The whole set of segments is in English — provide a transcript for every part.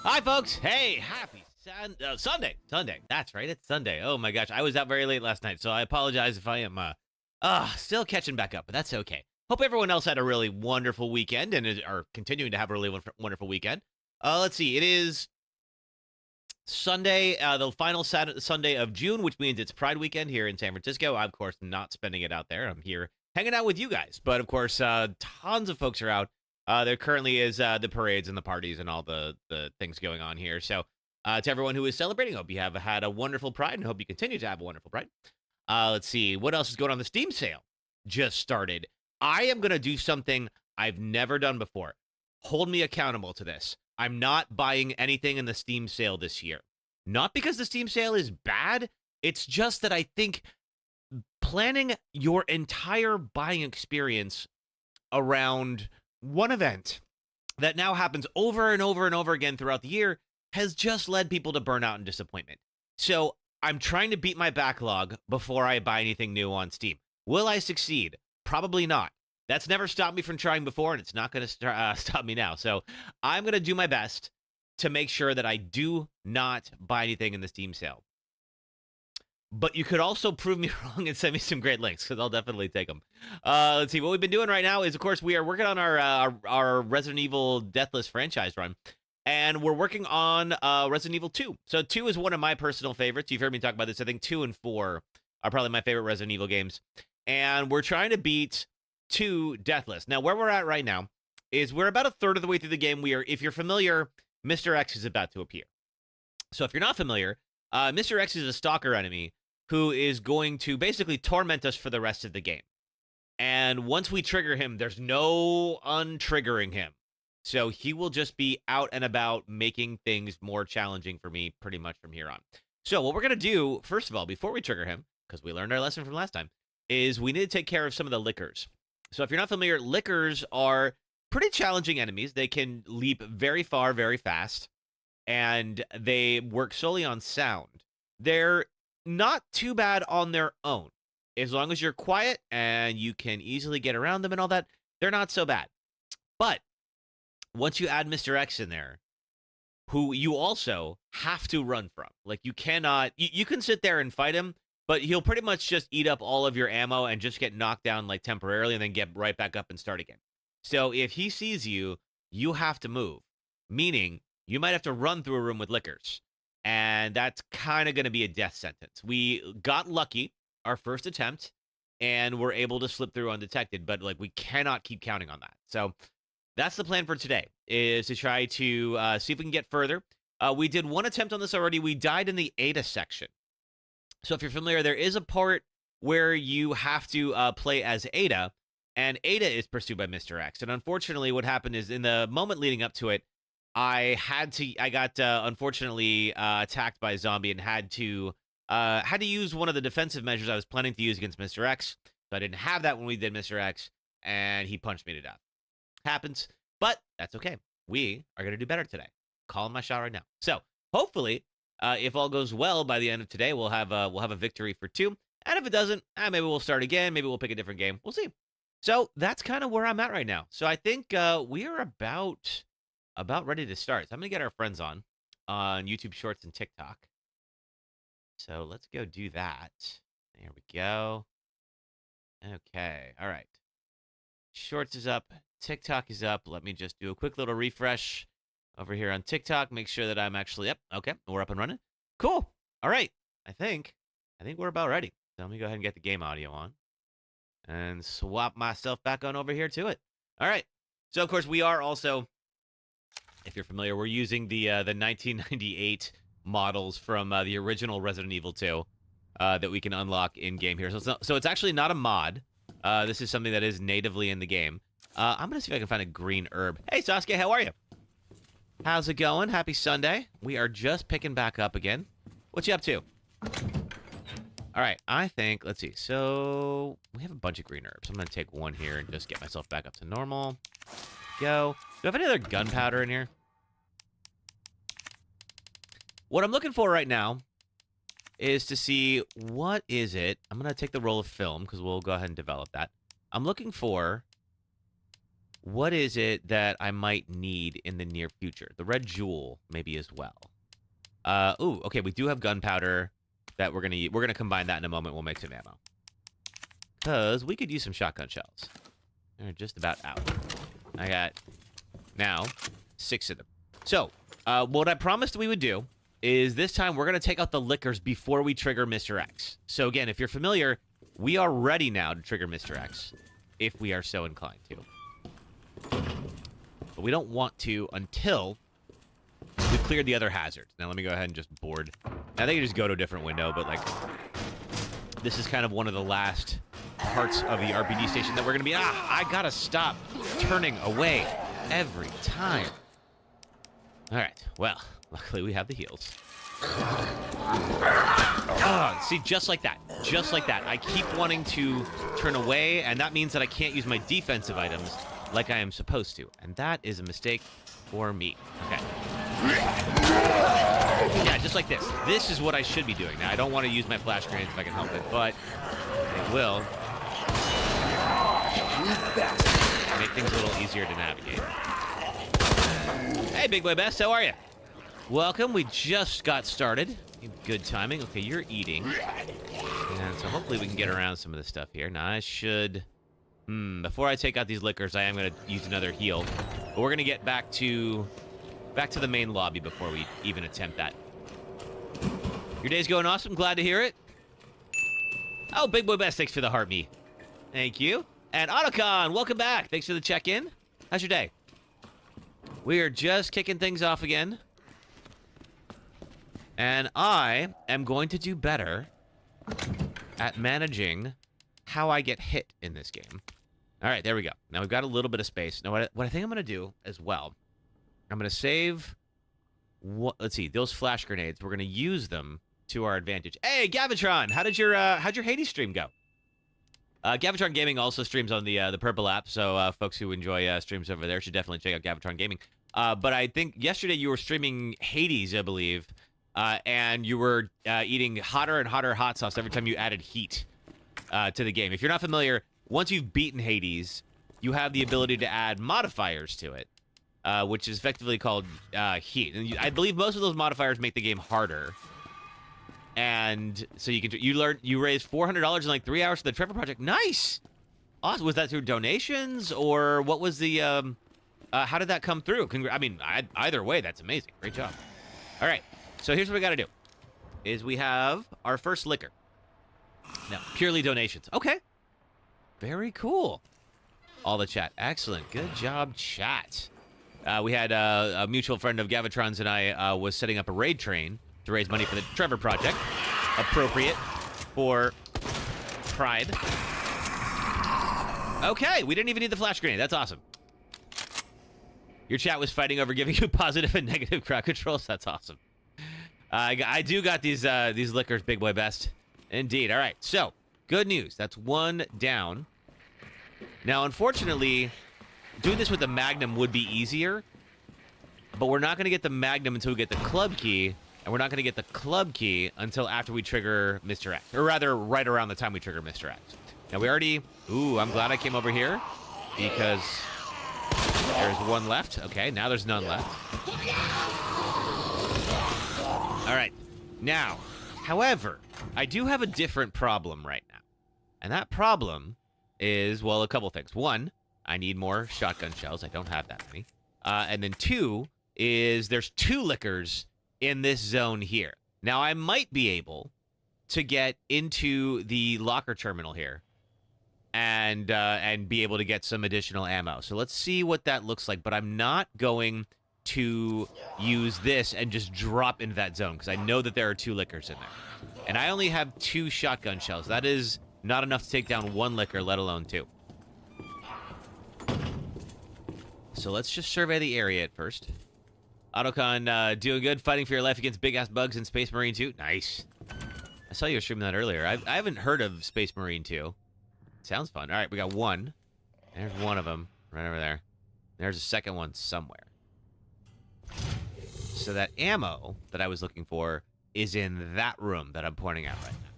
Hi, folks. Hey, happy Sunday. Sunday. That's right. It's Sunday. Oh my gosh, I was out very late last night, so I apologize if I am still catching back up, but that's okay. Hope everyone else had a really wonderful weekend and are continuing to have a really wonderful weekend. Let's see. It is Sunday, the final Sunday of June, which means it's Pride weekend here in San Francisco. I'm, of course, not spending it out there. I'm here hanging out with you guys. But, of course, tons of folks are out. There currently is the parades and the parties and all the things going on here. So to everyone who is celebrating, hope you have had a wonderful Pride and hope you continue to have a wonderful Pride. Let's see. What else is going on? The Steam sale just started. I am going to do something I've never done before. Hold me accountable to this. I'm not buying anything in the Steam sale this year. Not because the Steam sale is bad. It's just that I think planning your entire buying experience around one event that now happens over and over and over again throughout the year has just led people to burnout and disappointment. So I'm trying to beat my backlog before I buy anything new on Steam. Will I succeed? Probably not. That's never stopped me from trying before, and it's not going to stop me now. So I'm going to do my best to make sure that I do not buy anything in the Steam sale. But you could also prove me wrong and send me some great links, because I'll definitely take them. Let's see. What we've been doing right now is, of course, we are working on our Resident Evil Deathless franchise run. And we're working on Resident Evil 2. So 2 is one of my personal favorites. You've heard me talk about this. I think 2 and 4 are probably my favorite Resident Evil games. And we're trying to beat 2 Deathless. Now, where we're at right now is we're about a third of the way through the game. If you're familiar, Mr. X is about to appear. So if you're not familiar, Mr. X is a stalker enemy who is going to basically torment us for the rest of the game. And once we trigger him, there's no untriggering him. So he will just be out and about making things more challenging for me pretty much from here on. So what we're going to do, first of all, before we trigger him, because we learned our lesson from last time, is we need to take care of some of the lickers. So if you're not familiar, lickers are pretty challenging enemies. They can leap very far, very fast, and they work solely on sound. They're not too bad on their own. As long as you're quiet and you can easily get around them and all that, they're not so bad. But once you add Mr. X in there, who you also have to run from. Like, you cannot... You can sit there and fight him, but he'll pretty much just eat up all of your ammo and just get knocked down, like, temporarily and then get right back up and start again. So if he sees you, you have to move. Meaning, you might have to run through a room with lickers. And that's kind of going to be a death sentence. We got lucky our first attempt, and we're able to slip through undetected, but, like, we cannot keep counting on that. So that's the plan for today, is to try to see if we can get further. We did one attempt on this already. We died in the Ada section. So if you're familiar, there is a part where you have to play as Ada, and Ada is pursued by Mr. X. And unfortunately, what happened is in the moment leading up to it, I got unfortunately attacked by a zombie and had to use one of the defensive measures I was planning to use against Mr. X. So I didn't have that when we did Mr. X, and he punched me to death. Happens, but that's okay. We are going to do better today. Calling my shot right now. So hopefully, if all goes well by the end of today, we'll have a victory for 2. And if it doesn't, maybe we'll start again. Maybe we'll pick a different game. We'll see. So that's kind of where I'm at right now. So I think we are about ready to start. So I'm going to get our friends on YouTube Shorts and TikTok. So let's go do that. There we go. Okay. All right. Shorts is up. TikTok is up. Let me just do a quick little refresh over here on TikTok. Make sure that I'm actually up. Okay. We're up and running. Cool. All right. I think we're about ready. So let me go ahead and get the game audio on and swap myself back on over here to it. All right. So, of course, we are also... If you're familiar, we're using the 1998 models from the original Resident Evil 2 that we can unlock in-game here. So it's actually not a mod. This is something that is natively in the game. I'm going to see if I can find a green herb. Hey, Sasuke, how are you? How's it going? Happy Sunday. We are just picking back up again. What you up to? All right, I think, let's see. So we have a bunch of green herbs. I'm going to take one here and just get myself back up to normal. Go. Do I have any other gunpowder in here? What I'm looking for right now is to see what is it. I'm going to take the roll of film because we'll go ahead and develop that. I'm looking for what is it that I might need in the near future? The red jewel, maybe as well. Ooh, okay, we do have gunpowder that we're gonna combine that in a moment. We'll make some ammo. Because we could use some shotgun shells. They're just about out. I got, now, 6 of them. So, what I promised we would do is this time we're going to take out the lickers before we trigger Mr. X. So again, if you're familiar, we are ready now to trigger Mr. X, if we are so inclined to. But we don't want to until we've cleared the other hazards. Now let me go ahead and just board. Now they can just go to a different window, but like, this is kind of one of the last parts of the RPG station that we're going to be, I gotta stop turning away every time. All right, well, luckily we have the heals. Oh, see, just like that. Just like that. I keep wanting to turn away, and that means that I can't use my defensive items like I am supposed to. And that is a mistake for me. Okay. Yeah, just like this. This is what I should be doing. Now, I don't want to use my flash grenades if I can help it, but it will make things a little easier to navigate. Hey, Big Boy Best, how are you? Welcome. We just got started. Good timing. Okay, you're eating. And so hopefully we can get around some of this stuff here. Now, I should... before I take out these lickers, I am going to use another heal. But we're going to get back to the main lobby before we even attempt that. Your day's going awesome. Glad to hear it. Oh, Big Boy Best, thanks for the heart me. Thank you. And Autocon, welcome back. Thanks for the check-in. How's your day? We are just kicking things off again. And I am going to do better at managing how I get hit in this game. All right, there we go. Now we've got a little bit of space. Now what I think I'm going to do as well, I'm going to save, let's see, those flash grenades. We're going to use them to our advantage. Hey, Gavitron, how'd your Hades stream go? Gavitron Gaming also streams on the Purple app, so folks who enjoy streams over there should definitely check out Gavitron Gaming. But I think yesterday you were streaming Hades, I believe, and you were eating hotter and hotter hot sauce every time you added heat to the game. If you're not familiar, once you've beaten Hades, you have the ability to add modifiers to it, which is effectively called heat. And I believe most of those modifiers make the game harder. And so you raised $400 in like 3 hours for the Trevor Project. Nice. Awesome. Was that through donations or what was the how did that come through? I mean, either way, that's amazing. Great job. All right. So here's what we got to do. Is we have our first liquor. Now, purely donations. Okay. Very cool. All the chat. Excellent. Good job, chat. We had a mutual friend of Gavitron's and I was setting up a raid train to raise money for the Trevor Project. Appropriate for Pride. Okay, we didn't even need the flash grenade. That's awesome. Your chat was fighting over giving you positive and negative crowd controls. That's awesome. I do got these liquors, Big Boy Best. Indeed. All right, so good news. That's one down. Now, unfortunately, doing this with the Magnum would be easier, but we're not going to get the Magnum until we get the club key. And we're not going to get the club key until after we trigger Mr. X. Or rather, right around the time we trigger Mr. X. Now, we already... Ooh, I'm glad I came over here. Because there's one left. Okay, now there's none left. All right. Now, however, I do have a different problem right now. And that problem is, well, a couple things. One, I need more shotgun shells. I don't have that many. And then two is there's 2 liquors in this zone here. Now, I might be able to get into the locker terminal here and be able to get some additional ammo. So let's see what that looks like. But I'm not going to use this and just drop into that zone because I know that there are 2 liquors in there. And I only have 2 shotgun shells. That is not enough to take down 1 liquor, let alone 2. So let's just survey the area at first. Autocon, doing good, fighting for your life against big-ass bugs in Space Marine 2. Nice. I saw you were streaming that earlier. I haven't heard of Space Marine 2. Sounds fun. All right, we got 1. There's one of them right over there. There's a second one somewhere. So that ammo that I was looking for is in that room that I'm pointing out right now.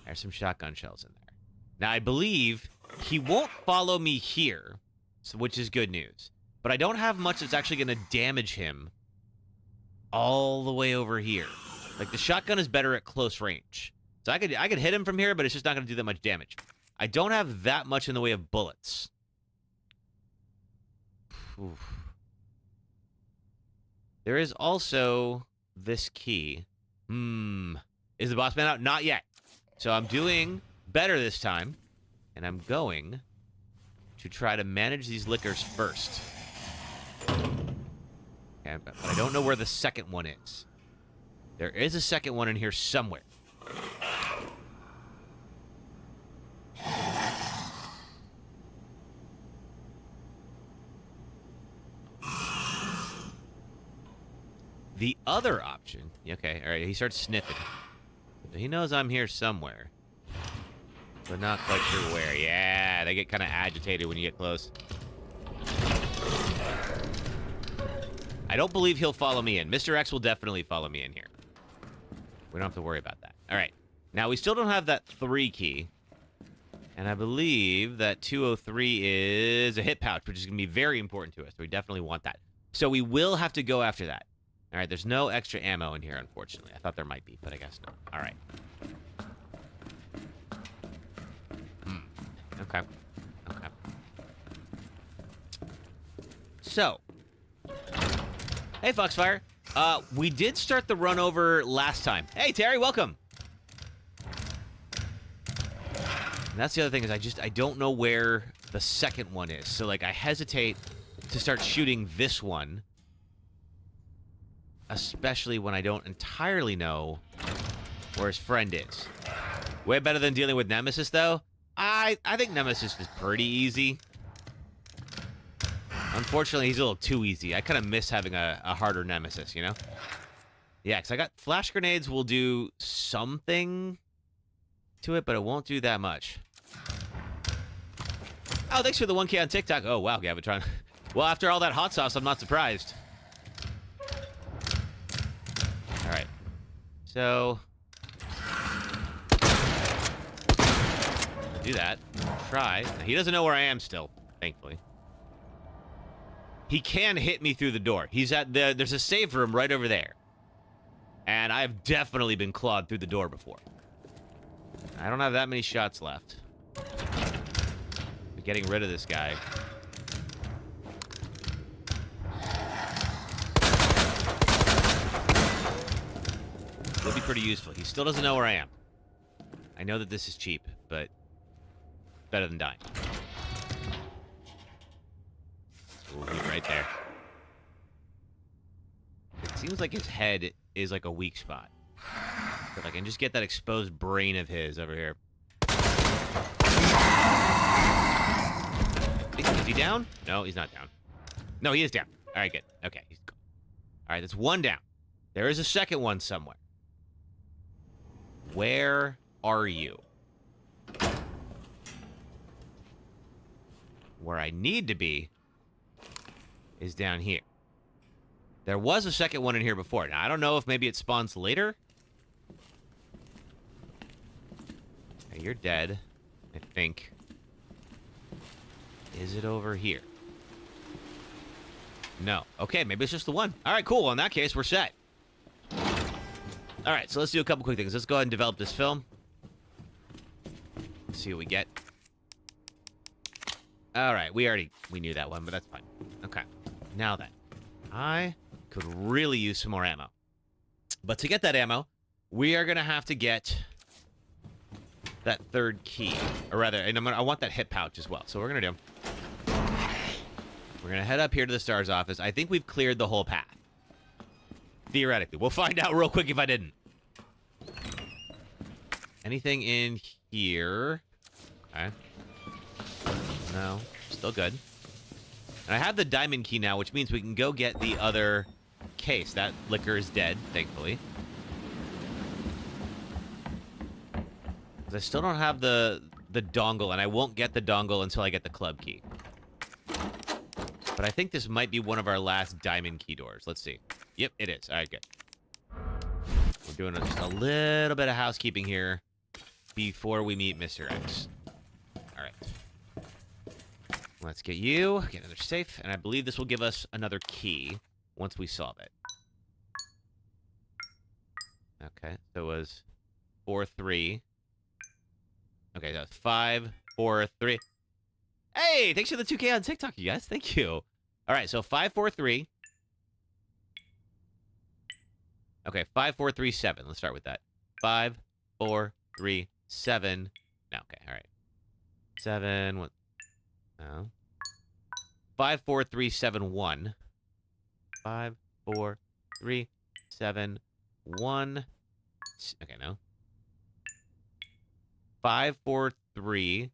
There's some shotgun shells in there. Now, I believe He won't follow me here, so, which is good news. But I don't have much that's actually going to damage him all the way over here. Like, the shotgun is better at close range. So I could hit him from here, but it's just not going to do that much damage. I don't have that much in the way of bullets. Oof. There is also this key. Is the boss man out? Not yet. So I'm doing better this time. And I'm going to try to manage these lickers first. Okay, but I don't know where the second one is. There is a second one in here somewhere. The other option... Okay, all right, he starts sniffing. He knows I'm here somewhere. But not quite sure where. Yeah, they get kind of agitated when you get close. I don't believe he'll follow me in. Mr. X will definitely follow me in here. We don't have to worry about that. All right. Now, we still don't have that 3 key. And I believe that 203 is a hit pouch, which is going to be very important to us. We definitely want that. So we will have to go after that. All right, there's no extra ammo in here, unfortunately. I thought there might be, but I guess not. All right. Okay. Okay. So. Hey, Foxfire. We did start the run over last time. Hey, Terry, welcome. And that's the other thing is I don't know where the second one is. So, like, I hesitate to start shooting this one. Especially when I don't entirely know where his friend is. Way better than dealing with Nemesis, though. I think Nemesis is pretty easy. Unfortunately, he's a little too easy. I kind of miss having a harder Nemesis, you know? Yeah, because I got flash grenades will do something to it, but it won't do that much. Oh, thanks for the 1K on TikTok. Oh, wow, Gavitron. Well, after all that hot sauce, I'm not surprised. All right. So... do that. Try. Now, he doesn't know where I am still, thankfully. He can hit me through the door. He's at the... There's a save room right over there. And I've definitely been clawed through the door before. I don't have that many shots left. We're getting rid of this guy. Will be pretty useful. He still doesn't know where I am. I know that this is cheap, but better than dying. Ooh, he's right there. It seems like his head is like a weak spot. If I can just get that exposed brain of his over here. Is he down? No, he's not down. No, he is down. All right, good. Okay, he's gone. All right, that's one down. There is a second one somewhere. Where are you? Where I need to be is down here. There was a second one in here before. Now, I don't know if maybe it spawns later. Okay, you're dead, I think. Is it over here? No. Okay, maybe it's just the one. All right, cool. In that case, we're set. All right, so let's do a couple quick things. Let's go ahead and develop this film. Let's see what we get. All right, we knew that one, but that's fine. Okay, now then, I could really use some more ammo. But to get that ammo, we are going to have to get that third key. Or rather, and I want that hip pouch as well. So what we're going to do, we're going to head up here to the STARS office. I think we've cleared the whole path. Theoretically. We'll find out real quick if I didn't. Anything in here? Okay. No. Still good. And I have the diamond key now, which means we can go get the other case. That liquor is dead, thankfully. I still don't have the dongle, and I won't get the dongle until I get the club key. But I think this might be one of our last diamond key doors. Let's see. Yep, it is. All right, good. We're doing just a little bit of housekeeping here before we meet Mr. X. All right. Let's get you. Get another safe. And I believe this will give us another key once we solve it. Okay, so it was 4, 3. Okay, that's 5, 4, 3. Hey, thanks for the 2K on TikTok, you guys. Thank you. All right, so 5, 4, 3. Okay, 5, 4, 3, 7. Let's start with that. 5, 4, 3, 7. No, okay, all right. 7, 1. No. 5, 4, 3, 7, 1. 5, 4, 3, 7, 1. Okay, no. 5, 4, 3,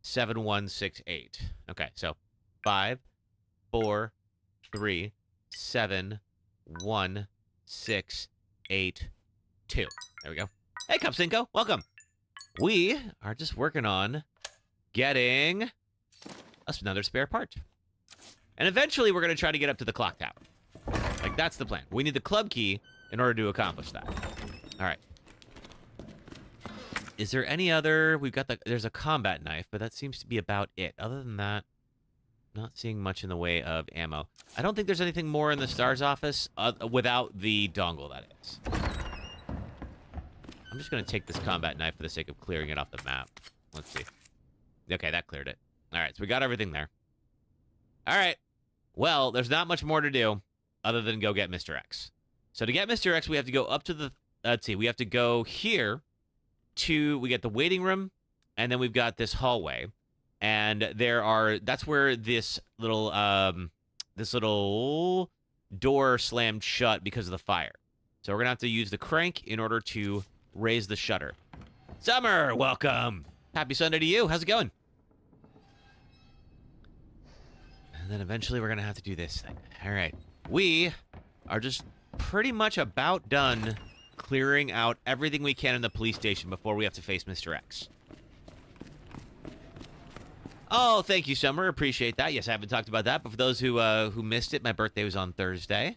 7, 1, 6, 8. Okay, so 5, 4, 3, 7, 1, 6, 8, 2. There we go. Hey, Cup5, welcome. We are just working on getting us another spare part. And eventually we're going to try to get up to the clock tower. Like, that's the plan. We need the club key in order to accomplish that. All right. Is there any other... There's a combat knife, but that seems to be about it. Other than that, not seeing much in the way of ammo. I don't think there's anything more in the STARS office without the dongle, that is. I'm just going to take this combat knife for the sake of clearing it off the map. Let's see. Okay, that cleared it. All right, so we got everything there. All right. Well, there's not much more to do other than go get Mr. X. So to get Mr. X, we have to go up to the... Let's see. We have to go here to... We get the waiting room, and then we've got this hallway. And that's where this little door slammed shut because of the fire. So we're going to have to use the crank in order to raise the shutter. Summer, welcome. Happy Sunday to you. How's it going? And then eventually we're going to have to do this thing. All right. We are just pretty much about done clearing out everything we can in the police station before we have to face Mr. X. Oh, thank you, Summer. Appreciate that. Yes, I haven't talked about that, but for those who missed it, my birthday was on Thursday.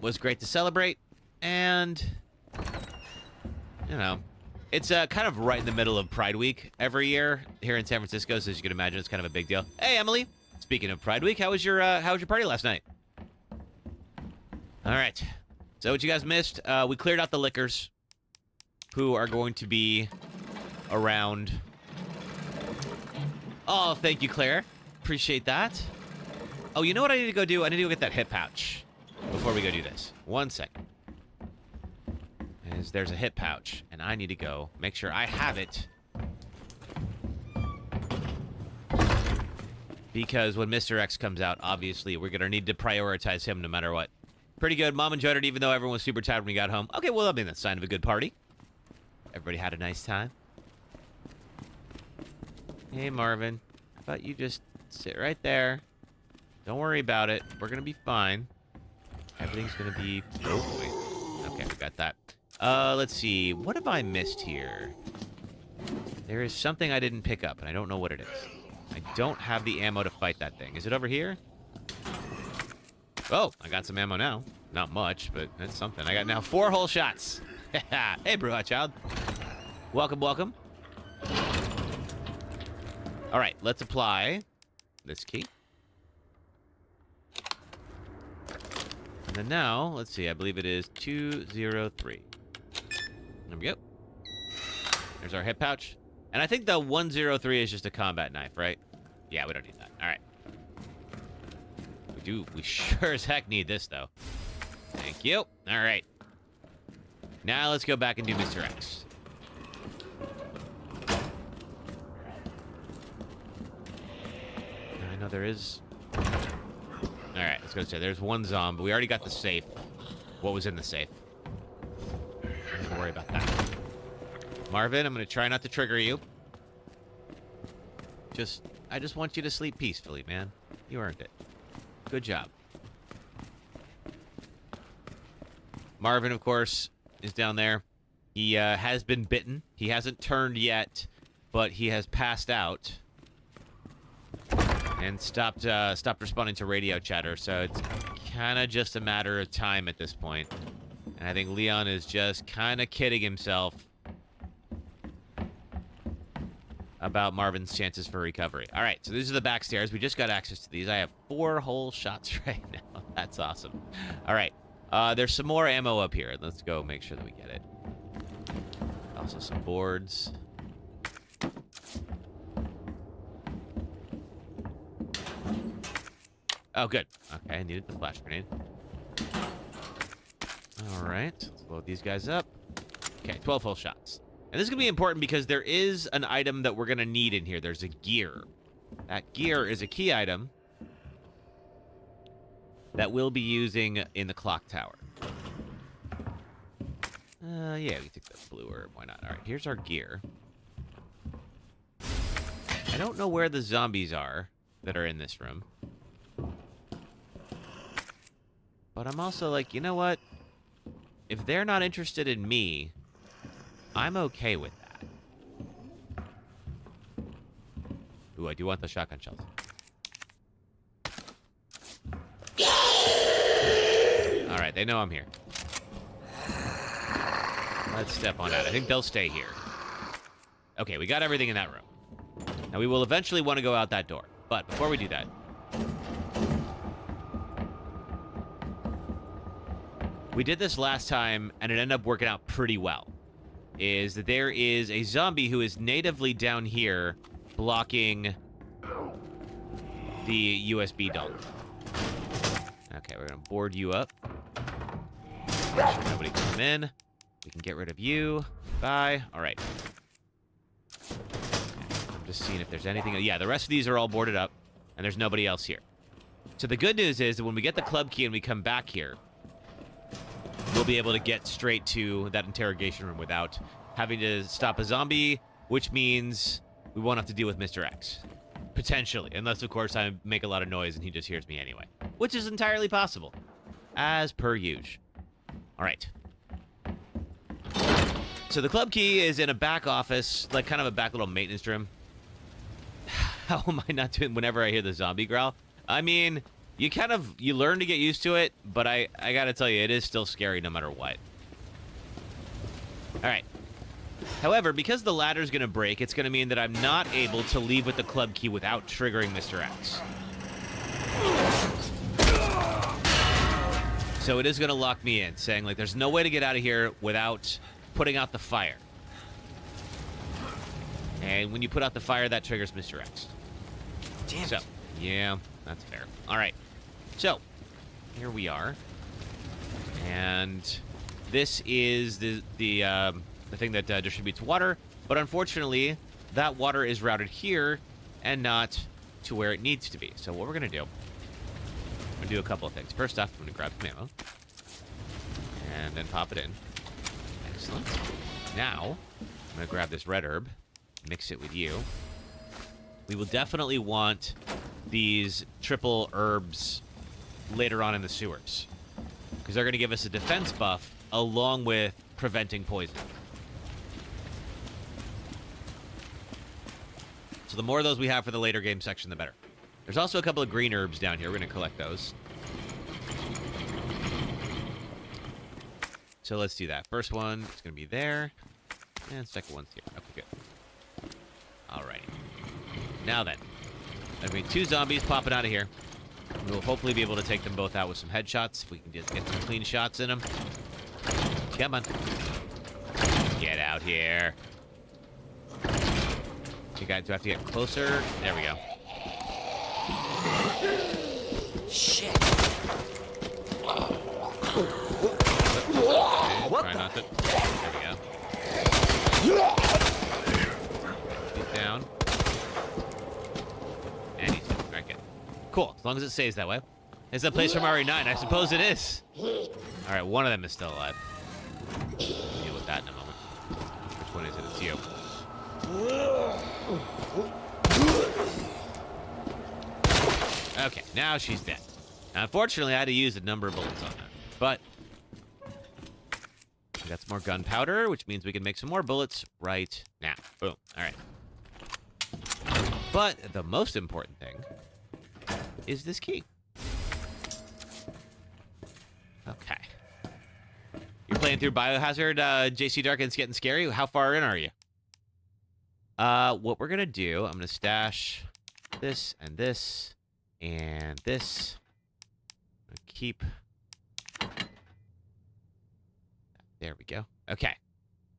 Was great to celebrate, and, you know, it's kind of right in the middle of Pride Week every year here in San Francisco, so as you can imagine, it's kind of a big deal. Hey, Emily. Speaking of Pride Week, how was your party last night? All right. So what you guys missed, we cleared out the lickers who are going to be around. Oh, thank you, Claire. Appreciate that. Oh, you know what I need to go do? I need to go get that hip pouch before we go do this. 1 second. There's a hip pouch, and I need to go make sure I have it. Because when Mr. X comes out, obviously, we're going to need to prioritize him no matter what. Pretty good. Mom enjoyed it, even though everyone was super tired when we got home. Okay, well, I mean, that's a sign of a good party. Everybody had a nice time. Hey, Marvin. How about you just sit right there? Don't worry about it. We're going to be fine. Everything's going to be... Oh, boy. Okay, we got that. Let's see. What have I missed here? There is something I didn't pick up, and I don't know what it is. I don't have the ammo to fight that thing. Is it over here? Oh, I got some ammo now. Not much, but that's something. I got now 4 whole shots. Hey, Brew Hot Child. Welcome, welcome. All right, let's apply this key. And then now, let's see, I believe it is 203. There we go. There's our hip pouch. And I think the 103 is just a combat knife, right? Yeah, we don't need that. All right. We sure as heck need this, though. Thank you. All right. Now let's go back and do Mr. X. I know there is... All right, let's go say there's one zombie. We already got the safe. What was in the safe? Don't worry about that. Marvin, I'm going to try not to trigger you. I just want you to sleep peacefully, man. You earned it. Good job. Marvin, of course, is down there. He has been bitten. He hasn't turned yet, but he has passed out and stopped responding to radio chatter. So it's kind of just a matter of time at this point. And I think Leon is just kind of kidding himself. about Marvin's chances for recovery. All right, so these are the back stairs. We just got access to these. I have 4 whole shots right now. That's awesome. All right, there's some more ammo up here. Let's go make sure that we get it. Also some boards. Oh, good. Okay, I needed the flash grenade. All right, let's load these guys up. Okay, 12 full shots. And this is going to be important because there is an item that we're going to need in here. There's a gear. That gear is a key item that we'll be using in the clock tower. Yeah, we can take the blue herb. Why not? All right, here's our gear. I don't know where the zombies are that are in this room. But I'm also like, you know what? If they're not interested in me, I'm okay with that. Ooh, I do want the shotgun shells. Alright, they know I'm here. Let's step on out. I think they'll stay here. Okay, we got everything in that room. Now, we will eventually want to go out that door. But before we do that... we did this last time, and it ended up working out pretty well. Is that there is a zombie who is natively down here blocking the USB dongle. Okay, we're going to board you up. Make sure nobody can come in. We can get rid of you. Bye. All right. Okay, I'm just seeing if there's anything. Yeah, the rest of these are all boarded up, and there's nobody else here. So the good news is that when we get the club key and we come back here, we'll be able to get straight to that interrogation room without having to stop a zombie, which means we won't have to deal with Mr. X. Potentially. Unless, of course, I make a lot of noise and he just hears me anyway. Which is entirely possible. As per usual. All right. So the club key is in a back office, like kind of a back little maintenance room. How am I not doing whenever I hear the zombie growl? I mean... you learn to get used to it, but I gotta tell you, it is still scary no matter what. Alright. However, because the ladder's gonna break, it's gonna mean that I'm not able to leave with the club key without triggering Mr. X. So it is gonna lock me in, saying, like, there's no way to get out of here without putting out the fire. And when you put out the fire, that triggers Mr. X. Damn it. Yeah, that's fair. Alright. So, here we are, and this is the thing that distributes water, but unfortunately, that water is routed here and not to where it needs to be. So what we're going to do, I'm going to do a couple of things. First off, I'm going to grab some ammo, and then pop it in. Excellent. Now, I'm going to grab this red herb, mix it with you. We will definitely want these triple herbs later on in the sewers, because they're going to give us a defense buff along with preventing poison. So the more of those we have for the later game section, the better. There's also a couple of green herbs down here. We're going to collect those. So let's do that. First one is going to be there, and second one's here. Okay, good. Alrighty. Now then, there's going to be 2 zombies popping out of here. We'll hopefully be able to take them both out with some headshots, if we can just get some clean shots in them. Come on. Get out here. You guys do have to get closer. There we go. Shit. Okay, try not to. There we go. He's down. And he's down. Alright, good. Cool. As long as it stays that way. Is that place from RE9? I suppose it is. Alright, one of them is still alive. We'll deal with that in a moment. Which one is it? It's you. Okay, now she's dead. Now, unfortunately, I had to use a number of bullets on that. But we got some more gunpowder, which means we can make some more bullets right now. Boom. All right. But the most important thing is this key. Okay. You're playing through Biohazard, JC Dark, and it's getting scary. How far in are you? What we're gonna do, I'm gonna stash this and this and this. Keep. There we go. Okay.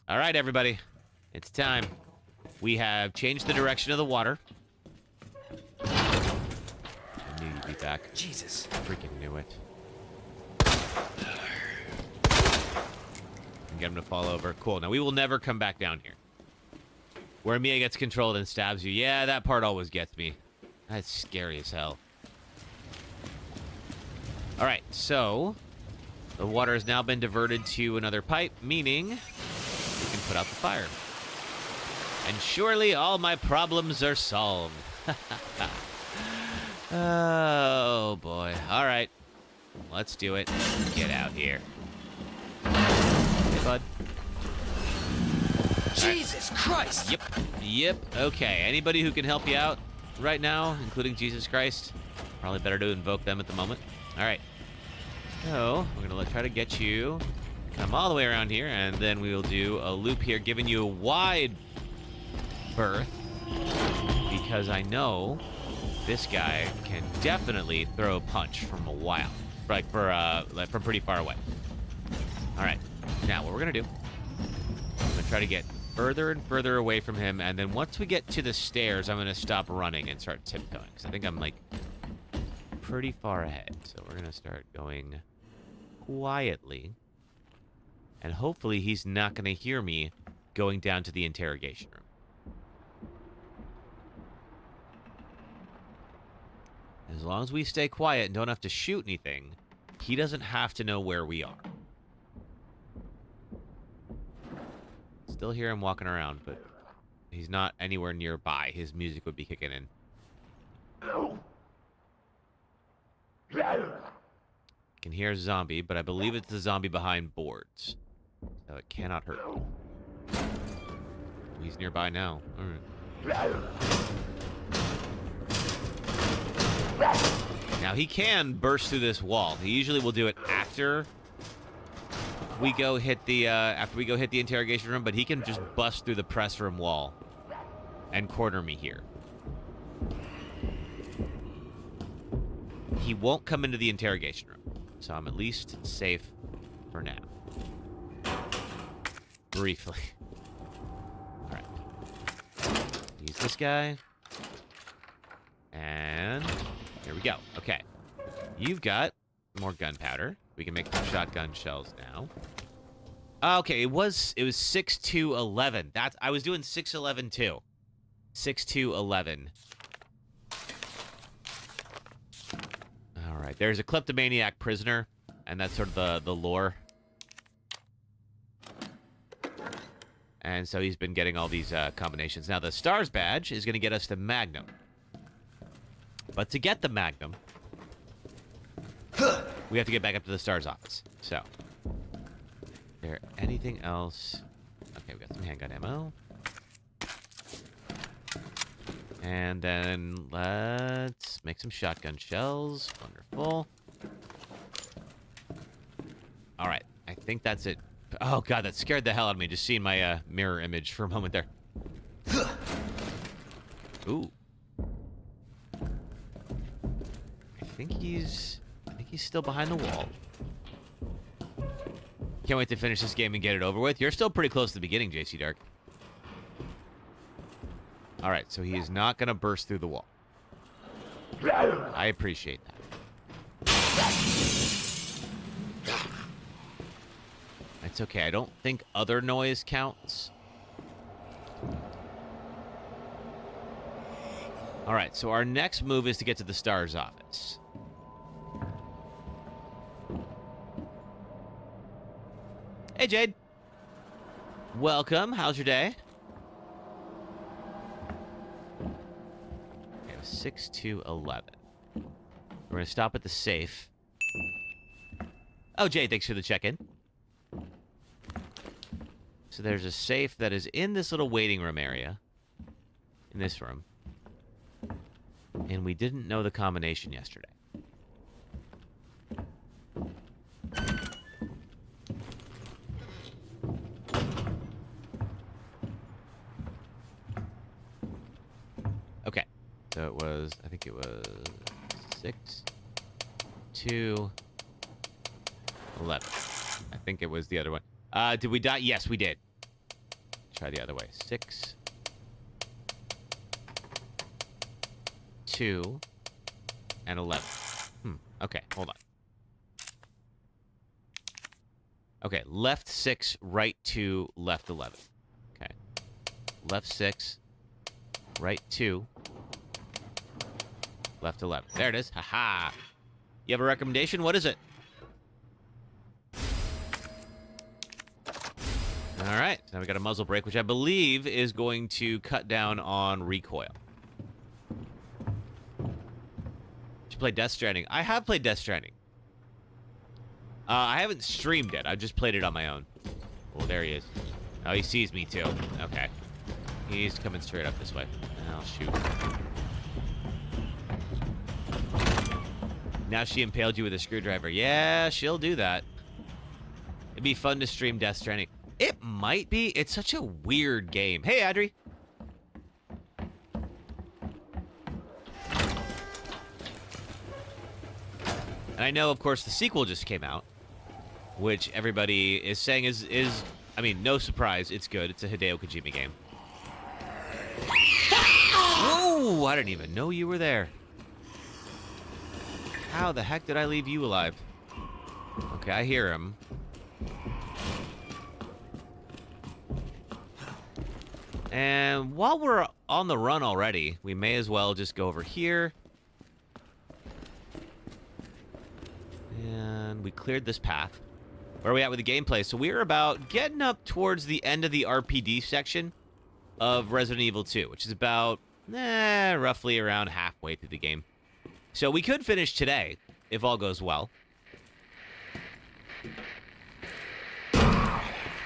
All right, everybody. It's time. We have changed the direction of the water. I knew you'd be back. Jesus. I freaking knew it. And get him to fall over. Cool. Now, we will never come back down here. Where Mia gets controlled and stabs you. Yeah, that part always gets me. That's scary as hell. All right, so the water has now been diverted to another pipe, meaning we can put out the fire. And surely all my problems are solved. Oh, boy. All right, let's do it. Get out here. Hey, bud. Jesus Christ! Yep. Okay, anybody who can help you out right now, including Jesus Christ, probably better to invoke them at the moment. All right. So, we're going to try to get you to come all the way around here, and then we will do a loop here, giving you a wide berth, because I know this guy can definitely throw a punch from a while, like from pretty far away. All right. Now, what we're going to do, I'm going to try to get further and further away from him, and then once we get to the stairs, I'm going to stop running and start tiptoeing, because I think I'm, like, pretty far ahead. So we're going to start going quietly, and hopefully he's not going to hear me going down to the interrogation room. As long as we stay quiet and don't have to shoot anything, he doesn't have to know where we are. Still hear him walking around, but he's not anywhere nearby. His music would be kicking in. Can hear a zombie, but I believe it's the zombie behind boards, so it cannot hurt me. He's nearby now. All right. Now he can burst through this wall. He usually will do it after we go hit the interrogation room, but he can just bust through the press room wall and corner me here. He won't come into the interrogation room, so I'm at least safe for now. Briefly. All right. Use this guy. And here we go. Okay. You've got more gunpowder. We can make some shotgun shells now. Okay, it was 6-2-11. I was doing 6-11 too. 6-2-11. All right, there's a kleptomaniac prisoner, and that's sort of the lore. And so he's been getting all these combinations. Now, the Stars badge is going to get us the Magnum. But to get the Magnum, we have to get back up to the Stars office. So, is there anything else? Okay, we got some handgun ammo. And then let's make some shotgun shells. Wonderful. All right, I think that's it. Oh, God, that scared the hell out of me, just seeing my mirror image for a moment there. Ooh. I think he's still behind the wall. Can't wait to finish this game and get it over with. You're still pretty close to the beginning, JC Dark. All right, so he is not going to burst through the wall. I appreciate that. It's okay. I don't think other noise counts. All right, so our next move is to get to the Stars office. Hey, Jade. Welcome. How's your day? Okay, 6-2-11. We're going to stop at the safe. Oh, Jade, thanks for the check-in. So there's a safe that is in this little waiting room area. In this room. And we didn't know the combination yesterday. it was, I think it was 6, 2, 11. I think it was the other one. Did we die? Yes, we did. Try the other way. 6, 2, and 11. Okay, hold on. Okay, left 6, right 2, left 11. Okay. Left 6, right 2, left 11. There it is. Haha. You have a recommendation? What is it? All right. Now we got a muzzle brake, which I believe is going to cut down on recoil. Did you play Death Stranding? I have played Death Stranding. I haven't streamed it. I just played it on my own. Oh, there he is. Oh, he sees me too. Okay. He's coming straight up this way. Oh, shoot. Now she impaled you with a screwdriver. Yeah, she'll do that. It'd be fun to stream Death Stranding. It might be. It's such a weird game. Hey, Adri. And I know, of course, the sequel just came out, which everybody is saying is I mean, no surprise, it's good. It's a Hideo Kojima game. Whoa! I didn't even know you were there. How the heck did I leave you alive? Okay, I hear him. And while we're on the run already, we may as well just go over here. And we cleared this path. Where are we at with the gameplay? So we're about getting up towards the end of the RPD section of Resident Evil 2, which is about roughly around halfway through the game. So we could finish today, if all goes well.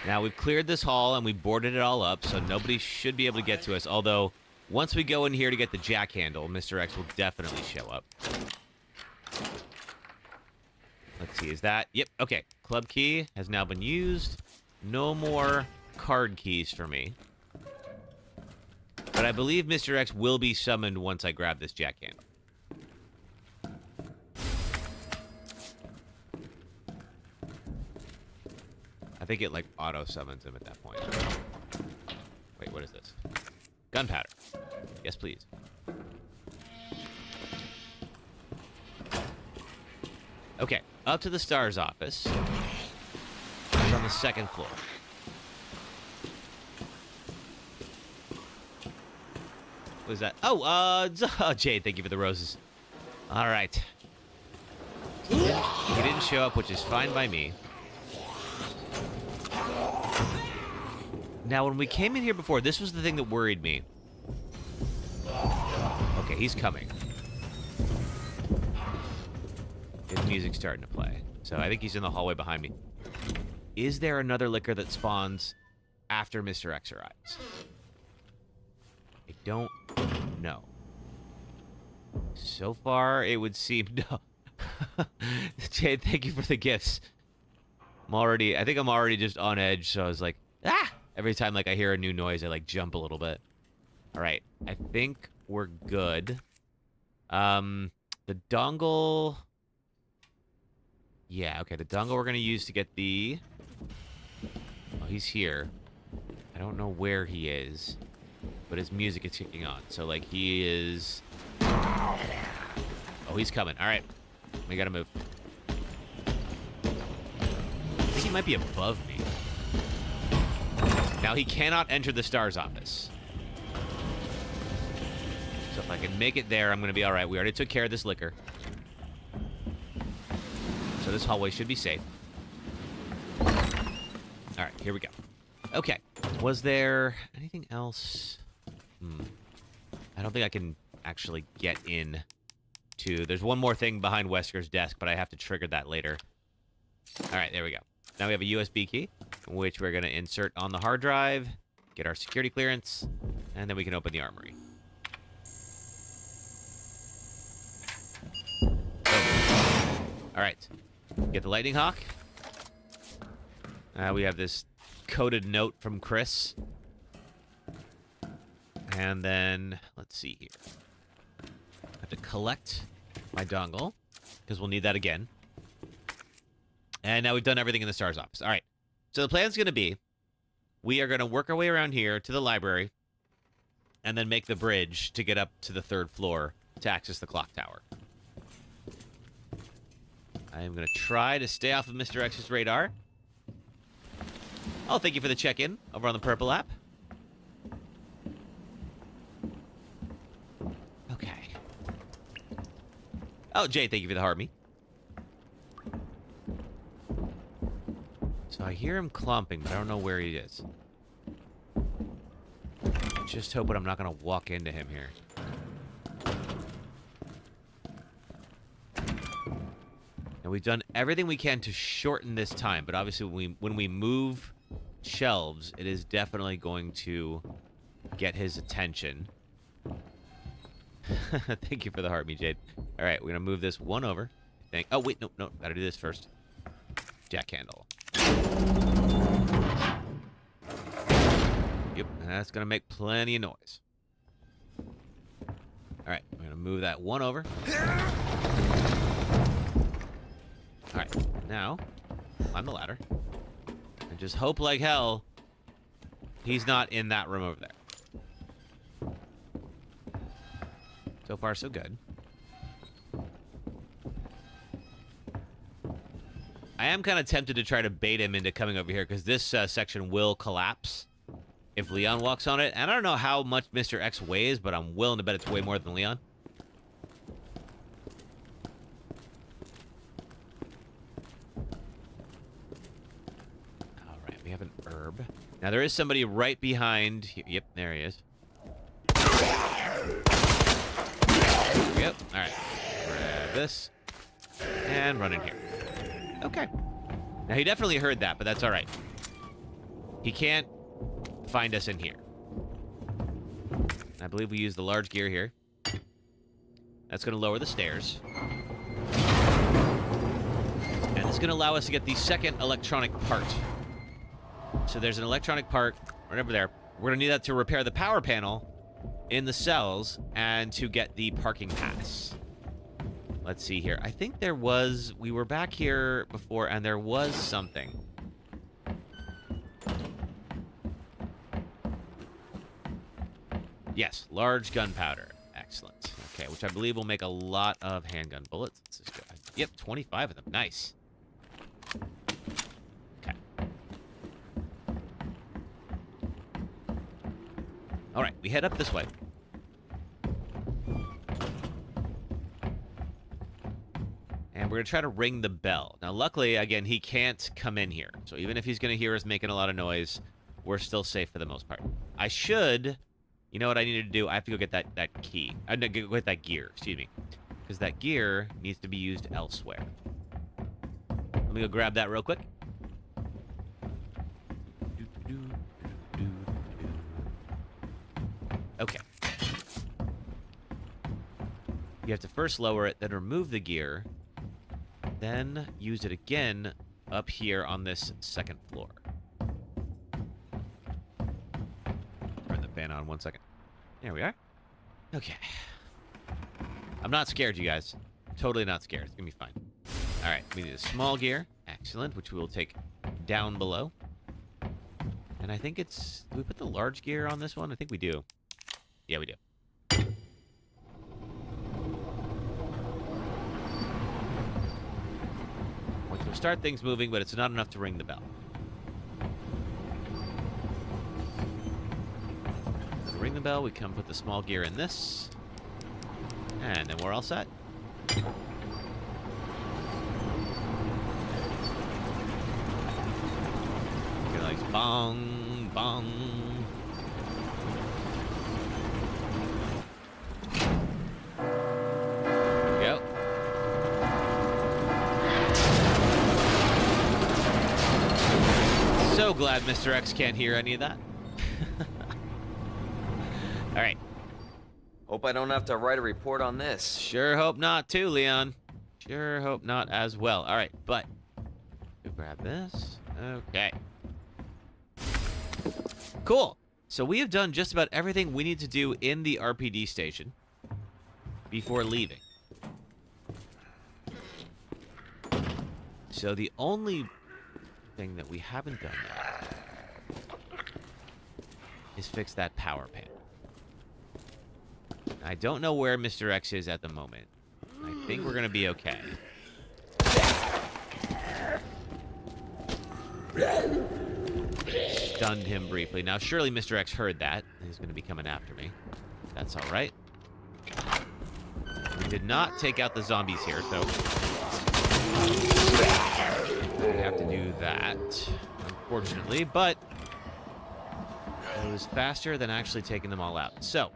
Now, we've cleared this hall, and we boarded it all up, so nobody should be able to get to us. Although, once we go in here to get the jack handle, Mr. X will definitely show up. Let's see, is that... Yep, okay. Club key has now been used. No more card keys for me. But I believe Mr. X will be summoned once I grab this jack handle. I think it, like, auto-summons him at that point. Wait, what is this? Gunpowder. Yes, please. Okay, up to the STARS office. It's on the second floor. What is that? Oh, Jade, thank you for the roses. All right. He didn't show up, which is fine by me. Now, when we came in here before, this was the thing that worried me. Okay, he's coming. His music's starting to play. So I think he's in the hallway behind me. Is there another liquor that spawns after Mr. X arrives? I don't know. So far, it would seem no. Jade, thank you for the gifts. I think I'm already just on edge, so I was like, ah! Every time, like, I hear a new noise, I, like, jump a little bit. All right. I think we're good. The dongle... Yeah, okay. The dongle we're going to use to get the... Oh, he's here. I don't know where he is. But his music is kicking on. So, like, he is... Oh, he's coming. All right. We got to move. I think he might be above me. Now, he cannot enter the STARS office. So if I can make it there, I'm going to be all right. We already took care of this liquor. So this hallway should be safe. All right, here we go. Okay. Was there anything else? I don't think I can actually get in to... There's one more thing behind Wesker's desk, but I have to trigger that later. All right, there we go. Now we have a USB key, which we're going to insert on the hard drive, get our security clearance, and then we can open the armory. Oh. All right. Get the Lightning Hawk. We have this coded note from Chris. And then, let's see here. collect my dongle, because we'll need that again. And now we've done everything in the STARS office. All right. So the plan's going to be, we are going to work our way around here to the library, and then make the bridge to get up to the 3rd floor to access the clock tower. I am going to try to stay off of Mr. X's radar. Oh, thank you for the check-in over on the Purple app. Okay. Oh, Jay, thank you for the heart me. So I hear him clomping, but I don't know where he is. Just hoping I'm not going to walk into him here. And we've done everything we can to shorten this time, but obviously when we move shelves, it is definitely going to get his attention. Thank you for the heart, me, Jade. All right, we're going to move this one over. Oh, wait, no, got to do this first. Jack handle. Yep, and that's going to make plenty of noise. All right, we're going to move that one over. All right, now, climb the ladder. And just hope like hell he's not in that room over there. So far, so good. I am kind of tempted to try to bait him into coming over here, because this section will collapse if Leon walks on it. And I don't know how much Mr. X weighs, but I'm willing to bet it's way more than Leon. All right, we have an herb. Now, there is somebody right behind. Yep, there he is. Yep, all right. Grab this and run in here. Okay. Now, he definitely heard that, but that's all right. He can't find us in here. I believe we use the large gear here. That's going to lower the stairs. And it's going to allow us to get the second electronic part. So there's an electronic part right over there. We're going to need that to repair the power panel in the cells and to get the parking pass. Let's see here. I think there was... We were back here before, and there was something. Yes, large gunpowder. Excellent. Okay, which I believe will make a lot of handgun bullets. Let's just go. Yep, 25 of them. Nice. Okay. All right, we head up this way. And we're going to try to ring the bell. Now, luckily, again, he can't come in here. So even if he's going to hear us making a lot of noise, we're still safe for the most part. I should... You know what I need to do? I have to go get that key. No, go get that gear, excuse me. Because that gear needs to be used elsewhere. Let me go grab that real quick. Okay. You have to first lower it, then remove the gear, then use it again up here on this second floor. Turn the fan on 1 second. There we are. Okay. I'm not scared, you guys. Totally not scared. It's gonna be fine. All right, we need a small gear. Excellent, which we will take down below. And I think it's... Do we put the large gear on this one? I think we do. Yeah, we do. Which will start things moving, but it's not enough to ring the bell. To ring the bell, we come put the small gear in this. And then we're all set. Get like bong, bong. There we go. So glad Mr. X can't hear any of that. All right. Hope I don't have to write a report on this. Sure hope not, too, Leon. Sure hope not as well. All right, but we'll grab this. Okay. Cool. So we have done just about everything we need to do in the RPD station. before leaving. So the only thing that we haven't done yet is fix that power panel. I don't know where Mr. X is at the moment. I think we're going to be okay. Stunned him briefly. Now, surely Mr. X heard that. He's going to be coming after me. That's all right. We did not take out the zombies here, so we have to do that, unfortunately. But it was faster than actually taking them all out. So,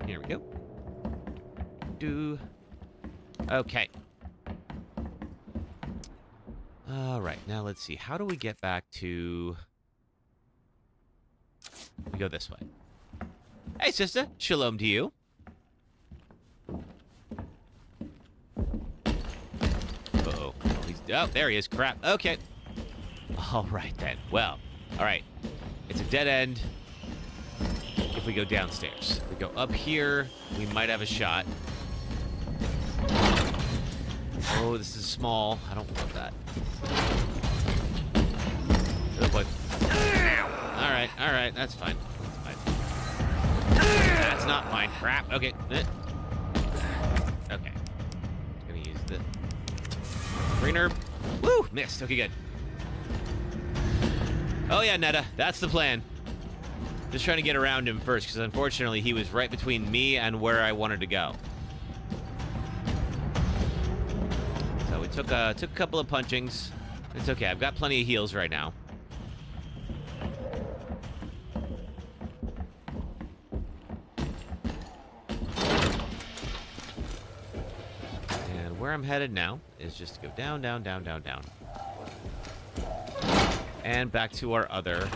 here we go. Okay. All right, now let's see. How do we get back to... We go this way. Hey, sister. Shalom to you. Uh-oh. Oh, there he is. Crap. Okay. All right, then. Well, all right. It's a dead end if we go downstairs. If we go up here, we might have a shot. Oh, this is small. I don't want that. Oh, boy. All right. That's fine. That's fine. That's not fine. Crap. Okay. Okay. Just gonna use the greener. Woo! Missed. Okay, good. Oh, yeah, Netta. That's the plan. Just trying to get around him first, because unfortunately he was right between me and where I wanted to go. So we took a couple of punchings. It's okay. I've got plenty of heals right now. And where I'm headed now is just to go down, down, down, down, down. And back to our other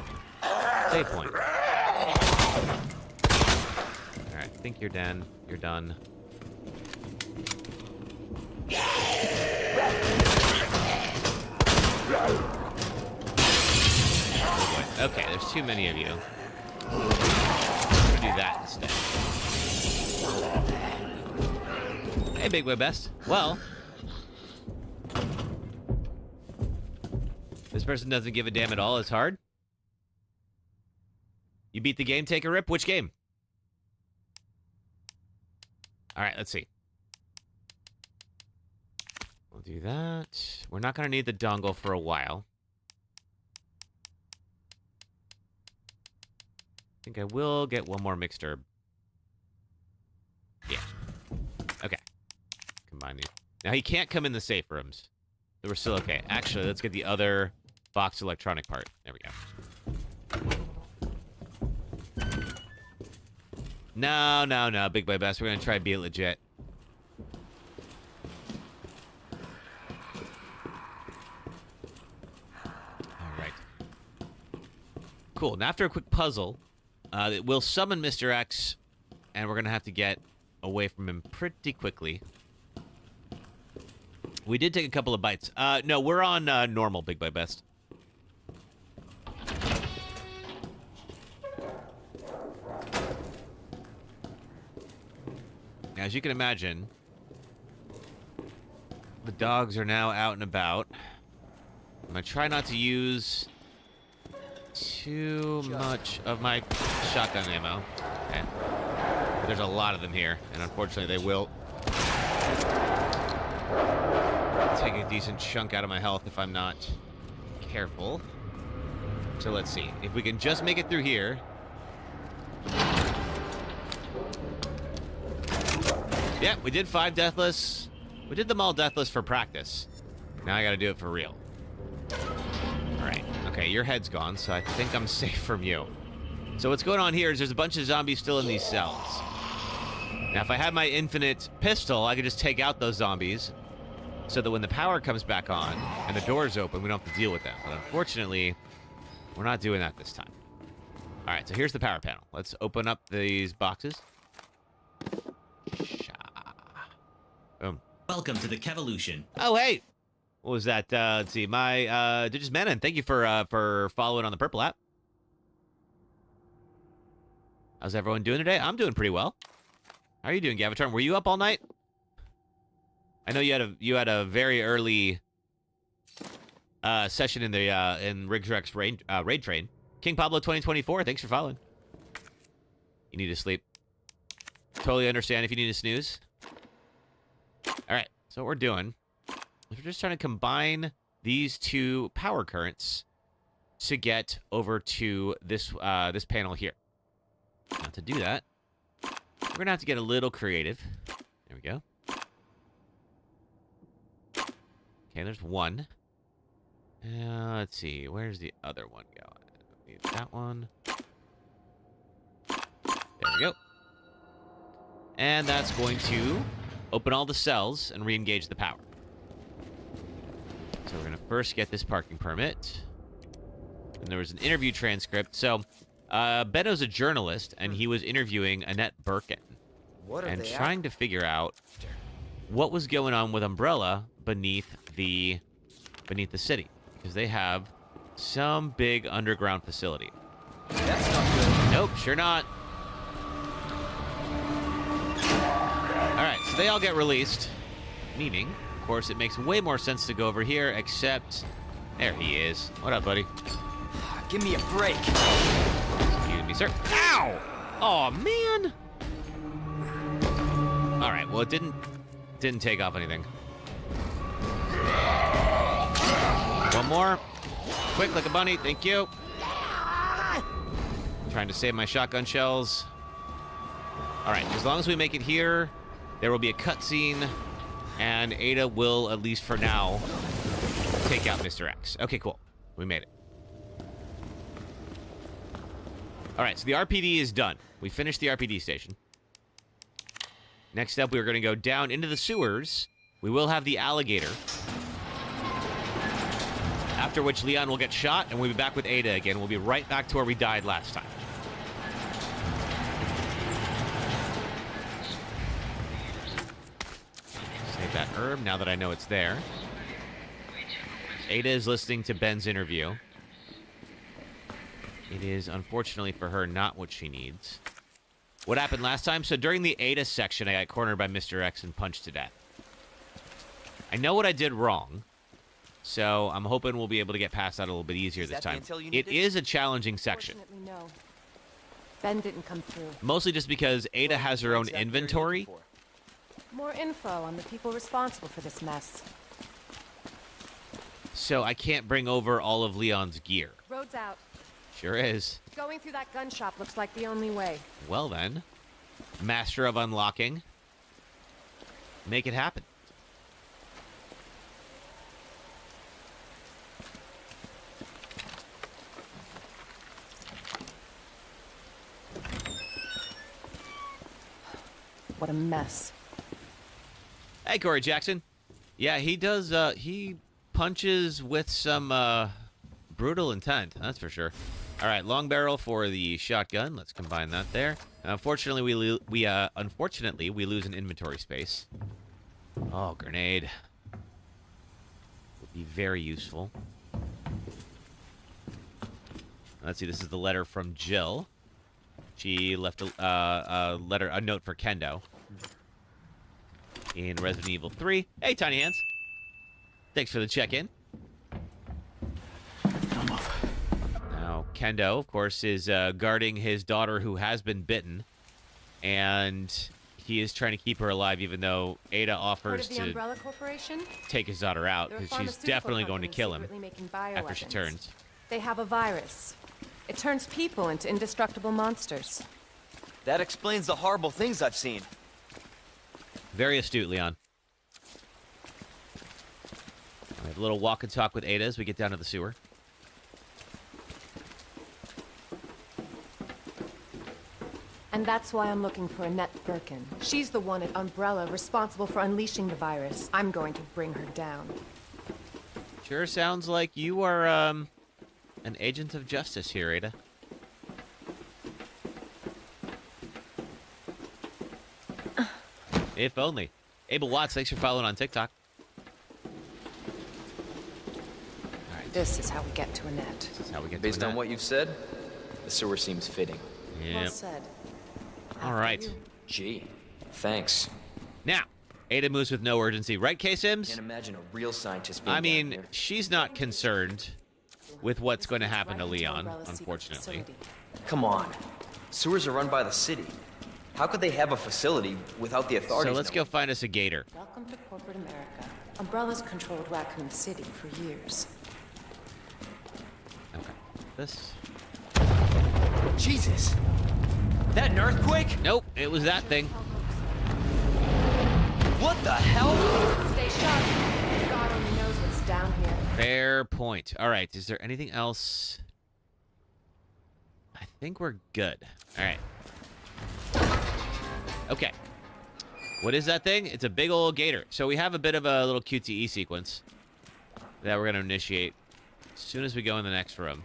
save point. Alright, I think you're done. You're done. Oh boy. Okay, there's too many of you. I'm gonna do that instead. Hey, Big Boy Best. Well, this person doesn't give a damn at all. It's hard. You beat the game, take a rip. Which game? All right, let's see. We'll do that. We're not going to need the dongle for a while. I think I will get one more mixed herb. Yeah. Okay. Combine these. Now, he can't come in the safe rooms. So we're still okay. Actually, let's get the other box electronic part. There we go. No, Big Boy Best. We're going to try to be legit. All right. Cool. And after a quick puzzle, we'll summon Mr. X, and we're going to have to get away from him pretty quickly. We did take a couple of bites. No, we're on normal, Big Boy Best. As you can imagine, the dogs are now out and about. I'm going to try not to use too much of my shotgun ammo. Okay. There's a lot of them here, and unfortunately they will take a decent chunk out of my health if I'm not careful. So let's see. If we can just make it through here. Yeah, we did 5 Deathless. We did them all Deathless for practice. Now I gotta do it for real. Alright. Okay, your head's gone, so I think I'm safe from you. So what's going on here is there's a bunch of zombies still in these cells. Now, if I had my infinite pistol, I could just take out those zombies so that when the power comes back on and the doors open, we don't have to deal with them. But unfortunately, we're not doing that this time. Alright, so here's the power panel. Let's open up these boxes. Boom. Welcome to the Kevolution. Oh, hey! What was that? Let's see. My, Digis Manon, thank you for following on the purple app. How's everyone doing today? I'm doing pretty well. How are you doing, Gavitarn? Were you up all night? I know you had a very early session in the in Rigrex raid train. King Pablo 2024, thanks for following. You need to sleep. Totally understand if you need to snooze. All right, so what we're doing is we're just trying to combine these two power currents to get over to this this panel here. Now to do that, we're gonna have to get a little creative. There we go. Okay, there's one. Let's see, where's the other one going? Need that one. There we go. And that's going to open all the cells and re-engage the power. So we're going to first get this parking permit. And there was an interview transcript. So Benno's a journalist, and he was interviewing Annette Birkin. And trying to figure out what was going on with Umbrella beneath the city. Because they have some big underground facility. That's not good. Nope, sure not. Alright, so they all get released. Meaning, of course, it makes way more sense to go over here, except... There he is. What up, buddy? Give me a break. Excuse me, sir. Ow! Aw, man! Alright, well, it didn't take off anything. One more. Quick, like a bunny. Thank you. Trying to save my shotgun shells. Alright, as long as we make it here, there will be a cutscene, and Ada will, at least for now, take out Mr. X. Okay, cool. We made it. Alright, so the RPD is done. We finished the RPD station. Next up, we're going to go down into the sewers. We will have the alligator. After which Leon will get shot, and we'll be back with Ada again. We'll be right back to where we died last time. Save that herb now that I know it's there. Ada is listening to Ben's interview. It is, unfortunately for her, not what she needs. What happened last time? So during the Ada section, I got cornered by Mr. X and punched to death. I know what I did wrong. So I'm hoping we'll be able to get past that a little bit easier this time. It is a challenging section. No. Ben didn't come through. Mostly just because Ada has her own inventory. More info on the people responsible for this mess. So I can't bring over all of Leon's gear. Road's out. Sure is. Going through that gun shop looks like the only way. Well then, master of unlocking. Make it happen. What a mess. Hey, Corey Jackson. Yeah, he does, he punches with some, brutal intent, that's for sure. All right, long barrel for the shotgun. Let's combine that there. Unfortunately, we lose an inventory space. Oh, grenade. Would be very useful. Let's see, this is the letter from Jill. She left a note for Kendo. In Resident Evil 3. Hey, Tiny Hands. Thanks for the check-in. Now, Kendo, of course, is guarding his daughter who has been bitten. And he is trying to keep her alive, even though Ada offers to take his daughter out, because she's definitely going to kill him after she turns. They have a virus. It turns people into indestructible monsters. That explains the horrible things I've seen. Very astute, Leon. We have a little walk and talk with Ada as we get down to the sewer. And that's why I'm looking for Annette Birkin. She's the one at Umbrella responsible for unleashing the virus. I'm going to bring her down. Sure sounds like you are, an agent of justice here, Ada. If only. Abel Watts, thanks for following on TikTok. All right. This is how we get to Annette. This is how we get Based to on Annette. what you've said, the sewer seems fitting. Yep. Well said. All right. After you. Gee, Thanks. Now, Ada moves with no urgency, right, K-Sims? Can't imagine a real scientist being I down mean, here. she's not concerned with what's going to happen to Leon, unfortunately. Come on. Sewers are run by the city. How could they have a facility without the authorities? So let's go find us a gator. Welcome to corporate America. Umbrella's controlled Raccoon City for years. Okay. This. Jesus! That an earthquake? Nope, it was that thing. What the hell? Stay sharp. God only knows what's down here. Fair point. All right, is there anything else? I think we're good. All right. Okay. What is that thing? It's a big old gator. So we have a bit of a little QTE sequence that we're going to initiate as soon as we go in the next room.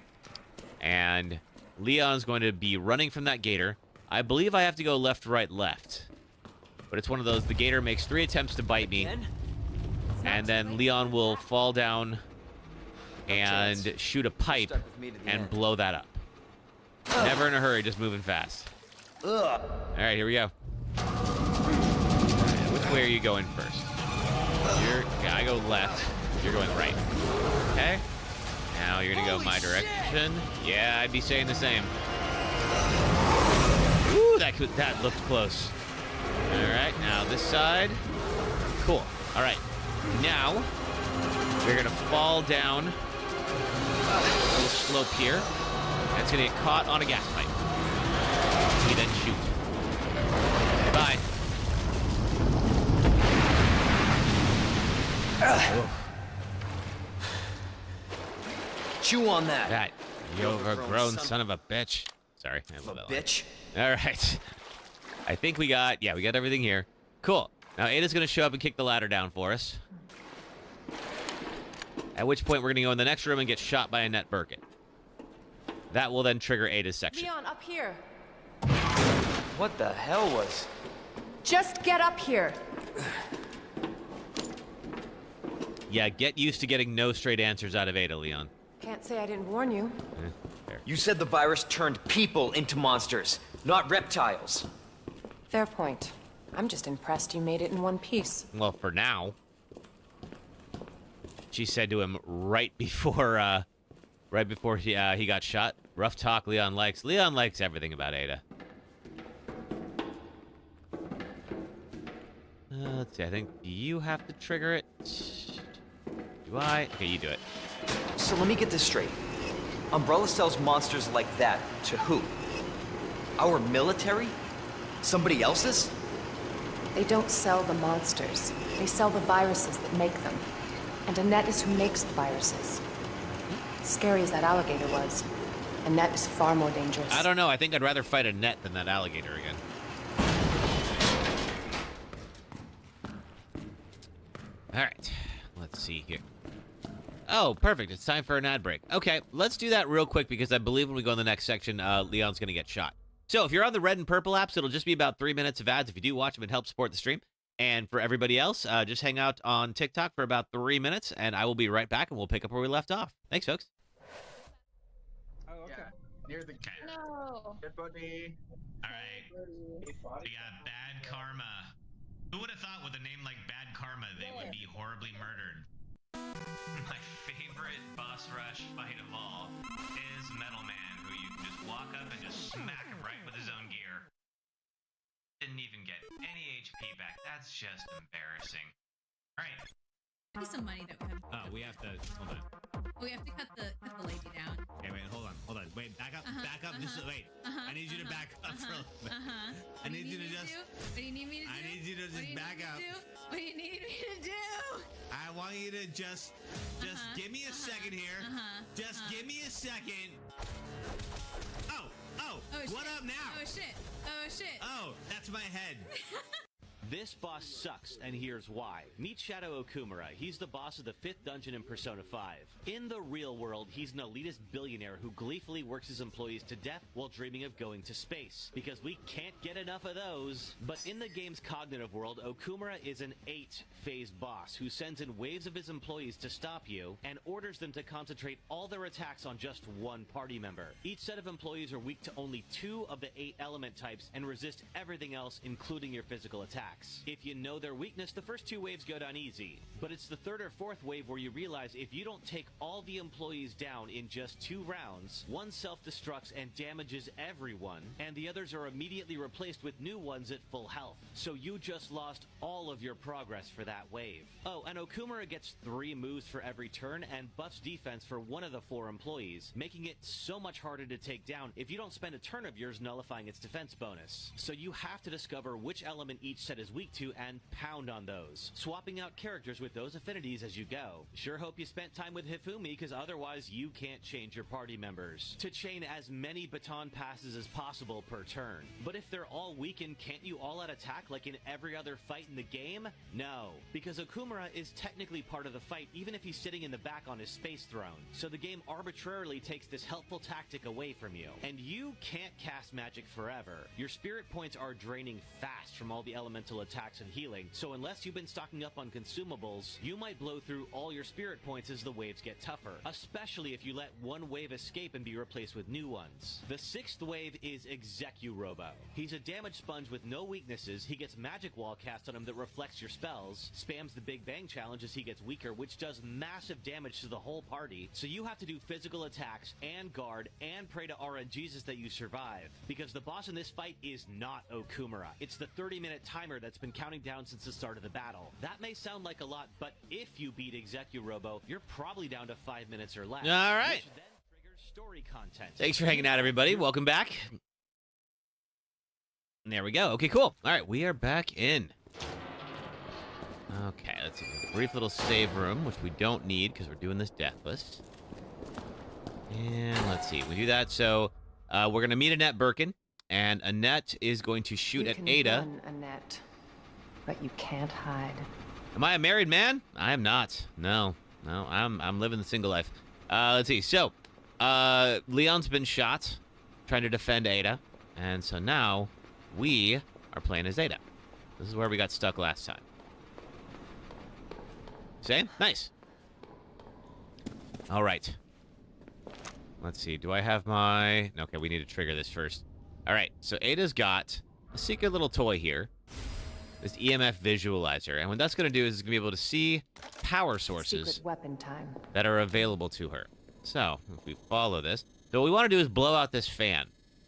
And Leon's going to be running from that gator. I believe I have to go left, right, left. But it's one of those, the gator makes 3 attempts to bite me. And then Leon will fall down and shoot a pipe and blow that up. Never in a hurry, just moving fast. All right, here we go. Which way are you going first? Yeah, I go left. You're going right. Okay. Now you're gonna go my direction. Yeah, I'd be saying the same. Ooh, that looked close. All right, now this side. Cool. All right. Now we're gonna fall down a little slope here. And it's gonna get caught on a gas pipe. We then shoot. Bye. Chew on that. That you overgrown son of a bitch. Sorry, I love that line. Bitch. All right. I think we got everything here. Cool. Now Ada's gonna show up and kick the ladder down for us. At which point we're gonna go in the next room and get shot by Annette Birkin. That will then trigger Ada's section. Leon, up here. What the hell was... Just get up here. Yeah, get used to getting no straight answers out of Ada, Leon. Can't say I didn't warn you. Fair. You said the virus turned people into monsters, not reptiles. Fair point. I'm just impressed you made it in one piece. Well, for now. She said to him right before he got shot. Rough talk Leon likes. Leon likes everything about Ada. Let's see, I think you have to trigger it. Do I? Okay, you do it. So let me get this straight. Umbrella sells monsters like that to who? Our military? Somebody else's? They don't sell the monsters. They sell the viruses that make them. And Annette is who makes the viruses. Scary as that alligator was, Annette is far more dangerous. I don't know. I think I'd rather fight Annette than that alligator again. All right. Let's see here. Oh, perfect. It's time for an ad break. Okay, let's do that real quick because I believe when we go in the next section, Leon's going to get shot. So if you're on the red and purple apps, it'll just be about 3 minutes of ads. If you do watch them, it helps support the stream. And for everybody else, just hang out on TikTok for about 3 minutes, and I will be right back, and we'll pick up where we left off. Thanks, folks. Oh, okay. Yeah. Near the dead body. All right. We got Bad Karma. Who would have thought with a name like Bad Karma they would be horribly murdered? My favorite boss rush fight of all is Metal Man, who you can just walk up and just smack him right with his own gear. Didn't even get any HP back. That's just embarrassing. All right. Maybe some money that we have. Oh, we have to hold on. We have to cut the lady down. Okay, wait, hold on. Wait, back up, Just wait. I need you to back up for a little bit. I need you to just. What do you need me to do? I need you to just back up. What do you need me to do? I want you to just give me a second here. Just give me a second. Oh, what shit. up now? Oh shit. Oh, that's my head. This boss sucks, and here's why. Meet Shadow Okumura. He's the boss of the 5th dungeon in Persona 5. In the real world, he's an elitist billionaire who gleefully works his employees to death while dreaming of going to space, because we can't get enough of those. But in the game's cognitive world, Okumura is an 8-phase boss who sends in waves of his employees to stop you and orders them to concentrate all their attacks on just one party member. Each set of employees are weak to only 2 of the 8 element types and resist everything else, including your physical attacks. If you know their weakness, the first 2 waves go down easy. But it's the 3rd or 4th wave where you realize if you don't take all the employees down in just 2 rounds, one self-destructs and damages everyone, and the others are immediately replaced with new ones at full health. So you just lost all of your progress for that wave. Oh, and Okumura gets 3 moves for every turn and buffs defense for one of the 4 employees, making it so much harder to take down if you don't spend a turn of yours nullifying its defense bonus. So you have to discover which element each set is weak to and pound on those, swapping out characters with those affinities as you go. Sure hope you spent time with Hifumi, because otherwise you can't change your party members to chain as many baton passes as possible per turn. But if they're all weakened, can't you all out attack like in every other fight in the game? No, because Okumura is technically part of the fight even if he's sitting in the back on his space throne. So the game arbitrarily takes this helpful tactic away from you. And you can't cast magic forever. Your spirit points are draining fast from all the elemental attacks and healing, so unless you've been stocking up on consumables, you might blow through all your spirit points as the waves get tougher, especially if you let one wave escape and be replaced with new ones. The 6th wave is Execurobo. He's a damage sponge with no weaknesses. He gets magic wall cast on him that reflects your spells, spams the Big Bang challenge as he gets weaker, which does massive damage to the whole party, so you have to do physical attacks and guard and pray to RNGesus that you survive, because the boss in this fight is not Okumura. It's the 30-minute timer that's been counting down since the start of the battle. That may sound like a lot, but if you beat Execurobo, you're probably down to 5 minutes or less. All right. Which then triggers story content. Thanks for hanging out, everybody. Welcome back. And there we go. Okay, cool. All right, we are back in. Okay, let's see. A brief little save room, which we don't need because we're doing this Deathless. And let's see. We do that. So we're going to meet Annette Birkin, and Annette is going to shoot at Ada. Run, Annette, but you can't hide. Am I a married man? I am not. No, I'm living the single life. Let's see. So, Leon's been shot trying to defend Ada, and so now we are playing as Ada. This is where we got stuck last time. Same? Nice. All right. Let's see. Do I have my... Okay, we need to trigger this first. All right, so Ada's got a secret little toy here. This EMF visualizer. And what that's going to do is it's going to be able to see power sources Secret weapon time. that are available to her. So, if we follow this... So what we want to do is blow out this fan.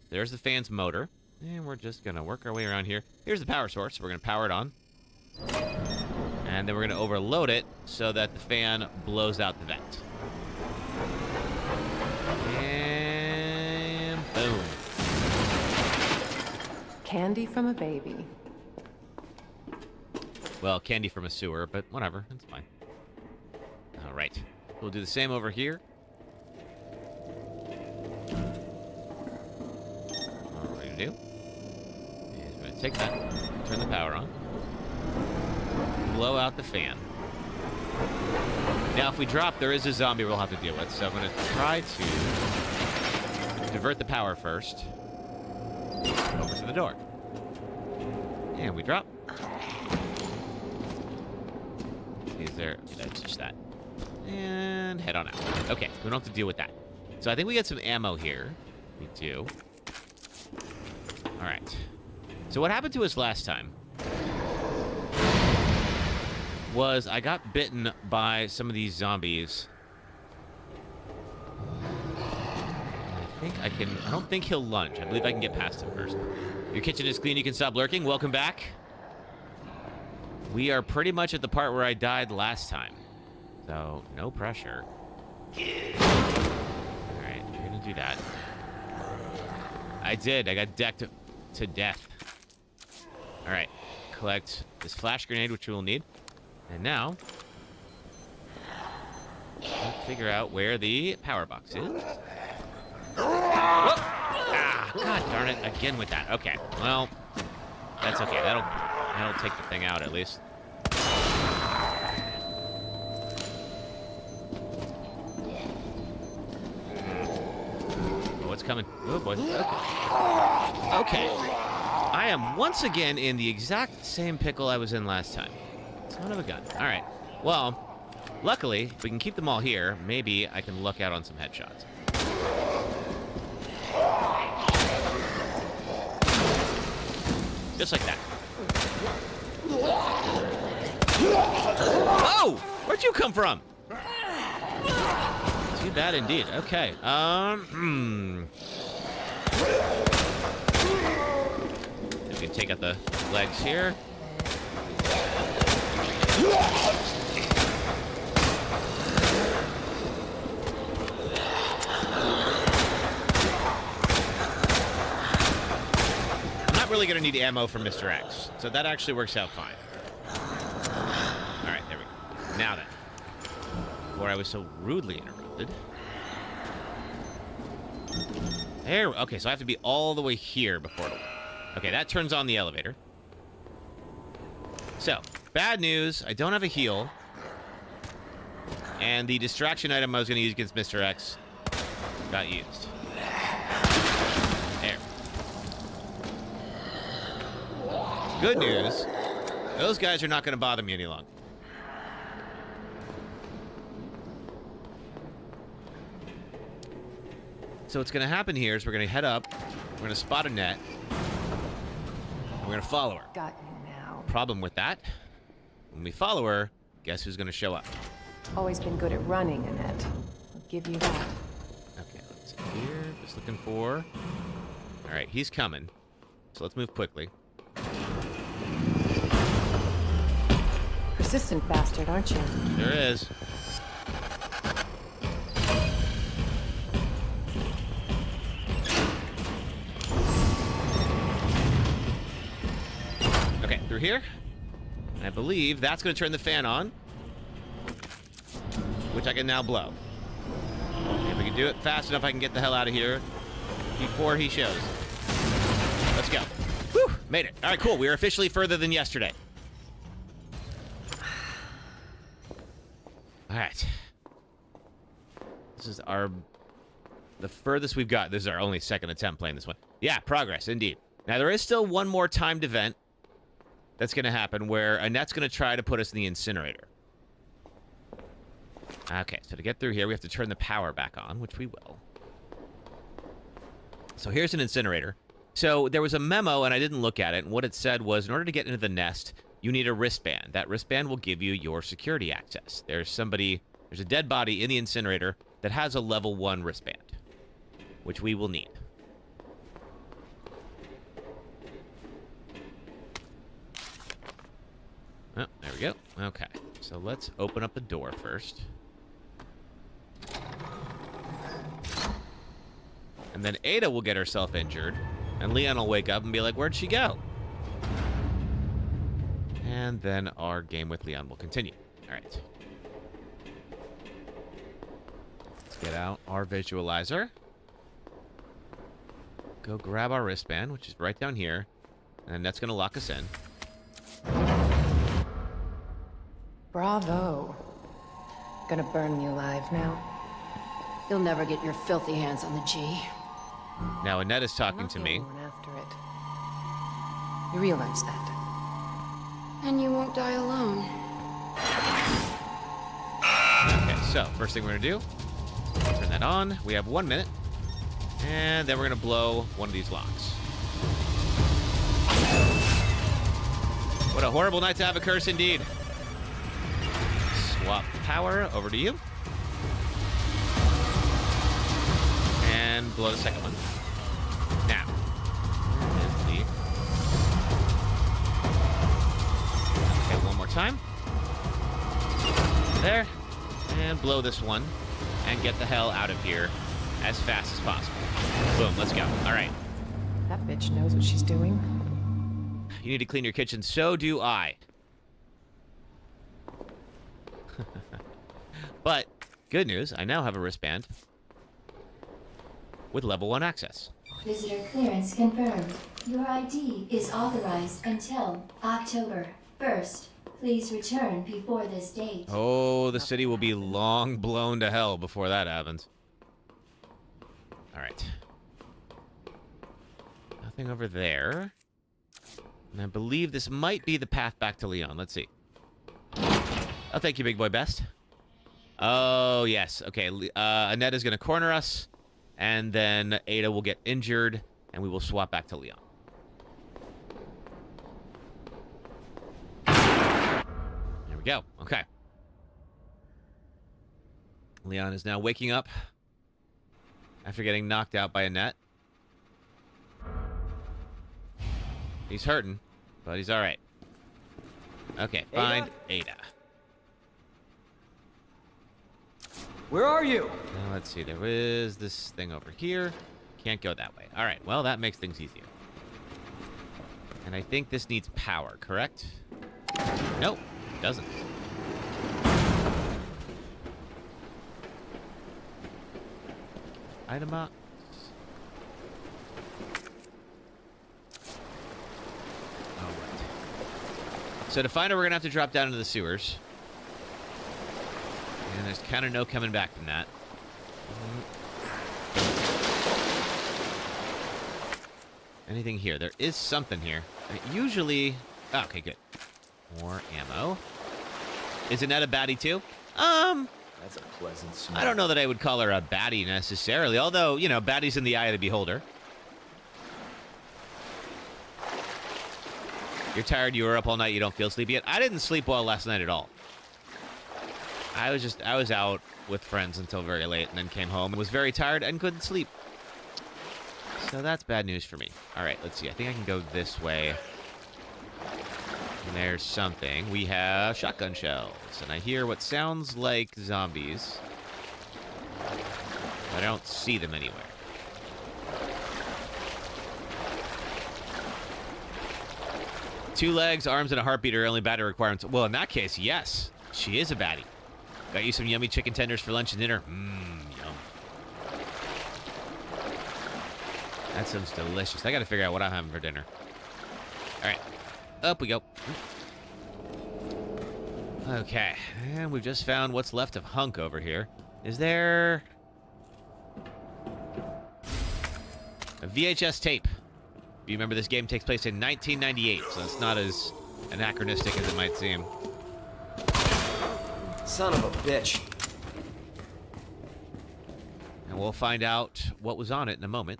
There's the fan's motor. And we're just going to work our way around here. Here's the power source. We're going to power it on. And then we're going to overload it so that the fan blows out the vent. And boom. Candy from a baby. Well, candy from a sewer, but whatever. That's fine. All right. We'll do the same over here. All we're going to do is we're going to take that, turn the power on, blow out the fan. Now, if we drop, there is a zombie we'll have to deal with, so I'm going to try to divert the power first over to the door. And we drop. Is there... That's just that. And head on out. Okay, we don't have to deal with that. So I think we get some ammo here. We do. All right. So what happened to us last time was I got bitten by some of these zombies. I don't think he'll lunge. I believe I can get past him first. Your kitchen is clean. You can stop lurking. Welcome back. We are pretty much at the part where I died last time. So, no pressure. Alright, we're gonna do that. I did. I got decked to death. Alright. Collect this flash grenade, which we will need. And now, let's figure out where the power box is. Whoa! Ah, god darn it. Again with that. Okay. Well, that's okay. That'll take the thing out, at least. Oh, what's coming? Oh, boy. Okay. I am once again in the exact same pickle I was in last time. Son of a gun. All right. Well, luckily, if we can keep them all here, maybe I can luck out on some headshots. Just like that. Oh! Where'd you come from? Too bad indeed. Okay. We can take out the legs here. Really gonna need ammo from Mr. X, so that actually works out fine. All right, there we go. Now then, before I was so rudely interrupted. There. Okay, so I have to be all the way here before it'll work. Okay, that turns on the elevator. So, bad news. I don't have a heal, and the distraction item I was gonna use against Mr. X got used. There. Good news, those guys are not going to bother me any longer. So what's going to happen here is we're going to head up, we're going to spot a net, and we're going to follow her. Got you now. Problem with that, when we follow her, guess who's going to show up? Always been good at running, Annette. I'll give you that. Okay, let's see here, just looking for... All right, he's coming, so let's move quickly. Persistent bastard, aren't you? There is. Okay, through here. And I believe that's going to turn the fan on, which I can now blow. If we can do it fast enough, I can get the hell out of here before he shows. Let's go. Whew, made it. All right, cool. We are officially further than yesterday. All right. This is the furthest we've got. This is our only second attempt playing this one. Yeah, progress, indeed. Now, there is still one more timed event that's going to happen where Annette's going to try to put us in the incinerator. Okay, so to get through here, we have to turn the power back on, which we will. So here's an incinerator. So there was a memo, and I didn't look at it, and what it said was, in order to get into the nest, you need a wristband. That wristband will give you your security access. There's a dead body in the incinerator that has a level 1 wristband, which we will need. Oh, there we go. Okay, so let's open up the door first. And then Ada will get herself injured, and Leon will wake up and be like, where'd she go? And then our game with Leon will continue. All right. Let's get out our visualizer. Go grab our wristband, which is right down here. And that's going to lock us in. Bravo. Gonna burn me alive now. You'll never get your filthy hands on the G. Now, Annette is talking to me. After it. You realize that? And you won't die alone. Okay, so first thing we're going to do, turn that on. We have 1 minute. And then we're going to blow one of these locks. What a horrible night to have a curse indeed. Swap power over to you. And blow the second one. Now, let's see. Okay, one more time. There. And blow this one. And get the hell out of here as fast as possible. Boom, let's go. All right. That bitch knows what she's doing. You need to clean your kitchen. So do I. But, good news, I now have a wristband with level 1 access. Visitor clearance confirmed. Your ID is authorized until October 1st. Please return before this date. Oh, the city will be long blown to hell before that happens. All right. Nothing over there. And I believe this might be the path back to Leon. Let's see. Oh, thank you, Big Boy Best. Oh, yes. Okay, Annette is going to corner us, and then Ada will get injured, and we will swap back to Leon. There we go. Okay. Leon is now waking up after getting knocked out by Annette. He's hurting, but he's all right. Okay, find Ada. Where are you? Now, let's see. There is this thing over here. Can't go that way. All right. Well, that makes things easier. And I think this needs power, correct? Nope, it doesn't. Item up. All right. So to find her, we're going to have to drop down into the sewers. And there's kind of no coming back from that. Anything here? There is something here. Usually... Oh, okay, good. More ammo. Is Annette a baddie too? That's a pleasant smell. I don't know that I would call her a baddie necessarily. Although, you know, baddie's in the eye of the beholder. You're tired, you were up all night, you don't feel sleepy yet. I didn't sleep well last night at all. I was out with friends until very late and then came home and was very tired and couldn't sleep. So that's bad news for me. All right, let's see. I think I can go this way. And there's something. We have shotgun shells. And I hear what sounds like zombies. But I don't see them anywhere. Two legs, arms, and a heartbeat are only baddie requirements. Well, in that case, yes. She is a baddie. Got you some yummy chicken tenders for lunch and dinner. Yum. That sounds delicious. I gotta figure out what I'm having for dinner. Alright. Up we go. Okay. And we've just found what's left of Hunk over here. Is there... a VHS tape? If you remember, this game takes place in 1998, so it's not as anachronistic as it might seem. Son of a bitch. And we'll find out what was on it in a moment.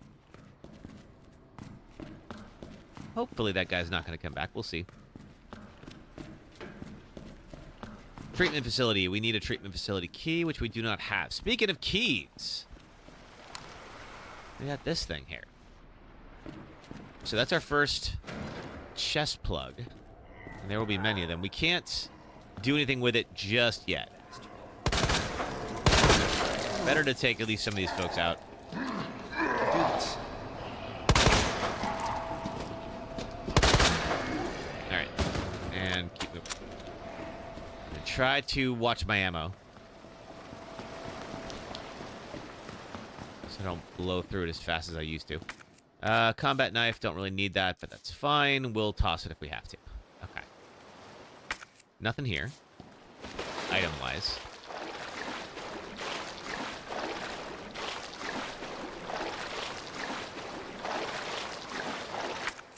Hopefully that guy's not going to come back. We'll see. Treatment facility. We need a treatment facility key, which we do not have. Speaking of keys, we got this thing here. So that's our first chest plug. And there will be many of them. We can't do anything with it just yet. Better to take at least some of these folks out. Alright. And keep moving. And try to watch my ammo. So I don't blow through it as fast as I used to. Combat knife, don't really need that, but that's fine. We'll toss it if we have to. Okay. Nothing here, item-wise.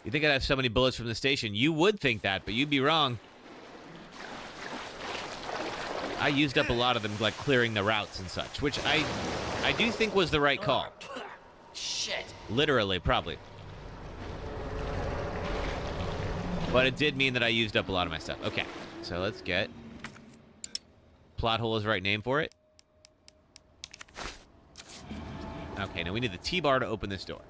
You think I'd have so many bullets from the station? You would think that, but you'd be wrong. I used up a lot of them, like clearing the routes and such, which I do think was the right call. Shit. Literally, probably. But it did mean that I used up a lot of my stuff. Okay, so let's get... Plot hole is the right name for it. Okay, now we need the T-bar to open this door.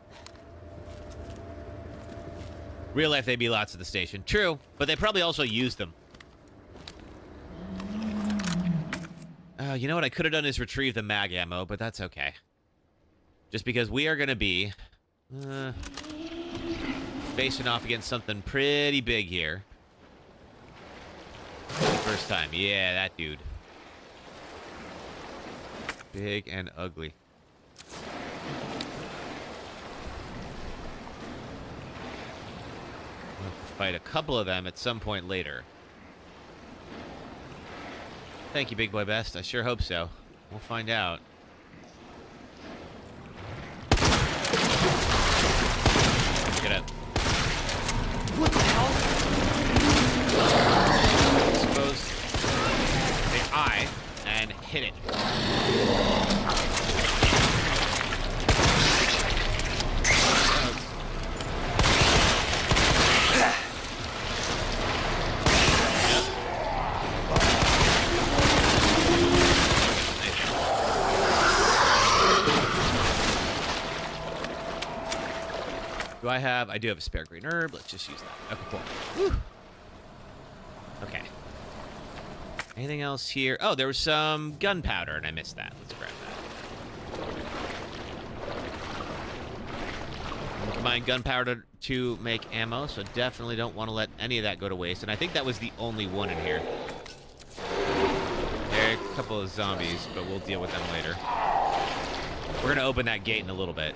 Real life, they'd be lots at the station. True, but they probably also used them. You know what I could have done is retrieve the mag ammo, but that's okay. Just because we are going to be facing off against something pretty big here. First time. Yeah, that dude. Big and ugly. fight a couple of them at some point later. Thank you, Big Boy Best. I sure hope so. We'll find out. Get up. What the hell? Expose the eye and hit it. I do have a spare green herb. Let's just use that. Okay, cool. Whew. Okay. Anything else here? Oh, there was some gunpowder, and I missed that. Let's grab that. Combine gunpowder to make ammo, so definitely don't want to let any of that go to waste. And I think that was the only one in here. There are a couple of zombies, but we'll deal with them later. We're going to open that gate in a little bit.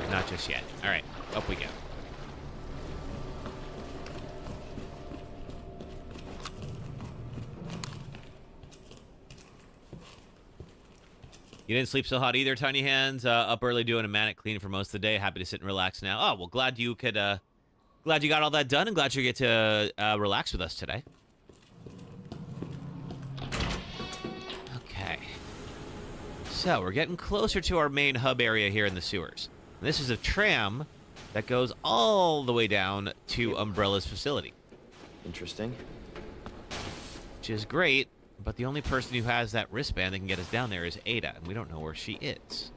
Not just yet. All right, up we go. You didn't sleep so hot either, Tiny Hands. Up early doing a manic clean for most of the day. Happy to sit and relax now. Oh, well, glad you could, glad you got all that done, and glad you get to relax with us today. Okay. So, we're getting closer to our main hub area here in the sewers. This is a tram that goes all the way down to Umbrella's facility. Interesting. Which is great, but the only person who has that wristband that can get us down there is Ada, and we don't know where she is.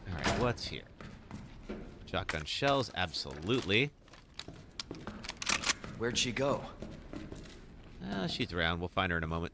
Alright, what's here? Shotgun shells, absolutely. Where'd she go? She's around. We'll find her in a moment.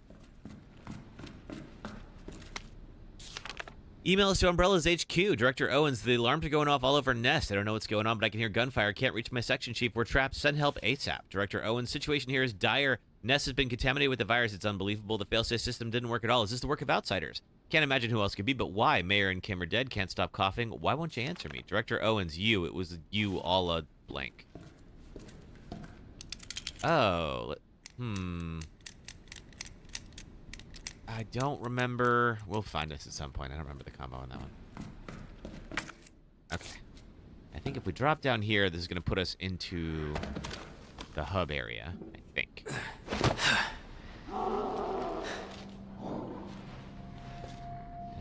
Email us to Umbrella's HQ. Director Owens, the alarms are going off all over Nest. I don't know what's going on, but I can hear gunfire. Can't reach my section chief. We're trapped. Send help ASAP. Director Owens, situation here is dire. Nest has been contaminated with the virus. It's unbelievable. The failsafe system didn't work at all. Is this the work of outsiders? Can't imagine who else could be, but why? Mayor and Kim are dead. Can't stop coughing. Why won't you answer me? Director Owens, you. It was you, all a blank. Oh. I don't remember. We'll find this at some point. I don't remember the combo on that one. Okay. I think if we drop down here, this is going to put us into the hub area, I think. And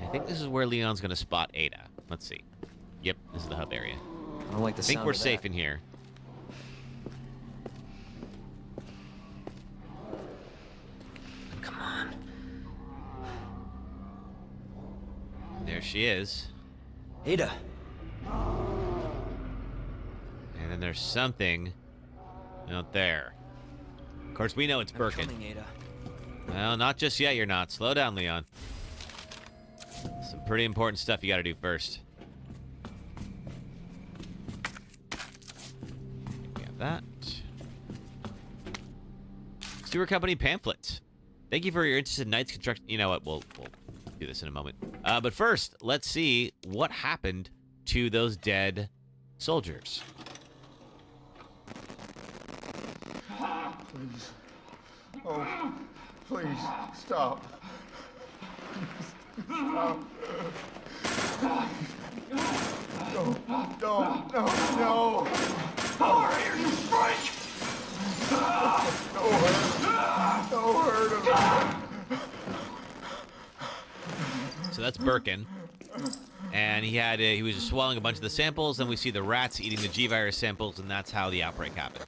I think this is where Leon's going to spot Ada. Let's see. Yep, this is the hub area. I don't like the I think sound we're of safe that. in here. Come on. There she is. Ada. And then there's something out there. Of course, we know it's Birkin. Coming, Ada. Well, not just yet, you're not. Slow down, Leon. Some pretty important stuff you gotta do first. We have that. Sewer Company pamphlets. Thank you for your interest in Knight's construction. You know what? We'll do this in a moment. But first, let's see what happened to those dead soldiers. Please. Oh, please, stop. Stop. No, no, no, no. Power here, you freak! No hurt. No hurt. So that's Birkin. And he was just swallowing a bunch of the samples, and we see the rats eating the G-Virus samples, and that's how the outbreak happened.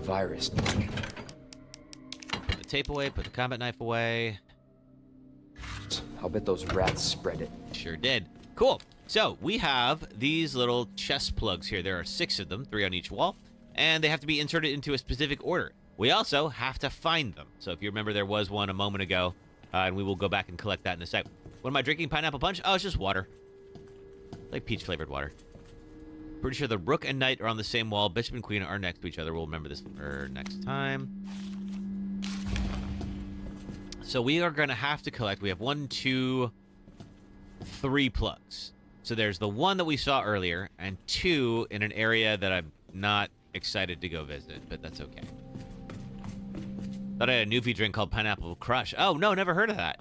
Virus. Put the tape away, put the combat knife away. I'll bet those rats spread it. Sure did. Cool. So we have these little chest plugs here. There are 6 of them, 3 on each wall, and they have to be inserted into a specific order. We also have to find them. So if you remember, there was one a moment ago, and we will go back and collect that in a sec. What am I drinking? Pineapple punch? Oh, it's just water. Like peach-flavored water. Pretty sure the Rook and Knight are on the same wall. Bishop and Queen are next to each other. We'll remember this for next time. So we are going to have to collect. We have 1, 2, 3 plugs. So there's the one that we saw earlier, and 2 in an area that I'm not excited to go visit, but that's okay. Thought I had a Newfie drink called Pineapple Crush. Oh, no, never heard of that.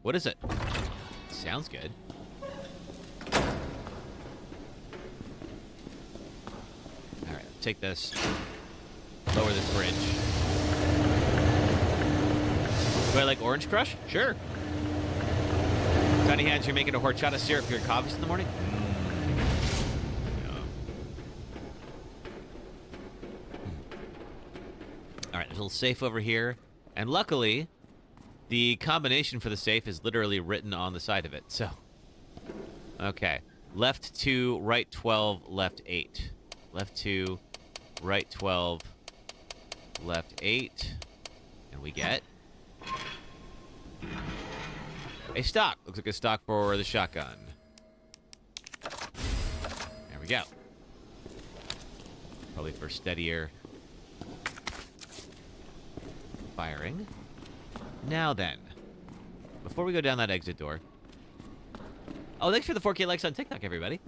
What is it? Sounds good. All right, take this. Lower this bridge. Do I like Orange Crush? Sure. Tiny Hands, you're making a horchata syrup for your coffees in the morning? No. All right, there's a little safe over here. And luckily, the combination for the safe is literally written on the side of it. So, okay. Left 2, right 12, left 8. Left 2, right 12, left 8. And we get a stock. Looks like a stock for the shotgun. There we go. Probably for steadier firing. Now then, before we go down that exit door. Oh, thanks for the 4K likes on TikTok, everybody.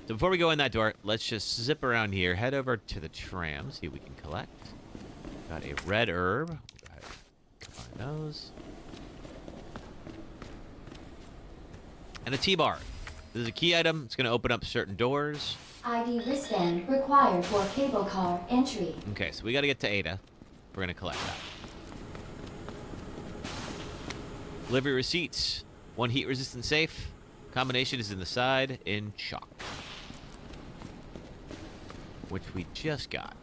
So before we go in that door, let's just zip around here, head over to the tram, see what we can collect. Got a red herb. We'll go ahead and combine those. And a T-bar. This is a key item. It's going to open up certain doors. ID wristband required for cable car entry. Okay, so we got to get to Ada. We're going to collect that. Delivery receipts. 1 heat-resistant safe. Combination is in the side in chalk. Which we just got.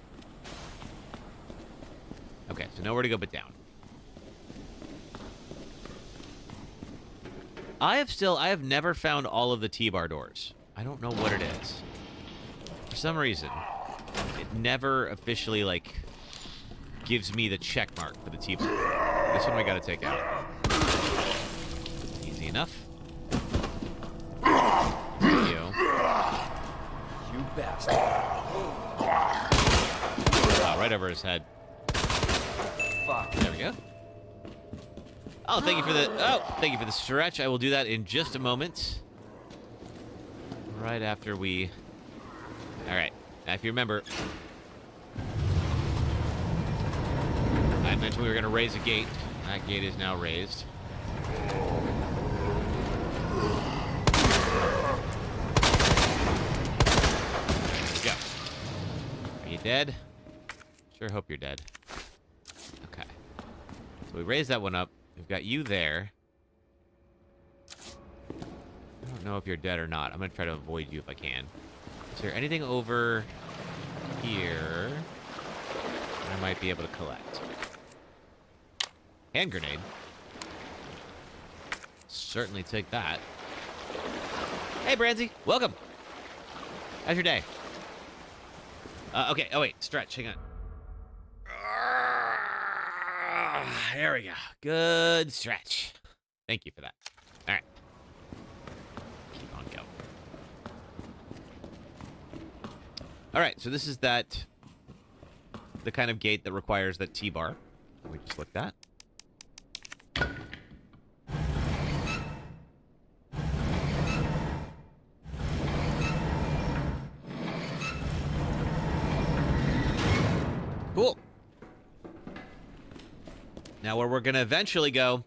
Okay, so nowhere to go but down. I have never found all of the T-bar doors. I don't know what it is. For some reason, it never officially, like, gives me the check mark for the T-bar. This one we gotta take out. Easy enough. Thank you. You bastard. Oh, right over his head. Fuck. There we go. Oh, thank you for the stretch. I will do that in just a moment. Right after we... All right. Now, if you remember, I mentioned we were going to raise a gate. That gate is now raised. There we go. Are you dead? Sure hope you're dead. Okay. So we raised that one up. We've got you there. I don't know if you're dead or not. I'm going to try to avoid you if I can. Is there anything over here that I might be able to collect? Hand grenade. Certainly take that. Hey, Branzy. Welcome. How's your day? Okay. Oh, wait. Stretch. Hang on. There we go. Good stretch. Thank you for that. All right. Keep on going. All right, so this is the kind of gate that requires that T-bar. We just looked at. Cool. Now, where we're going to eventually go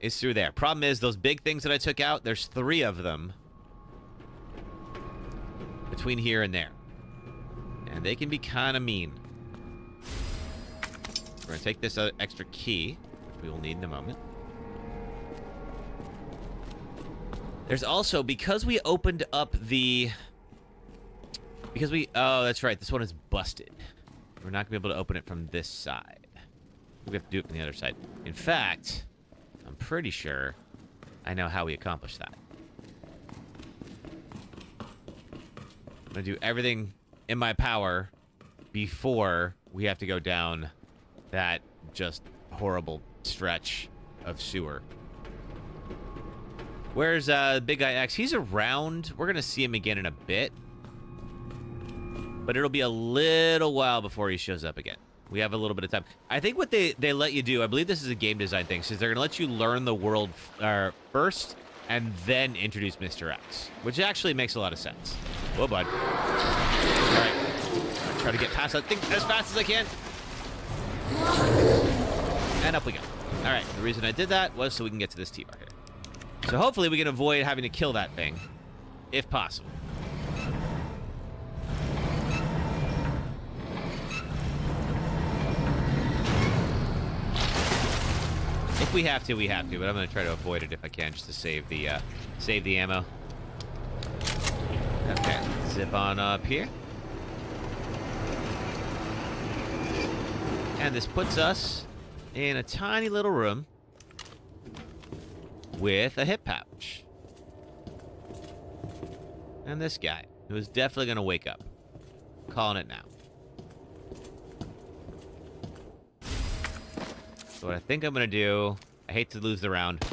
is through there. Problem is, those big things that I took out, there's 3 of them between here and there. And they can be kind of mean. We're going to take this extra key, which we will need in a moment. There's also, because we opened up the... Oh, that's right. This one is busted. We're not going to be able to open it from this side. We have to do it from the other side. In fact, I'm pretty sure I know how we accomplish that. I'm going to do everything in my power before we have to go down that just horrible stretch of sewer. Where's Big Guy X? He's around. We're going to see him again in a bit. But it'll be a little while before he shows up again. We have a little bit of time. I think what they let you do, I believe this is a game design thing, is they're going to let you learn the world first, and then introduce Mr. X, which actually makes a lot of sense. Whoa, bud. All right. I'll try to get past that thing as fast as I can. And up we go. All right. The reason I did that was so we can get to this T-bar here. So hopefully we can avoid having to kill that thing, if possible. If we have to, we have to, but I'm going to try to avoid it if I can, just to save the ammo. Okay, zip on up here. And this puts us in a tiny little room with a hip pouch. And this guy, who is definitely going to wake up. Calling it now. So what I think I'm going to do, I hate to lose the round,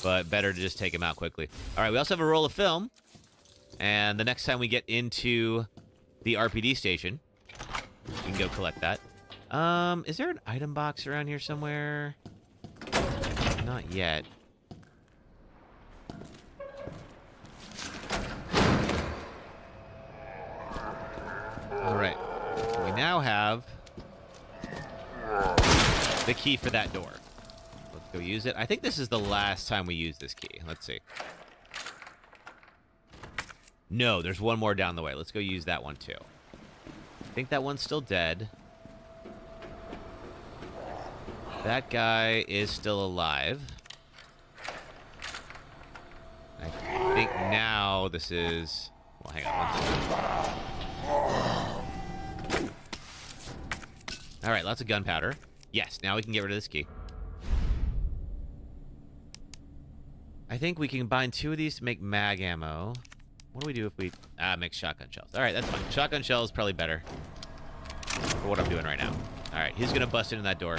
but better to just take him out quickly. All right, we also have a roll of film. And the next time we get into the RPD station, we can go collect that. Is there an item box around here somewhere? Not yet. All right. We now have the key for that door. Let's go use it. I think this is the last time we use this key. Let's see. No, there's one more down the way. Let's go use that one too. I think that one's still dead. That guy is still alive. I think now this is... Well, hang on one second. All right, lots of gunpowder. Yes, now we can get rid of this key. I think we can combine 2 of these to make mag ammo. What do we do if we... make shotgun shells. All right, that's fine. Shotgun shells is probably better for what I'm doing right now. All right, he's going to bust into that door.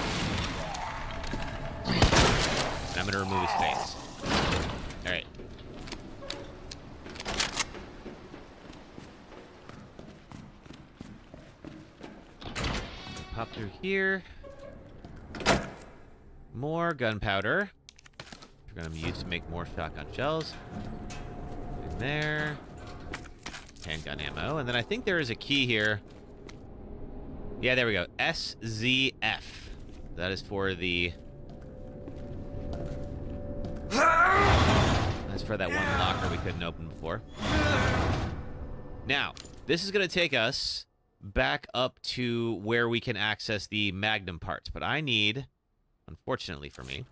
And I'm going to remove his face. All right. Pop through here. More gunpowder. We're going to use to make more shotgun shells. In there. Handgun ammo. And then I think there is a key here. Yeah, there we go. SZF. That is for the... That's for that one locker we couldn't open before. Now, this is going to take us back up to where we can access the Magnum parts. But I need, unfortunately for me,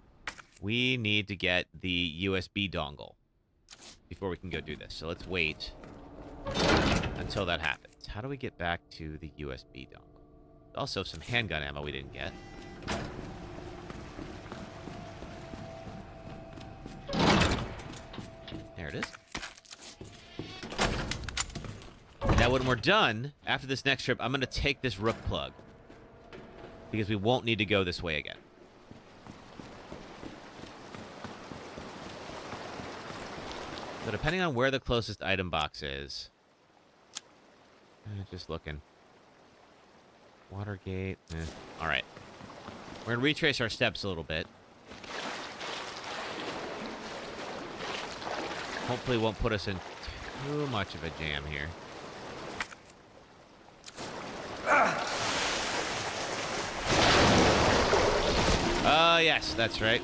we need to get the USB dongle before we can go do this. So let's wait until that happens. How do we get back to the USB dongle? Also, some handgun ammo we didn't get. There it is. Now, when we're done, after this next trip, I'm going to take this rook plug. Because we won't need to go this way again. So depending on where the closest item box is... just looking. Watergate. Alright. We're going to retrace our steps a little bit. Hopefully won't put us in too much of a jam here. Yes, that's right.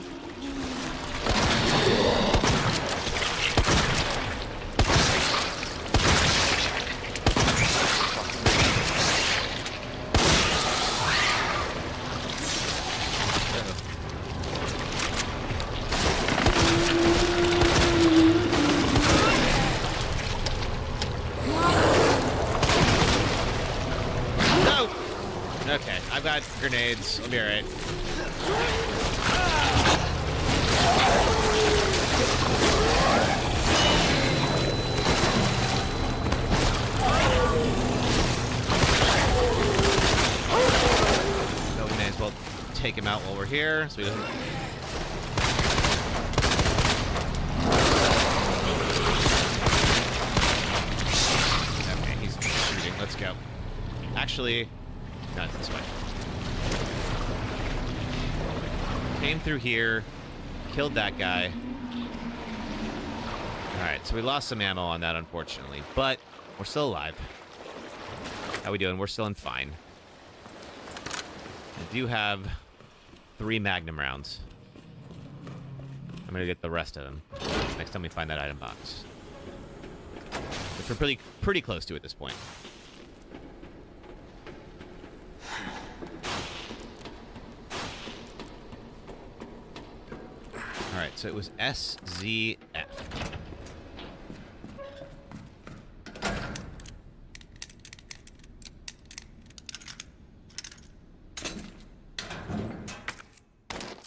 No! Okay, I've got grenades. I'll be alright. So we may as well take him out while we're here, so he doesn't... Okay, he's shooting. Let's go. Actually, no, it's this way. Came through here, killed that guy. Alright, so we lost some ammo on that, unfortunately. But we're still alive. How we doing? We're still in fine. I do have 3 Magnum rounds. I'm gonna get the rest of them next time we find that item box. Which we're pretty close to at this point. Alright, so it was SZF.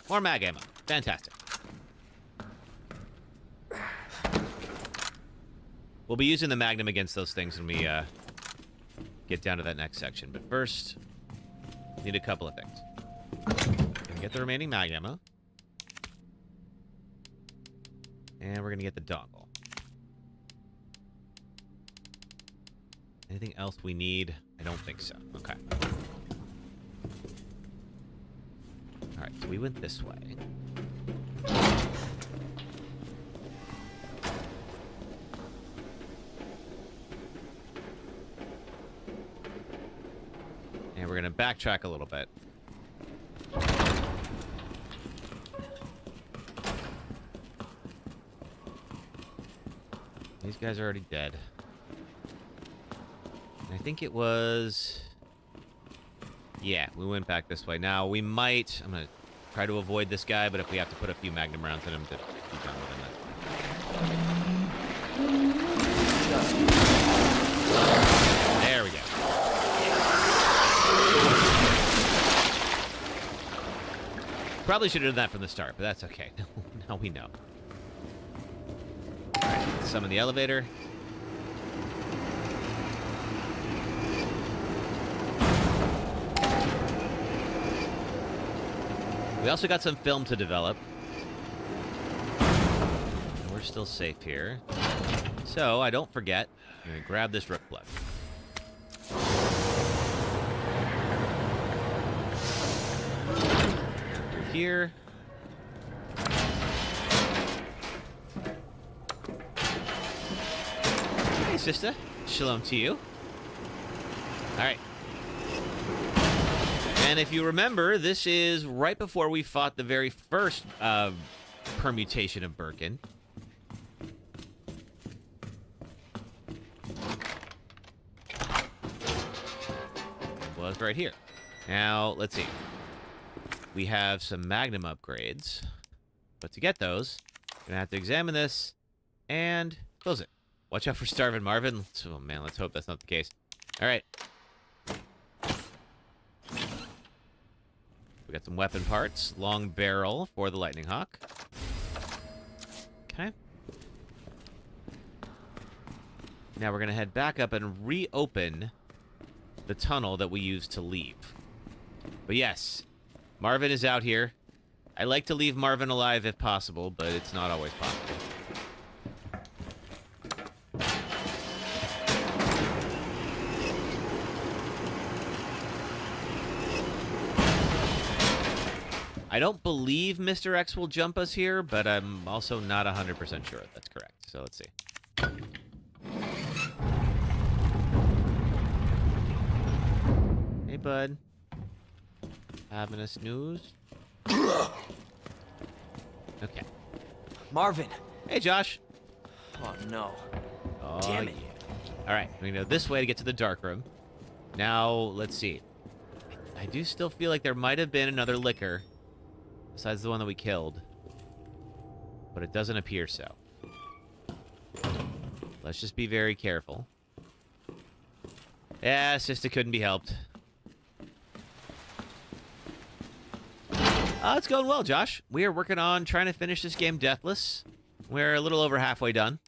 More mag ammo. Fantastic. We'll be using the Magnum against those things when we get down to that next section. But first, need a couple of things. Gonna get the remaining mag ammo. And we're gonna get the dongle. Anything else we need? I don't think so. Okay. Alright, so we went this way. And we're going to backtrack a little bit. These guys are already dead. And I think it was... Yeah, we went back this way. Now, we might... I'm going to try to avoid this guy, but if we have to put a few Magnum rounds in him to be done with him, that's fine. There we go. Probably should have done that from the start, but that's okay. Now we know. Alright, summon the elevator. We also got some film to develop. And we're still safe here. So, I don't forget, I'm going to grab this rook plug. Here. Hey, sister. Shalom to you. Alright. And if you remember, this is right before we fought the very first permutation of Birkin. Was right here. Now, let's see. We have some Magnum upgrades. But to get those, we're going to have to examine this and close it. Watch out for Starvin' Marvin. Oh, man, let's hope that's not the case. All right. We got some weapon parts. Long barrel for the Lightning Hawk. Okay. Now we're going to head back up and reopen the tunnel that we used to leave. But yes, Marvin is out here. I like to leave Marvin alive if possible, but it's not always possible. I don't believe Mr. X will jump us here, but I'm also not 100% sure that's correct. So let's see. Hey, bud. Having a snooze? Okay. Marvin. Hey, Josh. Oh, no. Oh, Damn it. Yeah. All right, we go this way to get to the dark room. Now, let's see. I do still feel like there might have been another liquor besides the one that we killed, but it doesn't appear so. Let's just be very careful. Yeah, sister couldn't be helped. It's going well, Josh. We are working on trying to finish this game Deathless. We're a little over halfway done.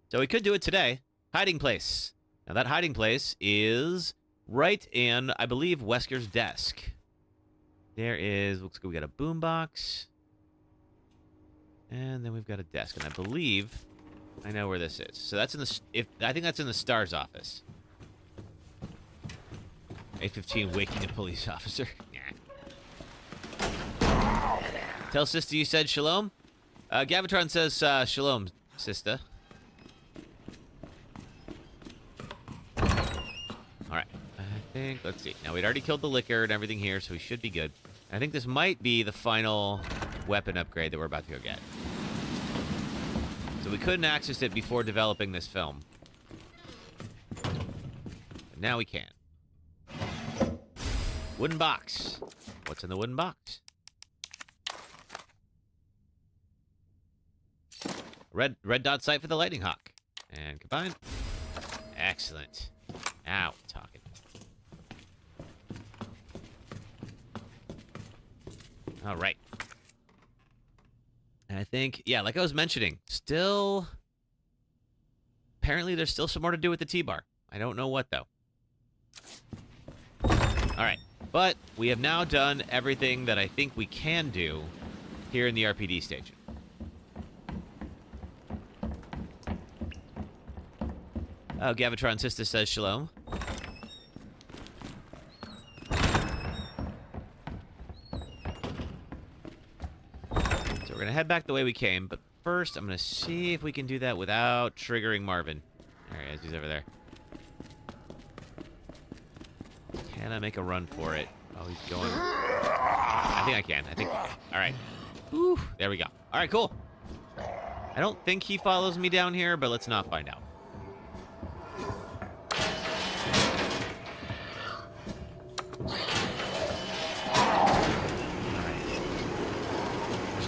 So we could do it today. Hiding place. Now that hiding place is right in, I believe, Wesker's desk. There is, looks like we got a boombox. And then we've got a desk. And I believe I know where this is. So that's in the, I think that's in the STARS office. A15 waking the police officer. Tell sister you said shalom. Gavitron says shalom, sister. let's see. Now, we'd already killed the liquor and everything here, so we should be good. I think this might be the final weapon upgrade that we're about to go get. So we couldn't access it before developing this film. But now we can. Wooden box. What's in the wooden box? Red dot sight for the lightning hawk. And combine. Excellent. Now we're talking. All right. And I think, yeah, like I was mentioning, still... Apparently there's still some more to do with the T-bar. I don't know what, though. All right. But we have now done everything that I think we can do here in the RPD station. Oh, Gavitron Sister says shalom. So we're going to head back the way we came, but first I'm going to see if we can do that without triggering Marvin. There he is, he's over there. Can I make a run for it? Oh, he's going... I think I can. I think... All right. Whew, there we go. All right, cool. I don't think he follows me down here, but let's not find out.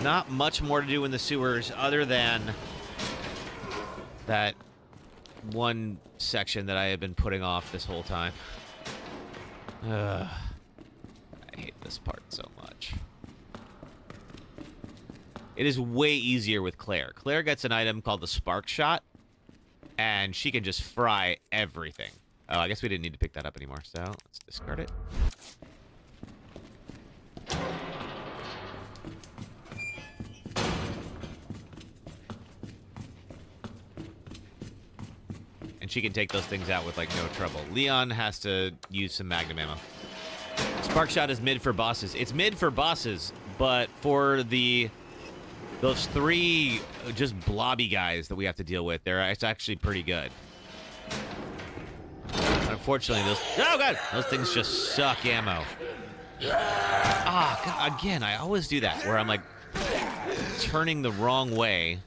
Not much more to do in the sewers other than that one section that I have been putting off this whole time. I hate this part so much. It is way easier with Claire. Claire gets an item called the Spark Shot, and she can just fry everything. Oh, I guess we didn't need to pick that up anymore, so let's discard it. And she can take those things out with, like, no trouble. Leon has to use some magnum ammo. Spark Shot is mid for bosses. It's mid for bosses, but for those three just blobby guys that we have to deal with, it's actually pretty good. Unfortunately, those things just suck ammo. Ah, God, again, I always do that, where I'm, like, turning the wrong way,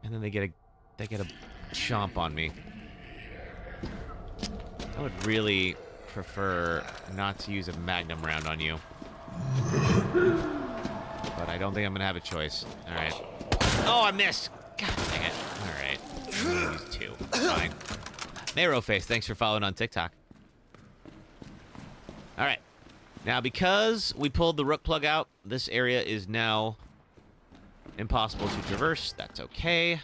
and then they get a chomp on me. I would really prefer not to use a magnum round on you. But I don't think I'm going to have a choice. Alright. Oh, I missed! God dang it. Alright. Use two. Fine. Narrowface, thanks for following on TikTok. Alright. Now, because we pulled the rook plug out, this area is now impossible to traverse. That's okay.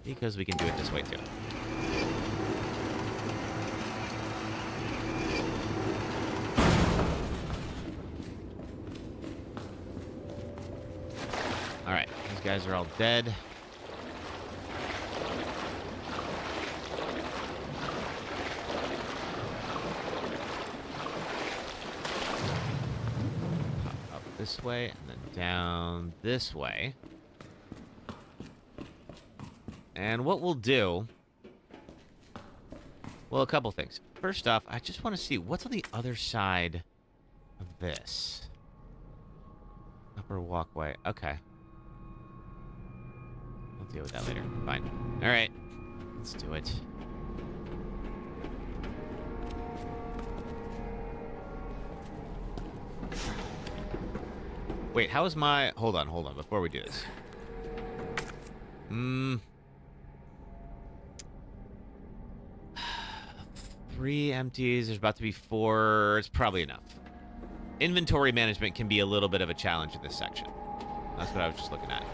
Because we can do it this way, too. Alright, these guys are all dead. Up this way, and then down this way. And what we'll do... Well, a couple things. First off, I just want to see what's on the other side of this. Upper walkway. Okay. We'll deal with that later. Fine. Alright. Let's do it. Wait, how is my... Hold on, before we do this. 3 empties. There's about to be 4. It's probably enough. Inventory management can be a little bit of a challenge in this section. That's what I was just looking at.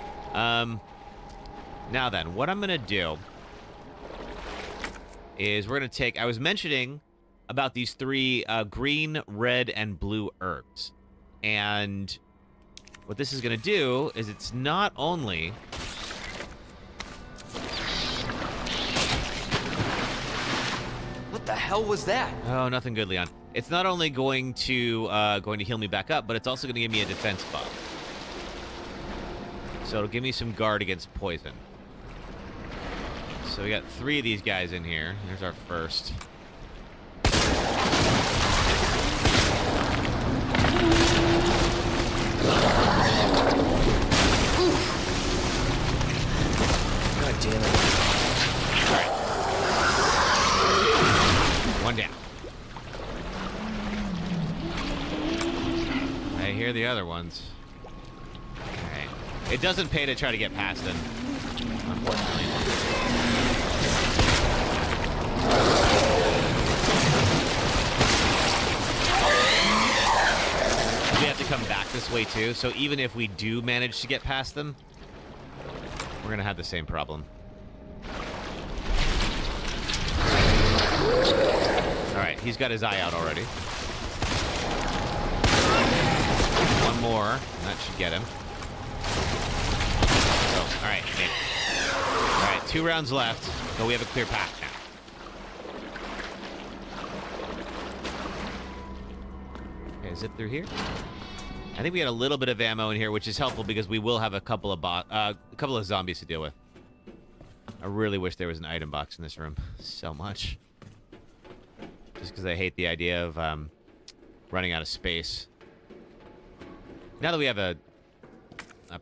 Now then, what I'm going to do is we're going to take... I was mentioning about these 3 green, red, and blue herbs. And what this is going to do is it's not only... What the hell was that? Oh, nothing good, Leon. It's not only going to heal me back up, but it's also going to give me a defense buff. So it'll give me some guard against poison. So we got 3 of these guys in here. Here's our first. hear the other ones. Alright. It doesn't pay to try to get past them, unfortunately. We have to come back this way too, so even if we do manage to get past them, we're gonna have the same problem. Alright, he's got his eye out already. One more, and that should get him. Oh, alright, made it. Alright, 2 rounds left, but we have a clear path now. Okay, zip through here. I think we had a little bit of ammo in here, which is helpful because we will have a couple of zombies to deal with. I really wish there was an item box in this room so much. Just because I hate the idea of running out of space. Now that we have a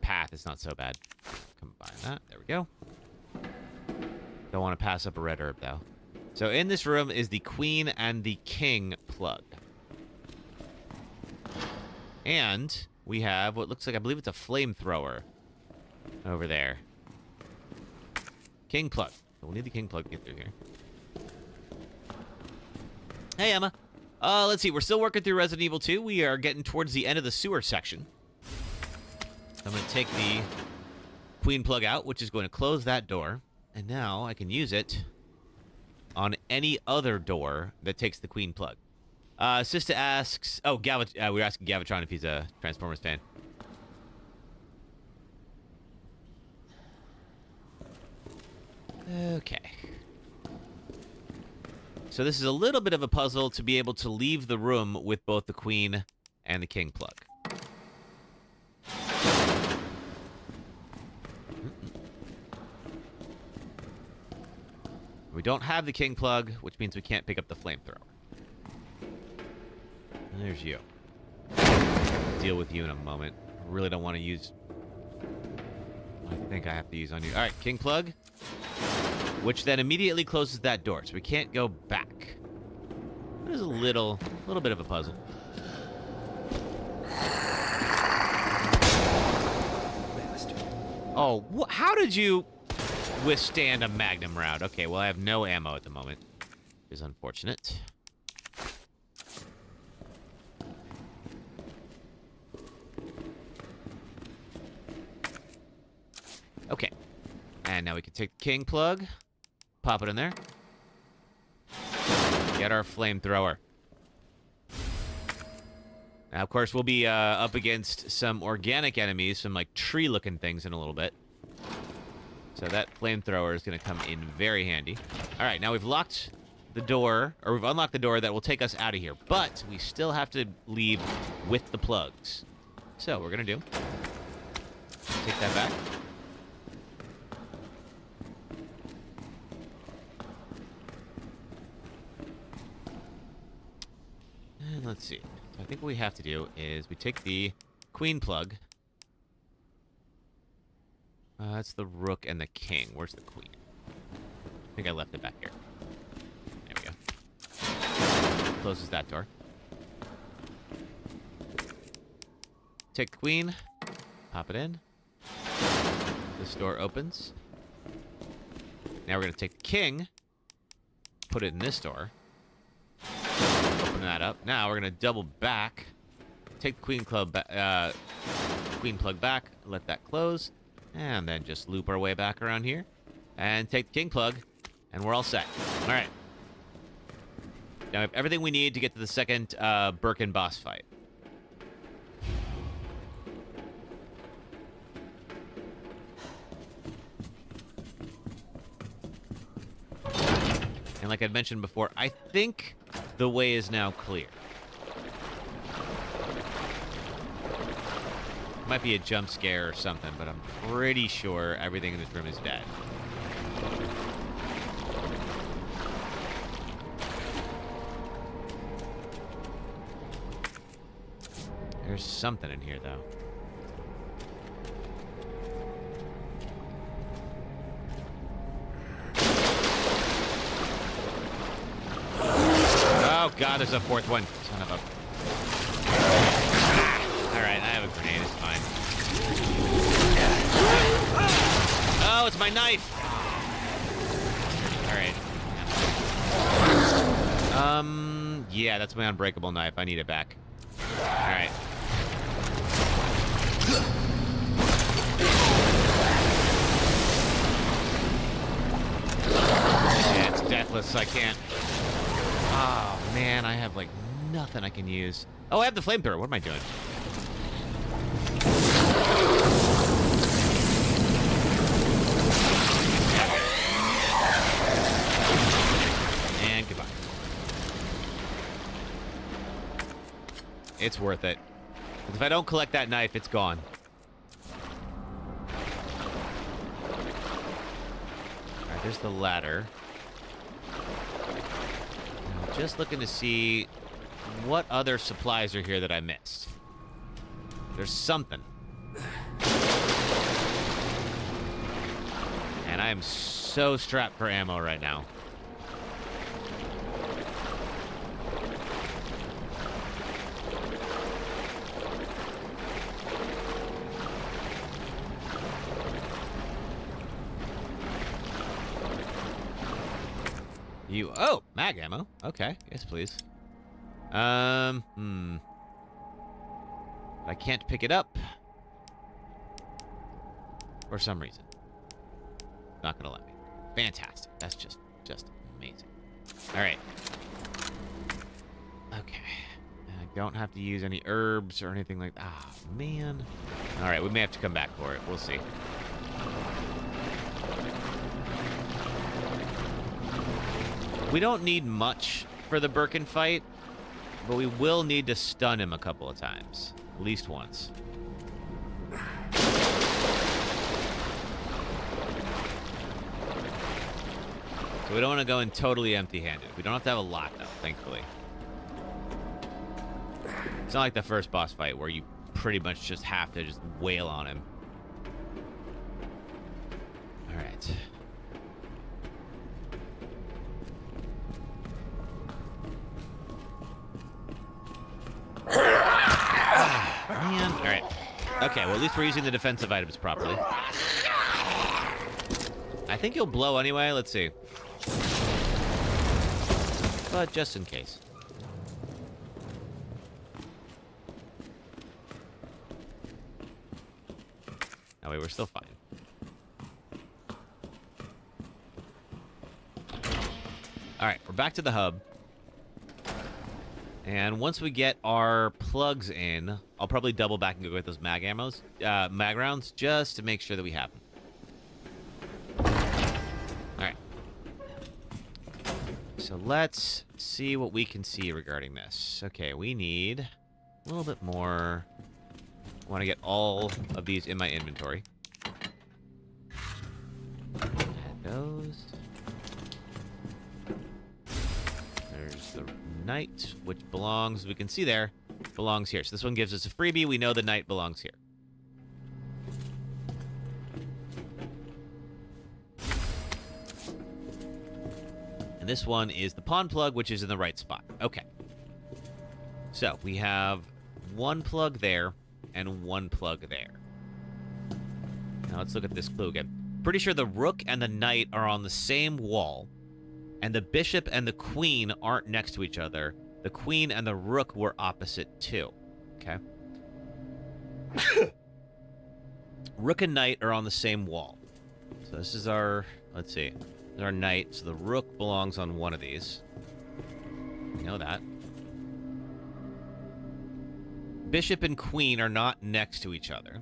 path, it's not so bad. Combine that. There we go. Don't want to pass up a red herb, though. So in this room is the Queen and the King plug. And we have what looks like, I believe it's a flamethrower over there. King plug. We'll need the King plug to get through here. Hey, Emma. Let's see. We're still working through Resident Evil 2. We are getting towards the end of the sewer section. I'm going to take the Queen plug out, which is going to close that door. And now I can use it on any other door that takes the Queen plug. Sista asks... Oh, we were asking Gavitron if he's a Transformers fan. Okay. So this is a little bit of a puzzle to be able to leave the room with both the Queen and the King plug. We don't have the King plug, which means we can't pick up the flamethrower. And there's you. I'll deal with you in a moment. I really don't want to use... I think I have to use on you. All right, King plug. Which then immediately closes that door, so we can't go back. There's a little bit of a puzzle. Oh, how did you withstand a Magnum round? Okay, well, I have no ammo at the moment. Which is unfortunate. Okay. And now we can take the King plug, pop it in there, get our flamethrower. Now, of course, we'll be up against some organic enemies, some like tree-looking things in a little bit. So that flamethrower is going to come in very handy. All right, now we've locked the door, or we've unlocked the door that will take us out of here, but we still have to leave with the plugs. So what we're going to do, take that back. And let's see. So I think what we have to do is we take the Queen plug. That's the Rook and the King. Where's the Queen? I think I left it back here. There we go. Closes that door. Take the Queen. Pop it in. This door opens. Now we're going to take the King. Put it in this door. Open that up. Now we're going to double back. Take the Queen plug back. Let that close. And then just loop our way back around here. And take the King plug. And we're all set. All right. Now we have everything we need to get to the second Birkin boss fight. And like I'd mentioned before, I think the way is now clear. Might be a jump scare or something, but I'm pretty sure everything in this room is dead. There's something in here, though. Oh, God, there's a fourth one. Son of a... Alright, I have a grenade, it's fine. Oh, it's my knife! Alright. Yeah, that's my unbreakable knife. I need it back. Alright. Yeah, it's deathless, so I can't. Oh, man, I have, like, nothing I can use. Oh, I have the flamethrower. What am I doing? And goodbye. It's worth it. If I don't collect that knife, it's gone. Alright, there's the ladder. I'm just looking to see what other supplies are here that I missed. There's something. And I am so strapped for ammo right now. Oh, mag ammo. Okay, yes, please. I can't pick it up for some reason. Not gonna let me. Fantastic. That's just amazing. All right. Okay. I don't have to use any herbs or anything like that. Ah, man. All right, we may have to come back for it. We'll see. We don't need much for the Birkin fight, but we will need to stun him a couple of times. At least once. So we don't want to go in totally empty-handed. We don't have to have a lot, though, thankfully. It's not like the first boss fight where you pretty much just have to just wail on him. All right. Man. All right. Okay, well, at least we're using the defensive items properly. I think he'll blow anyway. Let's see. But just in case. No, wait, we're still fine. All right, we're back to the hub. And once we get our plugs in, I'll probably double back and go get those mag rounds, just to make sure that we have them. All right. So let's see what we can see regarding this. Okay, we need a little bit more. I want to get all of these in my inventory. Add those. There's the knight, which belongs, we can see there, belongs here. So this one gives us a freebie. We know the knight belongs here. And this one is the pawn plug, which is in the right spot. Okay. So we have one plug there and one plug there. Now let's look at this clue again. Pretty sure the rook and the knight are on the same wall, and the bishop and the queen aren't next to each other. The queen and the rook were opposite too. Okay. Rook and knight are on the same wall. So this is our, let's see, this is our knight. So the rook belongs on one of these. We know that. Bishop and queen are not next to each other.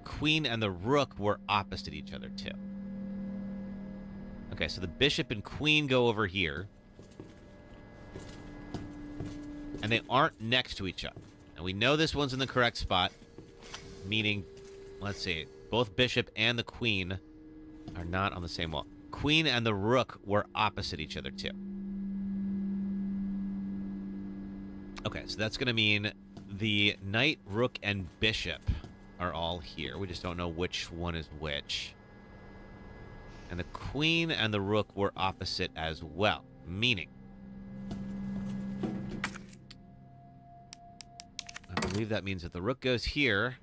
Queen and the rook were opposite each other too. Okay, so the bishop and queen go over here. And they aren't next to each other. And we know this one's in the correct spot. Meaning, let's see, both bishop and the queen are not on the same wall. Queen and the rook were opposite each other too. Okay, so that's going to mean the knight, rook, and bishop are all here. We just don't know which one is which. And the queen and the rook were opposite as well. Meaning, I believe that means that the rook goes here,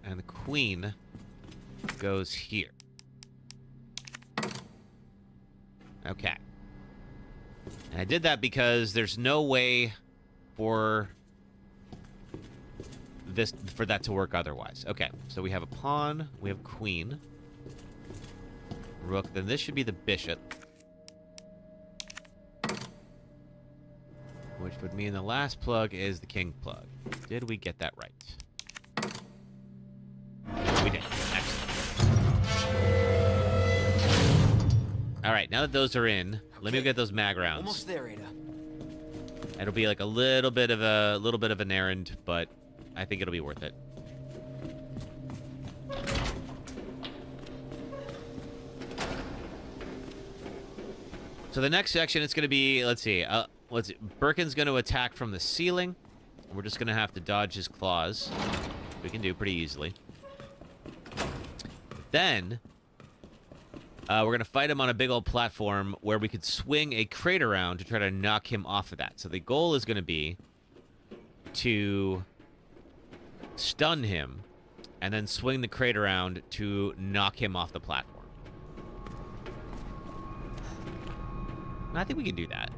and the queen goes here. Okay. And I did that because there's no way for that to work otherwise. Okay, so we have a pawn, we have queen, rook, then this should be the bishop. Which would mean the last plug is the king plug. Did we get that right? We did. Excellent. Alright, now that those are in, let me go get those mag rounds. Almost there, Ada. It'll be like a little bit of an errand, but I think it'll be worth it. So the next section, it's going to be, let's see, Birkin's going to attack from the ceiling. We're just going to have to dodge his claws. We can do pretty easily. Then, we're going to fight him on a big old platform where we could swing a crate around to try to knock him off of that. So the goal is going to be to stun him and then swing the crate around to knock him off the platform. And I think we can do that.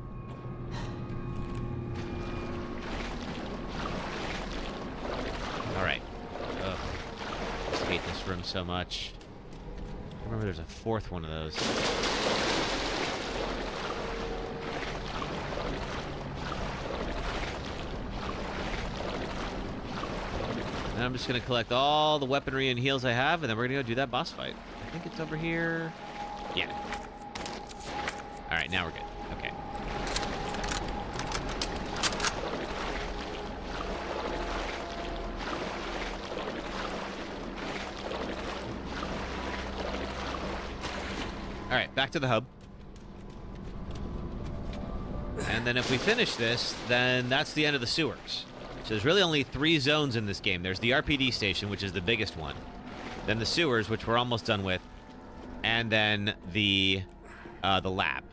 All right. Ugh. I just hate this room so much. I remember there's a fourth one of those. And I'm just going to collect all the weaponry and heals I have, and then we're going to go do that boss fight. I think it's over here. Yeah. All right, now we're good. Okay. All right, back to the hub. And then if we finish this, then that's the end of the sewers. So there's really only 3 zones in this game. There's the RPD station, which is the biggest one. Then the sewers, which we're almost done with. And then the lab.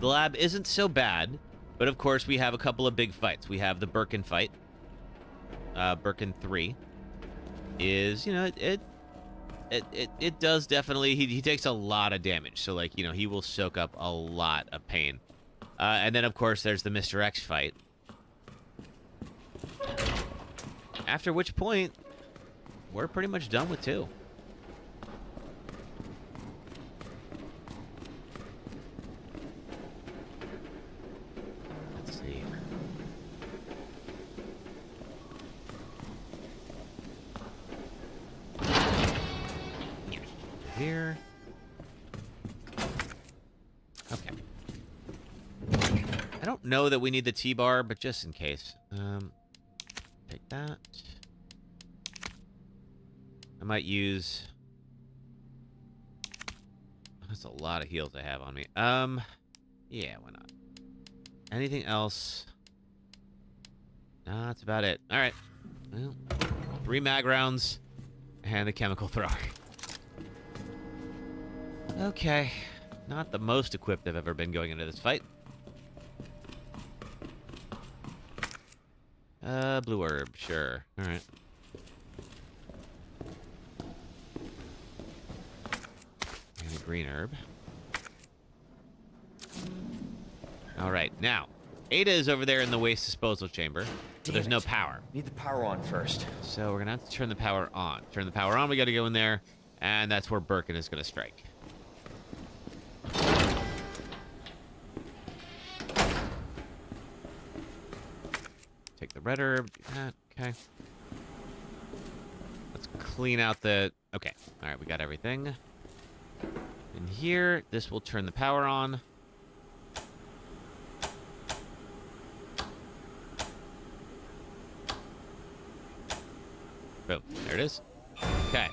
The lab isn't so bad, but of course we have a couple of big fights. We have the Birkin fight. Birkin 3 is, you know, it does definitely, he takes a lot of damage. So, like, you know, he will soak up a lot of pain. And then, of course, there's the Mr. X fight. After which point, we're pretty much done with 2. Let's see. Here. Okay. I don't know that we need the T-bar, but just in case. Take that. I might use... That's a lot of heals I have on me. Yeah, why not? Anything else? No, that's about it. All right. Well, 3 mag rounds and a chemical thrower. Okay. Not the most equipped I've ever been going into this fight. Blue herb, sure. All right. And a green herb. All right, now, Ada is over there in the waste disposal chamber, so there's no power. Need the power on first. So we're gonna have to turn the power on. Turn the power on, we gotta go in there, and that's where Birkin is gonna strike. Take the red herb, do that, okay. Let's clean out the, okay. All right, we got everything. In here, this will turn the power on. Boom, there it is. Okay.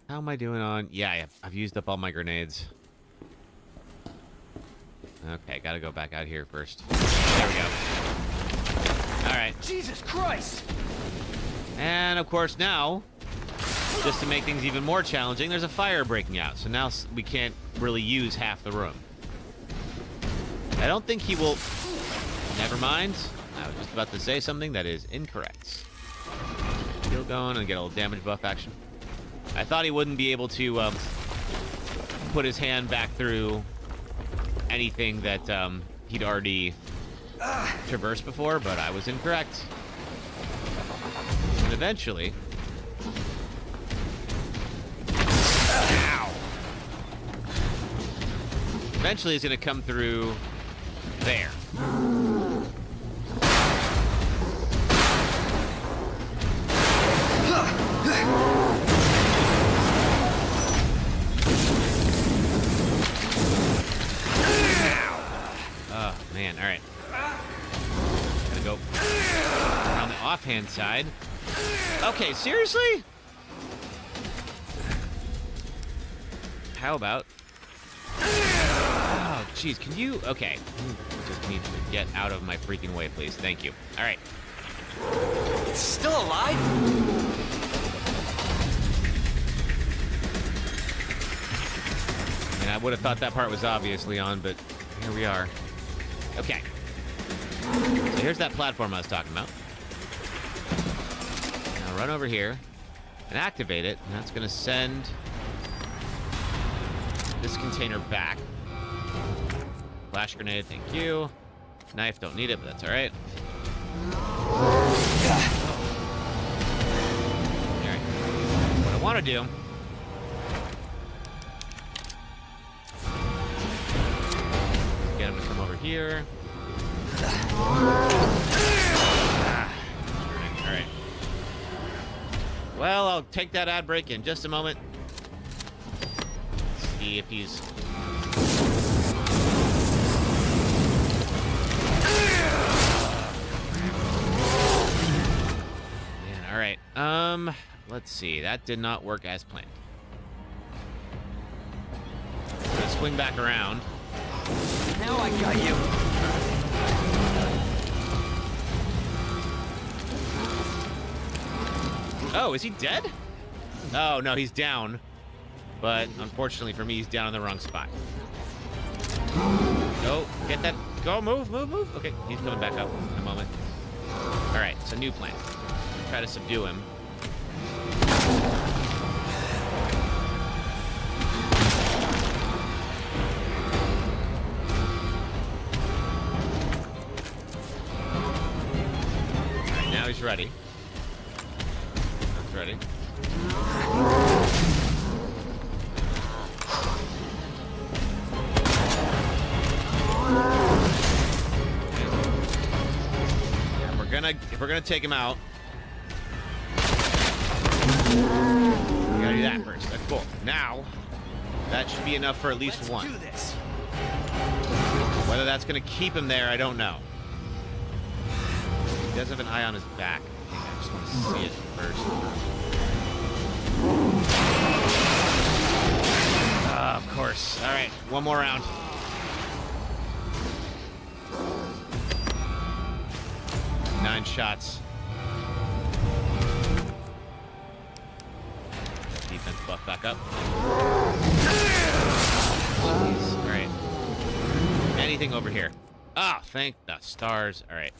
How am I doing on, yeah, I've used up all my grenades. Okay, gotta go back out here first. There we go. All right. Jesus Christ! And of course now, Just to make things even more challenging, there's a fire breaking out, so now we can't really use half the room. I don't think he will... Never mind. I was just about to say something that is incorrect. Still going and get a little damage buff action. I thought he wouldn't be able to put his hand back through anything that he'd already traversed before, but I was incorrect. And eventually... Ow! Eventually he's going to come through there. Oh, man. All right. Gotta go on the offhand side. Okay, seriously? How about... Oh, jeez, can you... Okay. Just need to get out of my freaking way, please. Thank you. All right. It's still alive? I mean, I would have thought that part was obvious, Leon, but here we are. Okay. So here's that platform I was talking about. Now run over here and activate it, and that's going to send this container back. Flash grenade, thank you. Knife, don't need it, but that's all right. All right. What I want to do... Get him to come over here. All right. Well, I'll take that ad break in just a moment. Let's see if he's... Man, all right. Let's see. That did not work as planned. Let's swing back around. Now I got you. Oh, is he dead? Oh, no, he's down. But unfortunately for me, he's down in the wrong spot. Go, get that. Go, move, move, move. Okay, he's coming back up in a moment. All right, so new plan. Try to subdue him. All right, now he's ready. He's ready. If we're gonna take him out, we gotta do that first. That's cool. Now, that should be enough for at least one. Do this. Whether that's gonna keep him there, I don't know. He does have an eye on his back. I just want to see it first. Of course. All right, one more round. Nine shots. Defense buff back up. Jeez. All right. Anything over here? Ah, thank the stars. All right.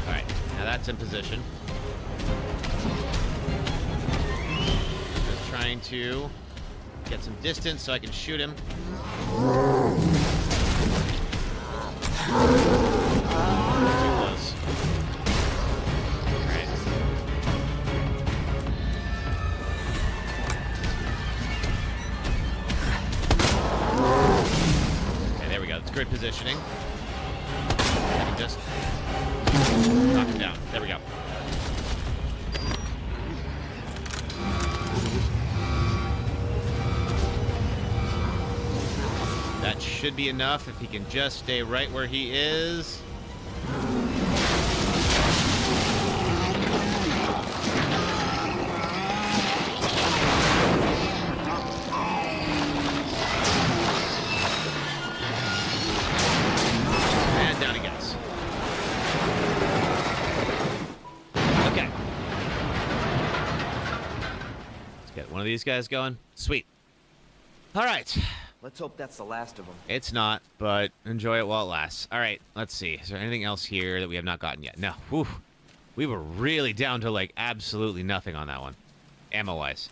All right. Now that's in position. Trying to get some distance so I can shoot him. Too close. Alright. Okay, there we go. It's great positioning. I can just knock him down. There we go. That should be enough if he can just stay right where he is. one of these guys going? Sweet. All right. Let's hope that's the last of them. It's not, but enjoy it while it lasts. All right, let's see. Is there anything else here that we have not gotten yet? No. Whew. We were really down to, like, absolutely nothing on that one, ammo-wise.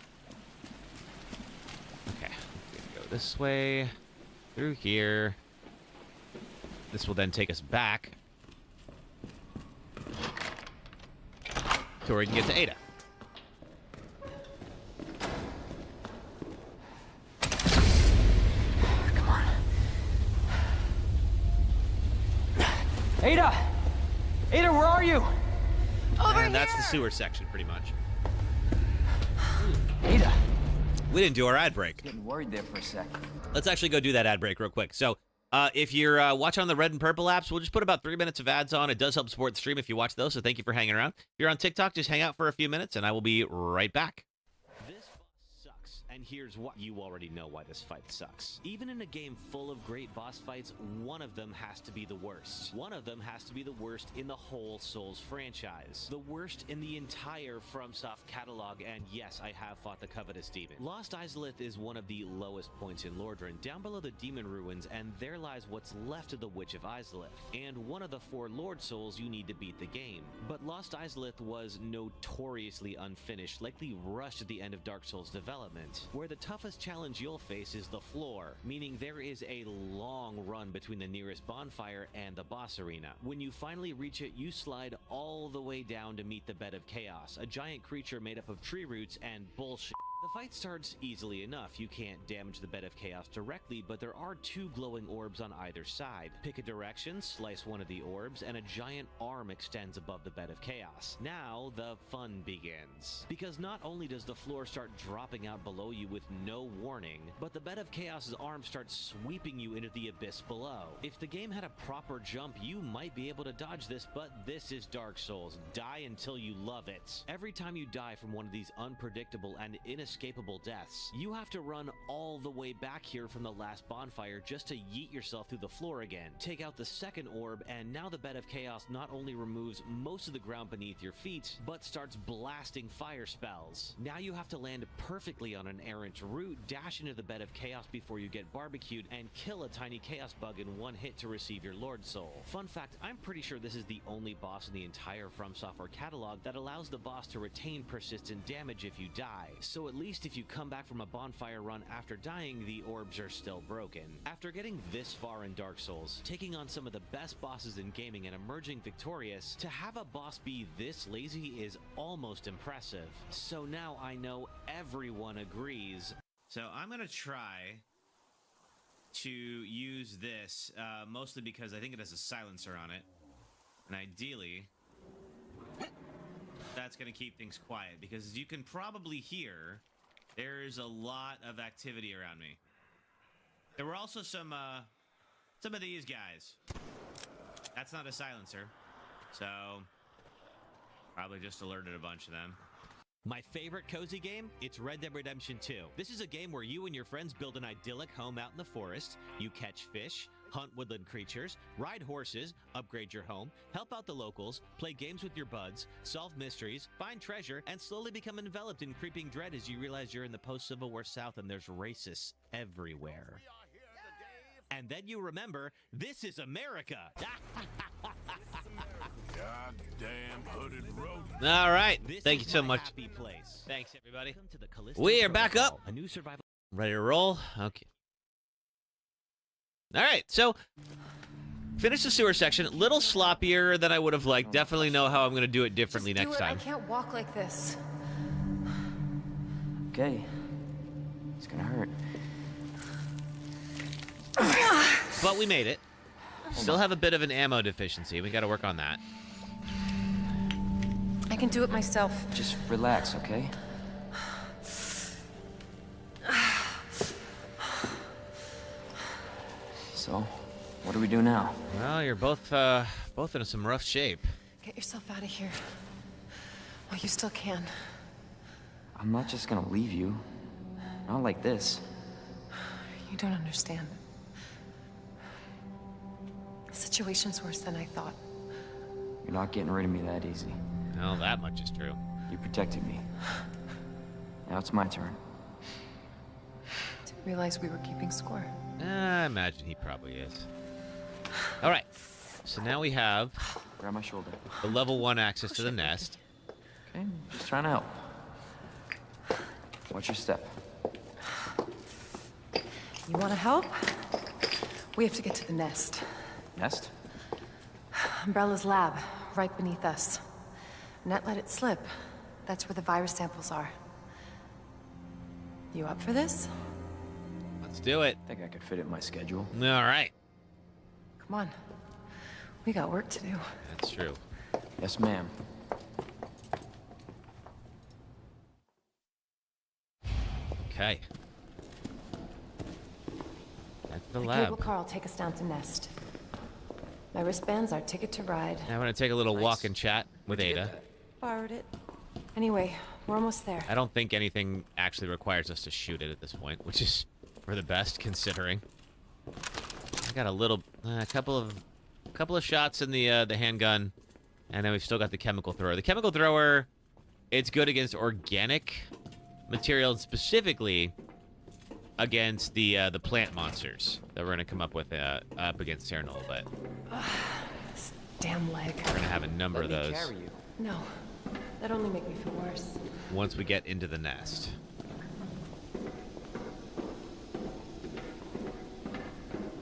Okay, we're gonna go this way, through here. This will then take us back to where we can get to Ada. Come on. Ada! Ada, where are you? And that's the sewer section, pretty much. Ada! We didn't do our ad break. Getting worried there for a sec. Let's actually go do that ad break real quick. So, if you're watching on the red and purple apps, we'll just put about 3 minutes of ads on. It does help support the stream if you watch those, so thank you for hanging around. If you're on TikTok, just hang out for a few minutes, and I will be right back. This boss sucks, and here's why. You already know why this fight sucks. Even in a game full of great boss fights, one of them has to be the worst. One of them has to be the worst in the whole Souls franchise. The worst in the entire FromSoft catalog, and yes, I have fought the covetous demon. Lost Izalith is one of the lowest points in Lordran, down below the demon ruins, and there lies what's left of the Witch of Izalith, and one of the 4 Lord Souls you need to beat the game. But Lost Izalith was notoriously unfinished, likely rushed at the end of Dark Souls development, where the toughest challenge you'll face is the floor, meaning there is a long run between the nearest bonfire and the boss arena. When you finally reach it, you slide all the way down to meet the Bed of Chaos, a giant creature made up of tree roots and bullshit. The fight starts easily enough. You can't damage the Bed of Chaos directly, but there are 2 glowing orbs on either side. Pick a direction, slice one of the orbs, and a giant arm extends above the Bed of Chaos. Now the fun begins. Because not only does the floor start dropping out below you with no warning, but the Bed of Chaos's arm starts sweeping you into the abyss below. If the game had a proper jump, you might be able to dodge this, but this is Dark Souls. Die until you love it. Every time you die from one of these unpredictable and inescapable deaths, you have to run all the way back here from the last bonfire just to yeet yourself through the floor again. Take out the second orb, and now the Bed of Chaos not only removes most of the ground beneath your feet, but starts blasting fire spells. Now you have to land perfectly on an errant route, dash into the Bed of Chaos before you get barbecued, and kill a tiny chaos bug in one hit to receive your Lord Soul. Fun fact, I'm pretty sure this is the only boss in the entire From Software catalog that allows the boss to retain persistent damage if you die, so at least if you come back from a bonfire run after dying, the orbs are still broken. After getting this far in Dark Souls, taking on some of the best bosses in gaming and emerging victorious, to have a boss be this lazy is almost impressive. So now I know everyone agrees. So I'm gonna try to use this, mostly because I think it has a silencer on it, and ideally that's gonna keep things quiet, because as you can probably hear, there's a lot of activity around me. There were also some of these guys. That's not a silencer, so probably just alerted a bunch of them. My favorite cozy game? It's Red Dead Redemption 2. This is a game where you and your friends build an idyllic home out in the forest. You catch fish, hunt woodland creatures, ride horses, upgrade your home, help out the locals, play games with your buds, solve mysteries, find treasure, and slowly become enveloped in creeping dread as you realize you're in the post-Civil War South and there's racists everywhere. And then you remember, this is America! Goddamn hooded road. All right, thank you so much. Thanks, everybody. We are back up. A new survival. Ready to roll? Okay. All right, so finish the sewer section. A little sloppier than I would have liked. Definitely know how I'm going to do it differently Just do next it. time. I can't walk like this. Okay. It's gonna hurt. But we made it. Still have a bit of an ammo deficiency. We got to work on that. I can do it myself. Just relax, okay? So, what do we do now? Well, you're both in some rough shape. Get yourself out of here. While you still can. I'm not just gonna leave you. Not like this. You don't understand. The situation's worse than I thought. You're not getting rid of me that easy. Well, that much is true. You protected me. Now it's my turn. realize we were keeping score. I imagine he probably is. All right. So now we have Grab my shoulder. the level 1 access to the nest. Okay, just trying to help. Watch your step. You want to help? We have to get to the nest. Nest? Umbrella's lab, right beneath us. Net let it slip. That's where the virus samples are. You up for this? Let's do it. I think I could fit it in my schedule. All right. Come on. We got work to do. That's true. Yes, ma'am. Okay. That's the The lab. cable car will take us down to Nest. My wristband's our ticket to ride. Now I'm going to take a little walk and chat with Ada. Borrowed it. Anyway, we're almost there. I don't think anything actually requires us to shoot it at this point, which is for the best considering. I got a little, a couple of shots in the handgun, and then we've still got the chemical thrower. The chemical thrower, it's good against organic material, specifically against the plant monsters that we're gonna come up with up against here in a little bit. This damn leg. We're gonna have a number of those Carry you. No, that'd only make me feel worse. once we get into the nest.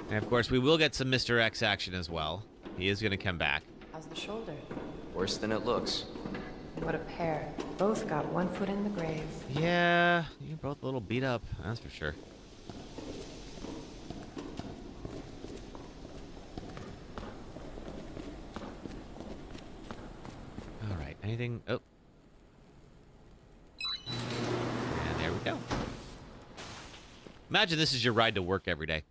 And of course, we will get some Mr. X action as well. He is gonna come back. How's the shoulder? Worse than it looks. What a pair. Both got one foot in the grave. Yeah, you're both a little beat up, that's for sure. All right, anything? Oh. And there we go. Imagine this is your ride to work every day.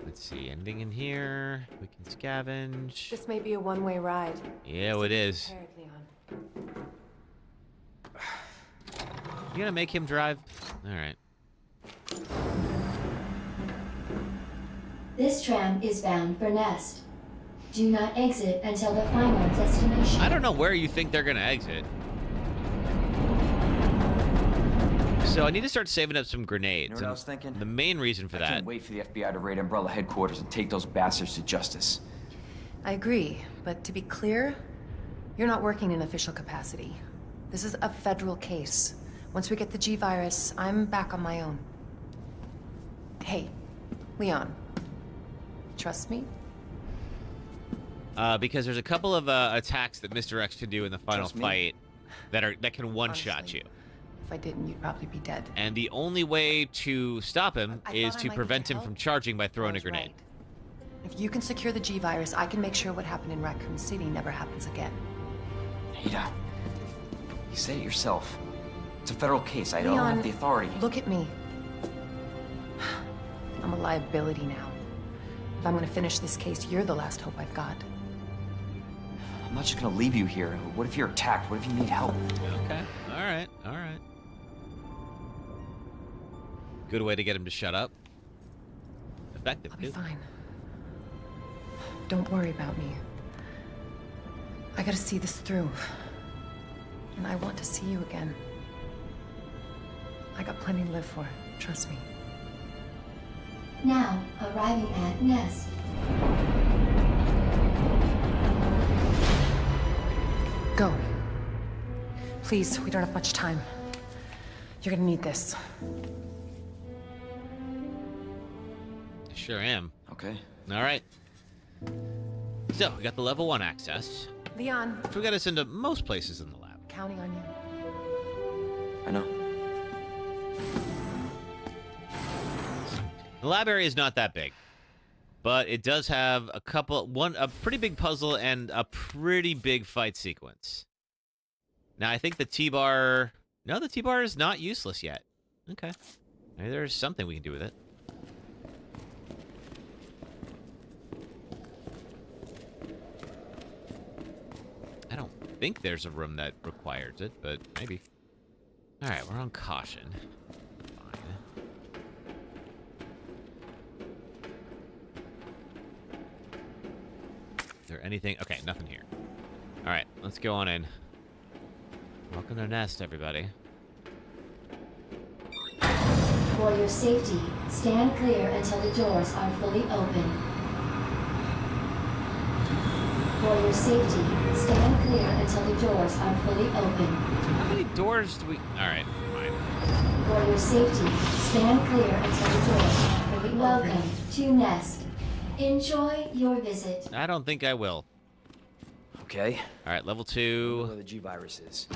Let's see, anything in here? We can scavenge. This may be a one-way ride. Yeah, it is. Prepared, Leon. You gonna make him drive? All right. This tram is bound for Nest. Do not exit until the final destination. I don't know where you think they're gonna exit. So I need to start saving up some grenades. You know what I was thinking? The main reason for I that. can't wait for the FBI to raid Umbrella headquarters and take those bastards to justice. I agree, but to be clear, you're not working in official capacity. This is a federal case. Once we get the G-Virus, I'm back on my own. Hey, Leon. Trust me? Because there's a couple of attacks that Mr. X can do in the final Trust me? fight that can one-shot Honestly, you. If I didn't, you'd probably be dead. And the only way to stop him I is thought I to might prevent need him your from help. charging by I throwing a was grenade. right. If you can secure the G-Virus, I can make sure what happened in Raccoon City never happens again. Ada, you said it yourself. It's a federal case. I don't have the authority. Look at me. I'm a liability now. If I'm gonna finish this case, you're the last hope I've got. I'm not just gonna leave you here. What if you're attacked? What if you need help? Okay. All right. All right. Good way to get him to shut up. Effective, I'll be too. fine. Don't worry about me. I gotta see this through. And I want to see you again. I got plenty to live for. Trust me. Now, arriving at Nest. Go. Please, we don't have much time. You're gonna need this. Sure am. Okay. All right. So, we got the level 1 access, Leon, which will get us into most places in the lab. counting on you. I know. The lab area is not that big, but it does have a pretty big puzzle and a pretty big fight sequence. Now, I think the T-bar... No, the T-bar is not useless yet. Okay. Maybe there's something we can do with it. I don't think there's a room that requires it, but maybe. All right, we're on caution. Fine. there anything? Okay, nothing here. All right, let's go on in. Welcome to Nest, everybody. For your safety, stand clear until the doors are fully open. For your safety, stand clear until the doors are fully open. How many doors do we... All right, fine. For your safety, stand clear until the doors are fully open. Welcome to Nest. Enjoy your visit. I don't think I will. Okay. All right, level Where 2. the G virus is.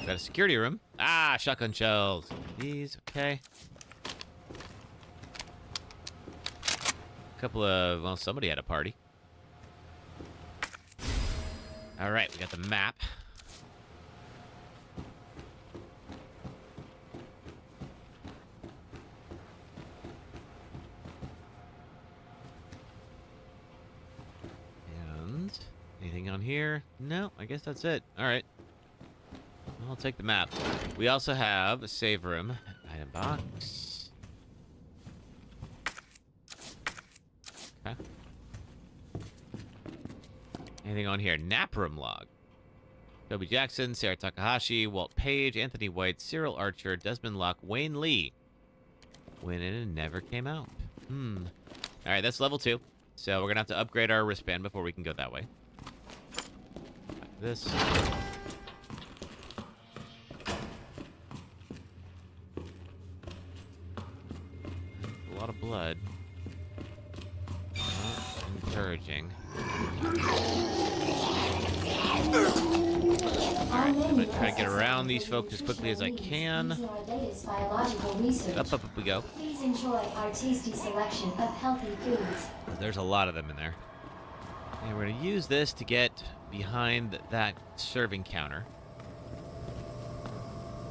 Got a security room. Ah, shotgun shells. These, okay. A couple of... Well, somebody had a party. All right, we got the map. And anything on here? No, I guess that's it. All right. I'll take the map. We also have a save room. Item box. Okay. Anything on here? Nap room log. Kobe Jackson, Sarah Takahashi, Walt Page, Anthony White, Cyril Archer, Desmond Locke, Wayne Lee. Went in and never came out. Alright, that's level 2. So we're going to have to upgrade our wristband before we can go that way. Like this. A lot of blood. Not encouraging. Alright, I'm gonna try to get around these folks as quickly as I can. Up we go. Please enjoy our tasty selection of healthy foods. There's a lot of them in there. And we're gonna use this to get behind that serving counter.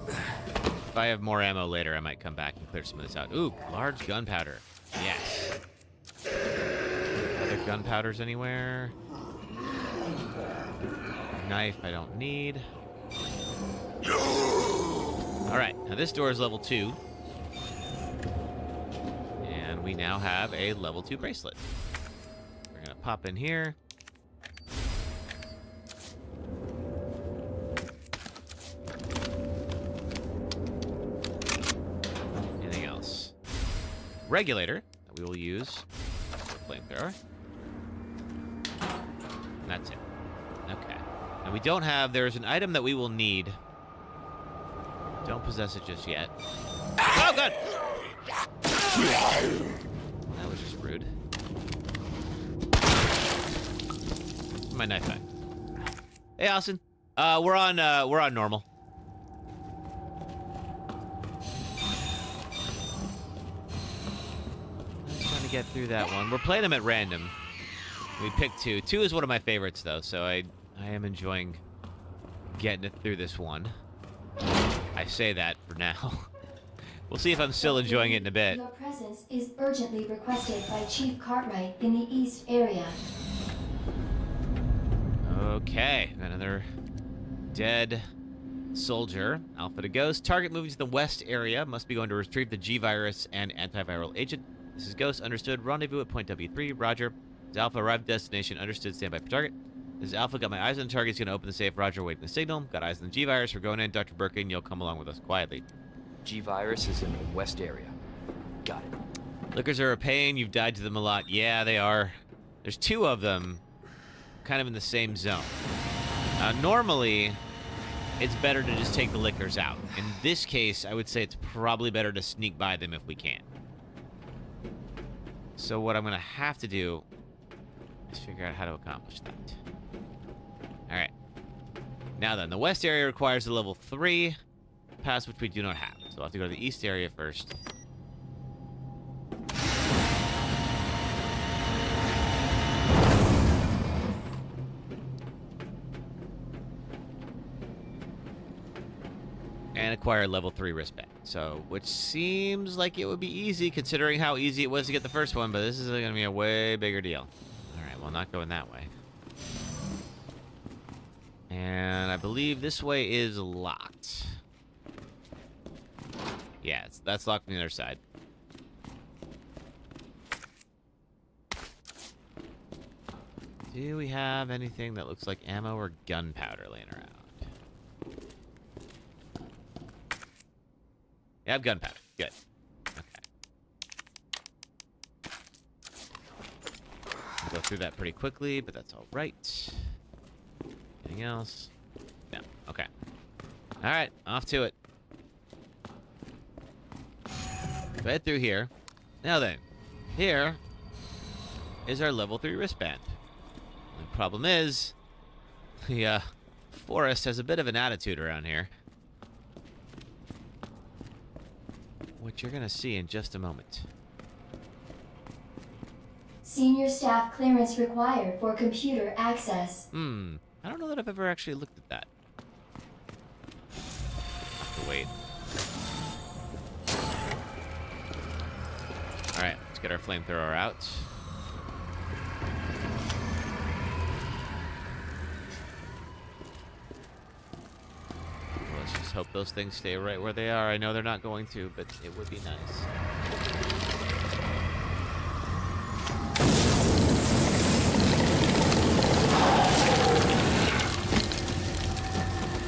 If I have more ammo later, I might come back and clear some of this out. Ooh, large gunpowder. Yes. Other gunpowders anywhere? Knife I don't need. Alright, now this door is level 2. And we now have a level 2 bracelet. We're gonna pop in here. Anything else? Regulator that we will use for flamethrower. And that's it. Okay. And we don't have... There's an item that we will need. Don't possess it just yet. Oh, God! That was just rude. My knife back. Hey, Austin. We're on normal. I'm just trying to get through that one. We're playing them at random. We picked 2. 2 is one of my favorites, though, so I am enjoying getting it through this one. I say that for now. We'll see if I'm still enjoying it in a bit. Your presence is urgently requested by Chief Cartwright in the East area. Okay, another dead soldier. Alpha to Ghost. Target moving to the west area. Must be going to retrieve the G-Virus and antiviral agent. This is Ghost. Understood. Rendezvous at point W3. Roger. Is Alpha arrived at destination? Understood. Stand by for target. This is Alpha. Got my eyes on the target. He's going to open the safe. Roger. Waiting the signal. Got eyes on the G-Virus. We're going in. Dr. Birkin, you'll come along with us quietly. G-Virus is in the west area. Got it. Lickers are a pain. You've died to them a lot. Yeah, they are. There's 2 of them kind of in the same zone. Normally, it's better to just take the lickers out. In this case, I would say it's probably better to sneak by them if we can. So what I'm going to have to do is figure out how to accomplish that. Alright. Now then, the west area requires a level 3 pass, which we do not have. So I'll have to go to the east area first. And acquire level 3 wristband. So, which seems like it would be easy considering how easy it was to get the first one, but this is going to be a way bigger deal. Alright, well, not going that way. And I believe this way is locked. Yeah, that's locked from the other side. Do we have anything that looks like ammo or gunpowder laying around? Yeah, I have gunpowder. Good. Okay. I'll go through that pretty quickly, but that's all right. Anything else? No. Okay. All right, off to it. Right through here. Now then, here is our level 3 wristband. The problem is, the forest has a bit of an attitude around here, which you're gonna see in just a moment. Senior staff clearance required for computer access. I don't know that I've ever actually looked at that. I'll have to wait. Alright, let's get our flamethrower out. Let's just hope those things stay right where they are. I know they're not going to, but it would be nice.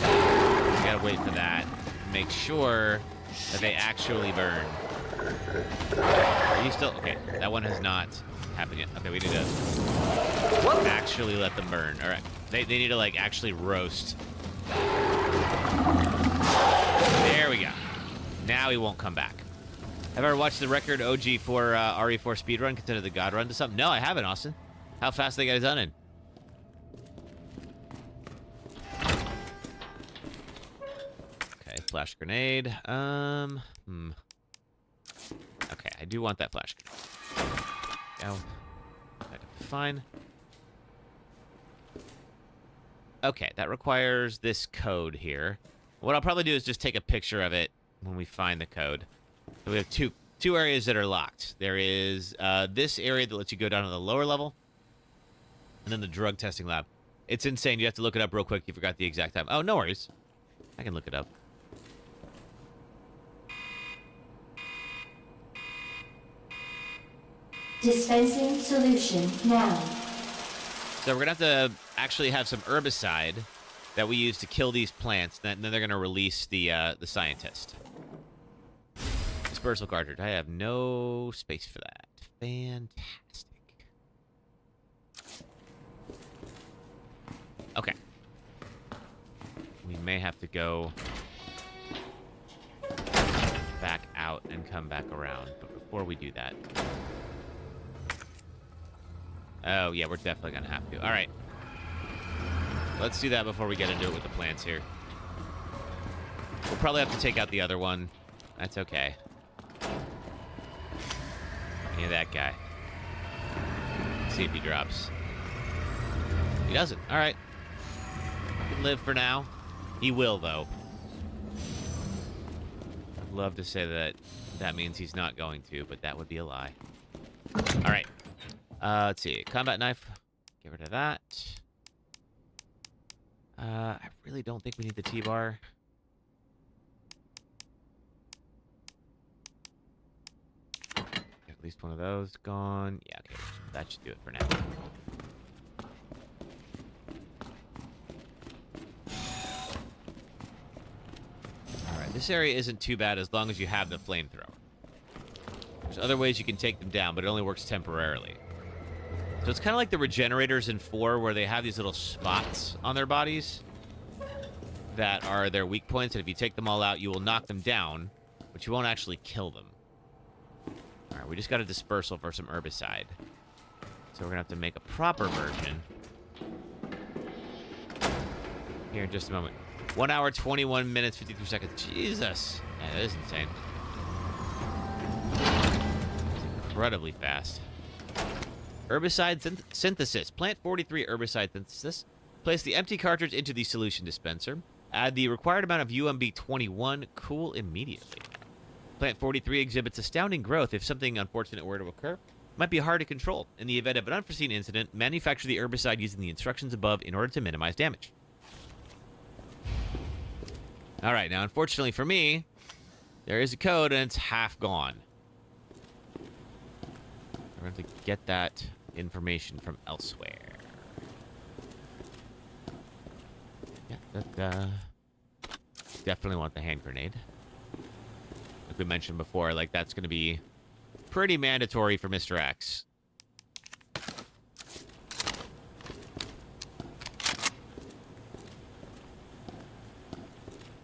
I gotta wait for that. Make sure that they actually burn. Are you still... Okay, that one has not happened yet. Okay, we need to actually let them burn. All right. They need to, like, actually roast. There we go. Now he won't come back. Have I ever watched the record OG for RE4 speedrun considered the God run to something? No, I haven't, Austin. How fast they got it done in? Okay, flash grenade. Okay, I do want that flash grenade. Go. Fine. Okay, that requires this code here. What I'll probably do is just take a picture of it when we find the code. So we have two areas that are locked. There is this area that lets you go down to the lower level, and then the drug testing lab. It's insane. You have to look it up real quick. You forgot the exact time. Oh, no worries. I can look it up. Dispensing solution now. So we're going to have to actually have some herbicide that we use to kill these plants, and then they're going to release the scientist. Dispersal cartridge. I have no space for that. Fantastic. Okay. We may have to go back out and come back around, but before we do that... Oh, yeah, we're definitely going to have to. All right. Let's do that before we get into it with the plants here. We'll probably have to take out the other one. That's okay. Yeah, that guy. Let's see if he drops. He doesn't. All right. He can live for now. He will, though. I'd love to say that that means he's not going to, but that would be a lie. All right. Let's see. Combat knife. Get rid of that. I really don't think we need the T-bar. At least one of those gone. Yeah, okay. That should do it for now. Alright, this area isn't too bad as long as you have the flamethrower. There's other ways you can take them down, but it only works temporarily. So it's kind of like the regenerators in 4, where they have these little spots on their bodies that are their weak points, and if you take them all out, you will knock them down, but you won't actually kill them. Alright, we just got a dispersal for some herbicide. So we're going to have to make a proper version here in just a moment. 1 hour, 21 minutes, 53 seconds. Jesus. Yeah, that is insane. It's incredibly fast. Herbicide synthesis. Plant 43 herbicide synthesis. Place the empty cartridge into the solution dispenser. Add the required amount of UMB 21. Cool immediately. Plant 43 exhibits astounding growth. If something unfortunate were to occur, it might be hard to control. In the event of an unforeseen incident, manufacture the herbicide using the instructions above in order to minimize damage. All right, now unfortunately for me, there is a code and it's half gone. We're going to get that information from elsewhere. Definitely want the hand grenade. Like we mentioned before, like that's going to be pretty mandatory for Mr. X.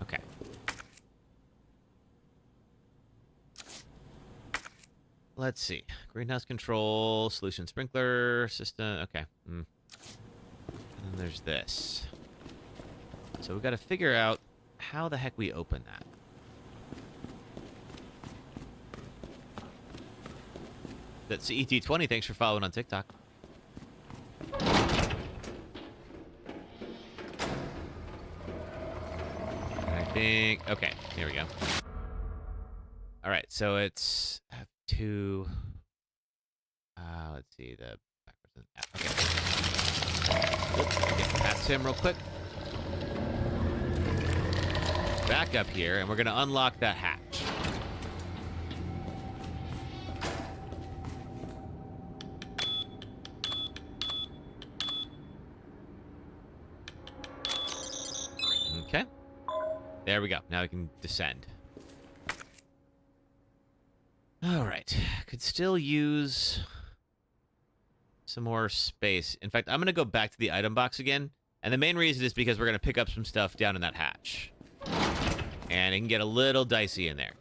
Okay. Let's see. Greenhouse control, solution sprinkler, system. Okay. And then there's this. So we've got to figure out how the heck we open that. That's ET20. Thanks for following on TikTok. I think... Okay, here we go. All right, so it's... to... let's see, the... Okay. Get past him real quick. Back up here, and we're going to unlock that hatch. Okay. There we go. Now we can descend. All right. Could still use some more space. In fact, I'm going to go back to the item box again. And the main reason is because we're going to pick up some stuff down in that hatch. And it can get a little dicey in there.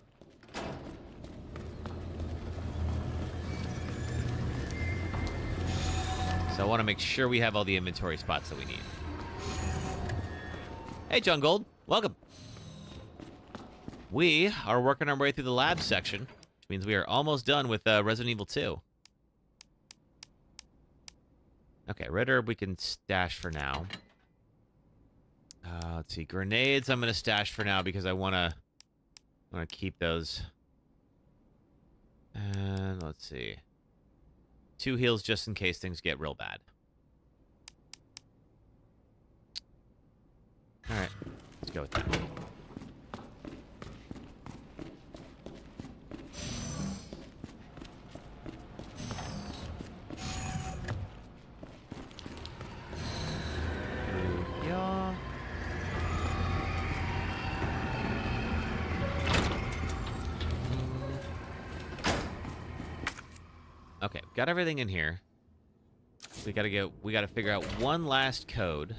So I want to make sure we have all the inventory spots that we need. Hey, John Gold. Welcome. We are working our way through the lab section, which means we are almost done with Resident Evil 2. Okay, red herb we can stash for now. Let's see, grenades I'm going to stash for now because I want to keep those. And let's see. 2 heals just in case things get real bad. All right, let's go with that. Yeah. Okay, got everything in here. We gotta figure out one last code.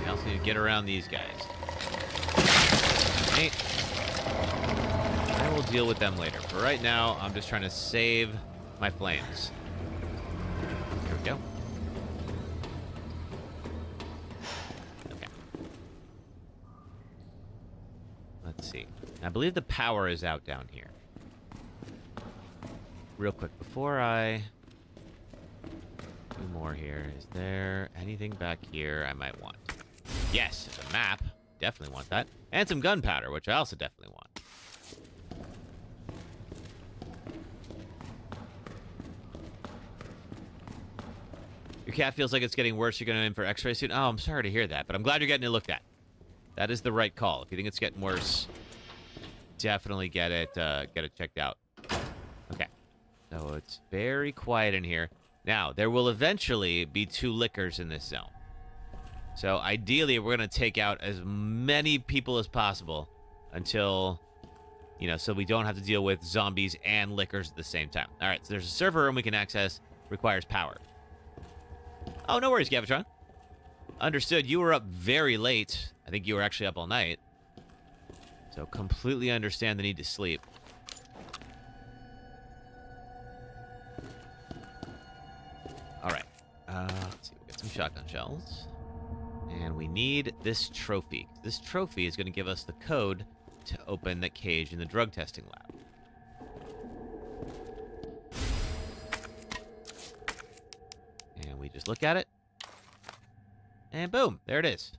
We also need to get around these guys. Hey. I will deal with them later. But right now, I'm just trying to save my flames. There we go. Okay. Let's see. I believe the power is out down here. Real quick, before I do more here, is there anything back here I might want? Yes, it's a map. Definitely want that. And some gunpowder, which I also definitely want. Your cat feels like it's getting worse. You're going in for x-ray soon? Oh, I'm sorry to hear that, but I'm glad you're getting it looked at. That is the right call. If you think it's getting worse, definitely get it checked out. Okay. So it's very quiet in here. Now, there will eventually be 2 lickers in this zone. So ideally, we're going to take out as many people as possible until, so we don't have to deal with zombies and lickers at the same time. All right, so there's a server room we can access. Requires power. Oh, no worries, Gavatron. Understood. You were up very late. I think you were actually up all night. So completely understand the need to sleep. All right. Let's see. We got some shotgun shells. And we need this trophy. This trophy is going to give us the code to open the cage in the drug testing lab. And we just look at it. And boom, there it is.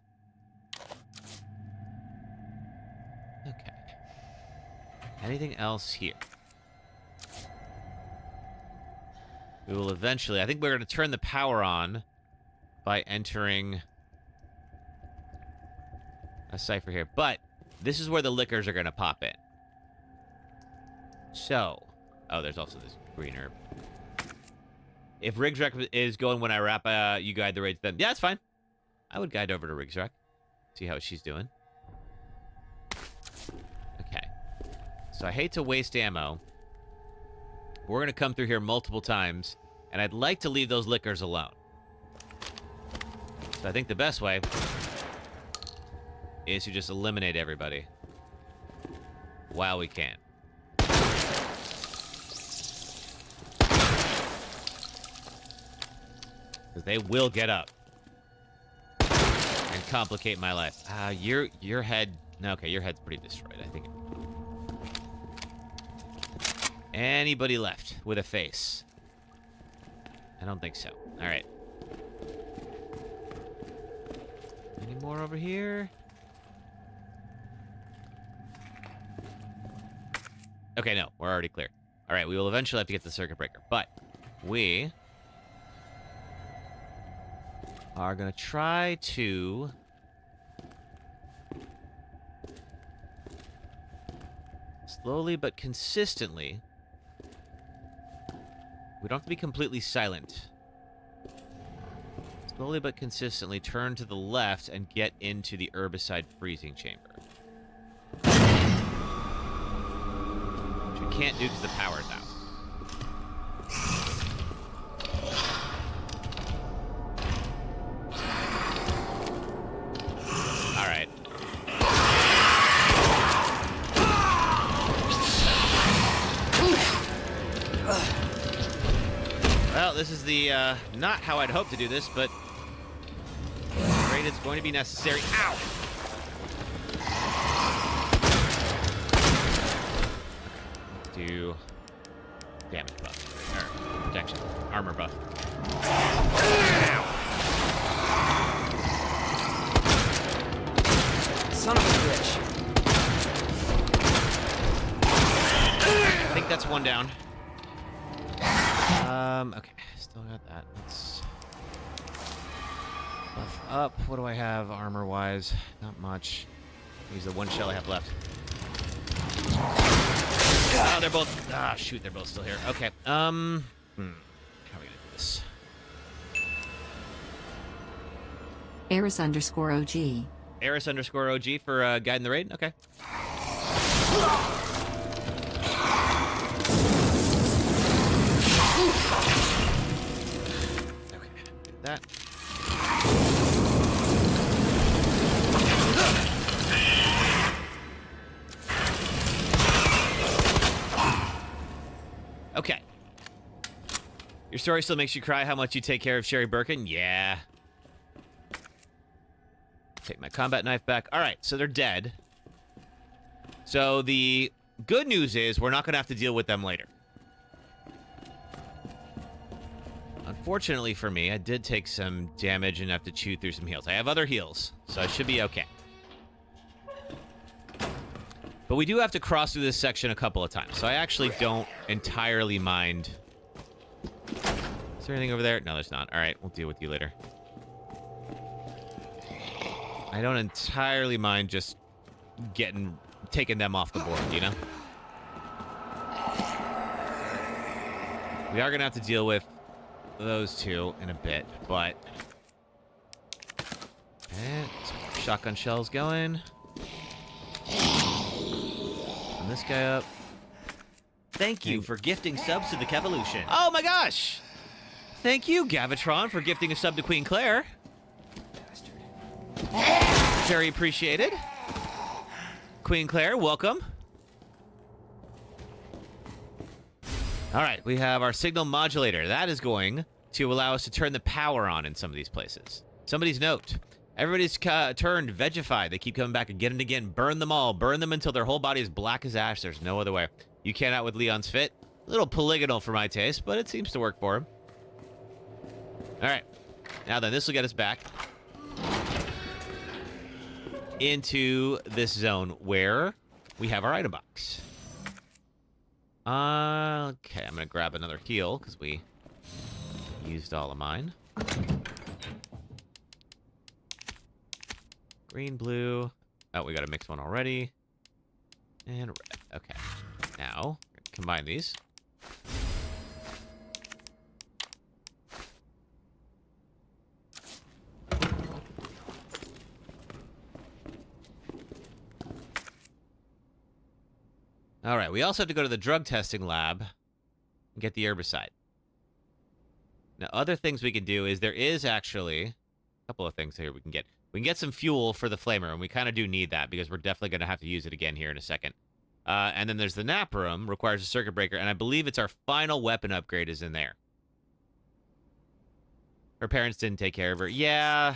Okay. Anything else here? We will eventually... I think we're going to turn the power on by entering a cipher here. But this is where the lickers are going to pop in. So... Oh, there's also this green herb. If Riggs Rec is going when I wrap, you guide the raids then. Yeah, it's fine. I would guide over to Riggs Rec. See how she's doing. Okay. So I hate to waste ammo. We're going to come through here multiple times, and I'd like to leave those liquors alone. So I think the best way is to just eliminate everybody while we can. Because they will get up and complicate my life. Your head... Okay, your head's pretty destroyed, I think. Anybody left with a face? I don't think so. All right. Any more over here? Okay, no. We're already clear. All right, we will eventually have to get the circuit breaker. But we are going to try to... slowly but consistently... We don't have to be completely silent. Slowly but consistently turn to the left and get into the herbicide freezing chamber. Which we can't do because the power's out. Alright. Well, this is the, not how I'd hoped to do this, but I'm afraid it's going to be necessary. Ow! Let's do damage buff. Or protection. Armor buff. Ow! Son of a bitch. I think that's one down. Okay, still got that. Let's buff up. What do I have armor-wise? Not much. Use the one shell I have left. Oh, they're both... Ah, shoot, they're both still here. Okay, how are we gonna do this? Eris_OG. Eris_OG for guiding the raid? Okay. That. Okay. Your story still makes you cry how much you take care of Sherry Birkin? Yeah. Take my combat knife back. All right, so they're dead. So the good news is we're not going to have to deal with them later. Unfortunately for me, I did take some damage and have to chew through some heals. I have other heals, so I should be okay. But we do have to cross through this section a couple of times, so I actually don't entirely mind. Is there anything over there? No, there's not. All right, we'll deal with you later. I don't entirely mind just taking them off the board, you know? We are going to have to deal with those two in a bit, but... And shotgun shells going. And this guy up. Thank you for gifting subs to the Kevolution. Oh my gosh! Thank you, Gavitron, for gifting a sub to Queen Claire. Very appreciated. Queen Claire, welcome. All right, we have our signal modulator. That is going to allow us to turn the power on in some of these places. Somebody's note. Everybody's turned vegified. They keep coming back again and again. Burn them all. Burn them until their whole body is black as ash. There's no other way. You cannot with Leon's fit. A little polygonal for my taste, but it seems to work for him. All right. Now then, this will get us back into this zone where we have our item box. Okay, I'm going to grab another heal because we used all of mine. Green, blue. Oh, we got a mixed one already. And red. Okay. Now, combine these. All right, we also have to go to the drug testing lab and get the herbicide. Now, other things we can do is there is actually a couple of things here we can get. We can get some fuel for the flamer, and we kind of do need that because we're definitely going to have to use it again here in a second. And then there's the nap room, requires a circuit breaker, and I believe it's our final weapon upgrade is in there. Her parents didn't take care of her. Yeah,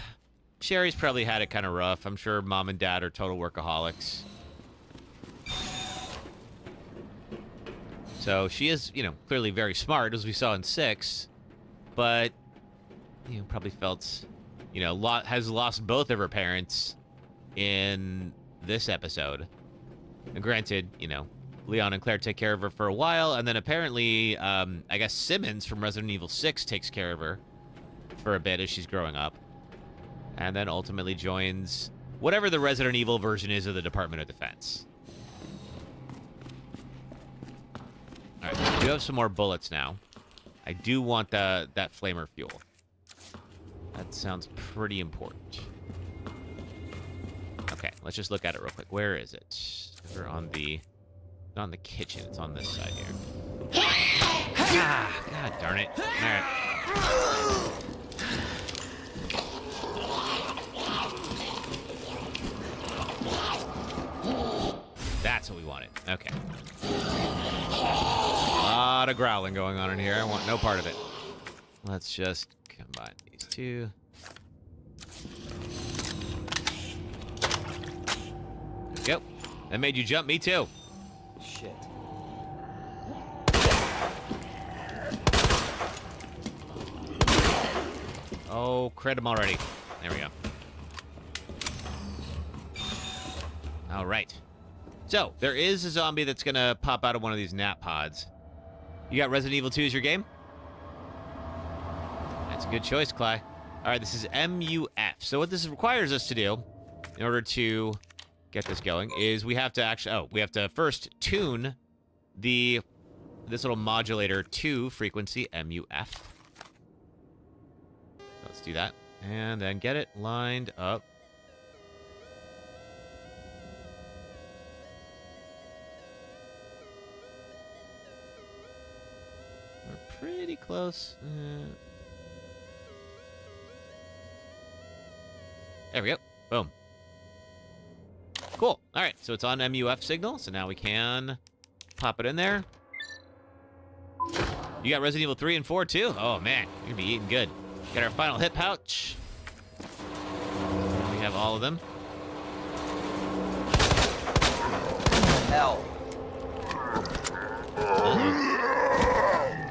Sherry's probably had it kind of rough. I'm sure mom and dad are total workaholics. So she is, you know, clearly very smart, as we saw in 6, but, you know, probably felt, you know, has lost both of her parents in this episode. And granted, you know, Leon and Claire take care of her for a while, and then apparently, I guess Simmons from Resident Evil 6 takes care of her for a bit as she's growing up. And then ultimately joins whatever the Resident Evil version is of the Department of Defense. All right, we do have some more bullets now. I do want that flamer fuel. That sounds pretty important. Okay, let's just look at it real quick. Where is it? We're on the... It's not on the kitchen. It's on this side here. Ah, God darn it. All right. That's what we wanted. Okay. A lot of growling going on in here. I want no part of it. Let's just combine these two. There we go. That made you jump. Me too. Shit. Oh, crit him already. There we go. All right. So, there is a zombie that's going to pop out of one of these nap pods. You got Resident Evil 2 as your game? That's a good choice, Cly. All right, this is MUF. So what this requires us to do, in order to get this going, is we have to actually... Oh, we have to first tune this little modulator to frequency MUF. Let's do that. And then get it lined up. We're pretty close. There we go. Boom. Cool. All right, so it's on MUF signal, so now we can pop it in there. You got Resident Evil 3 and 4 too? Oh man, you're gonna be eating good. Got our final hit pouch. We have all of them. Hell.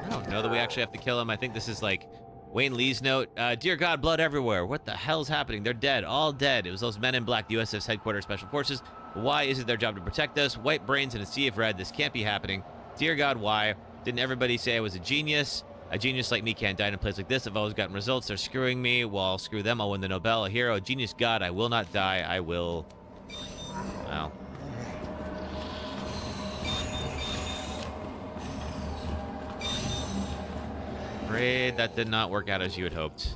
I don't know that we actually have to kill him. I think this is like Wayne Lee's note. Dear God, blood everywhere. What the hell's happening? They're dead. All dead. It was those men in black, the USS Headquarters Special Forces. Why is it their job to protect us? White brains in a sea of red. This can't be happening. Dear God, why? Didn't everybody say I was a genius? A genius like me can't die in a place like this. I've always gotten results. They're screwing me. Well, screw them. I'll win the Nobel. A hero. A genius God. I will not die. I will... Well... Afraid that did not work out as you had hoped.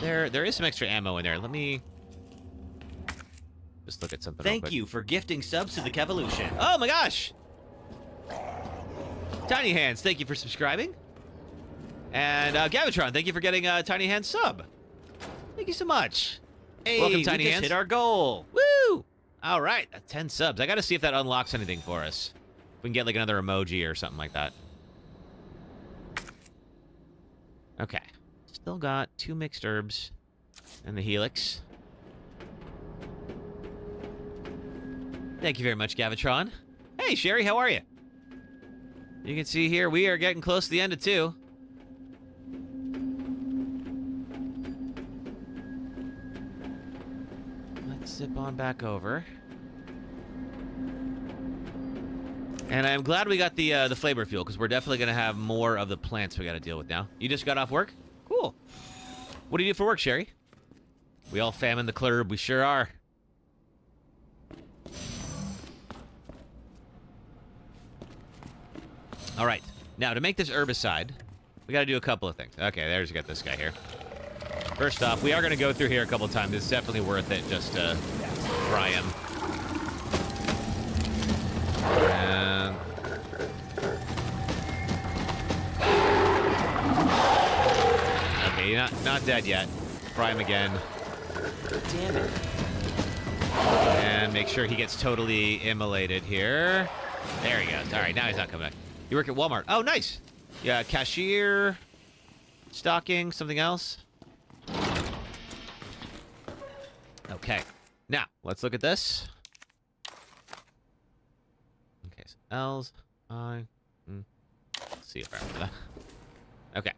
There is some extra ammo in there. Let me just look at something. Thank you for gifting subs to the Kevolution. Oh my gosh! Tiny Hands, thank you for subscribing. And Gavitron, thank you for getting a Tiny Hands sub. Thank you so much. Hey, welcome, Tiny we Hands. just hit our goal. Woo! All right, 10 subs. I got to see if that unlocks anything for us. If we can get like another emoji or something like that. Okay. Still got 2 mixed herbs and the helix. Thank you very much, Gavitron. Hey, Sherry, how are you? You can see here we are getting close to the end of 2. Let's zip on back over. And I'm glad we got the flavor fuel, because we're definitely going to have more of the plants we got to deal with now. You just got off work? Cool. What do you do for work, Sherry? We all fam in the club. We sure are. All right. Now, to make this herbicide, we got to do a couple of things. Okay, there's got this guy here. First off, we are going to go through here a couple of times. It's definitely worth it just to fry him. And... Okay, not dead yet. Fry him again. Damn it. And make sure he gets totally immolated here. There he goes. All right, now he's not coming back. You work at Walmart. Oh, nice. Yeah, cashier, stocking, something else. Okay. Now, let's look at this. Okay, so L's, I, let's see if I remember that. Okay.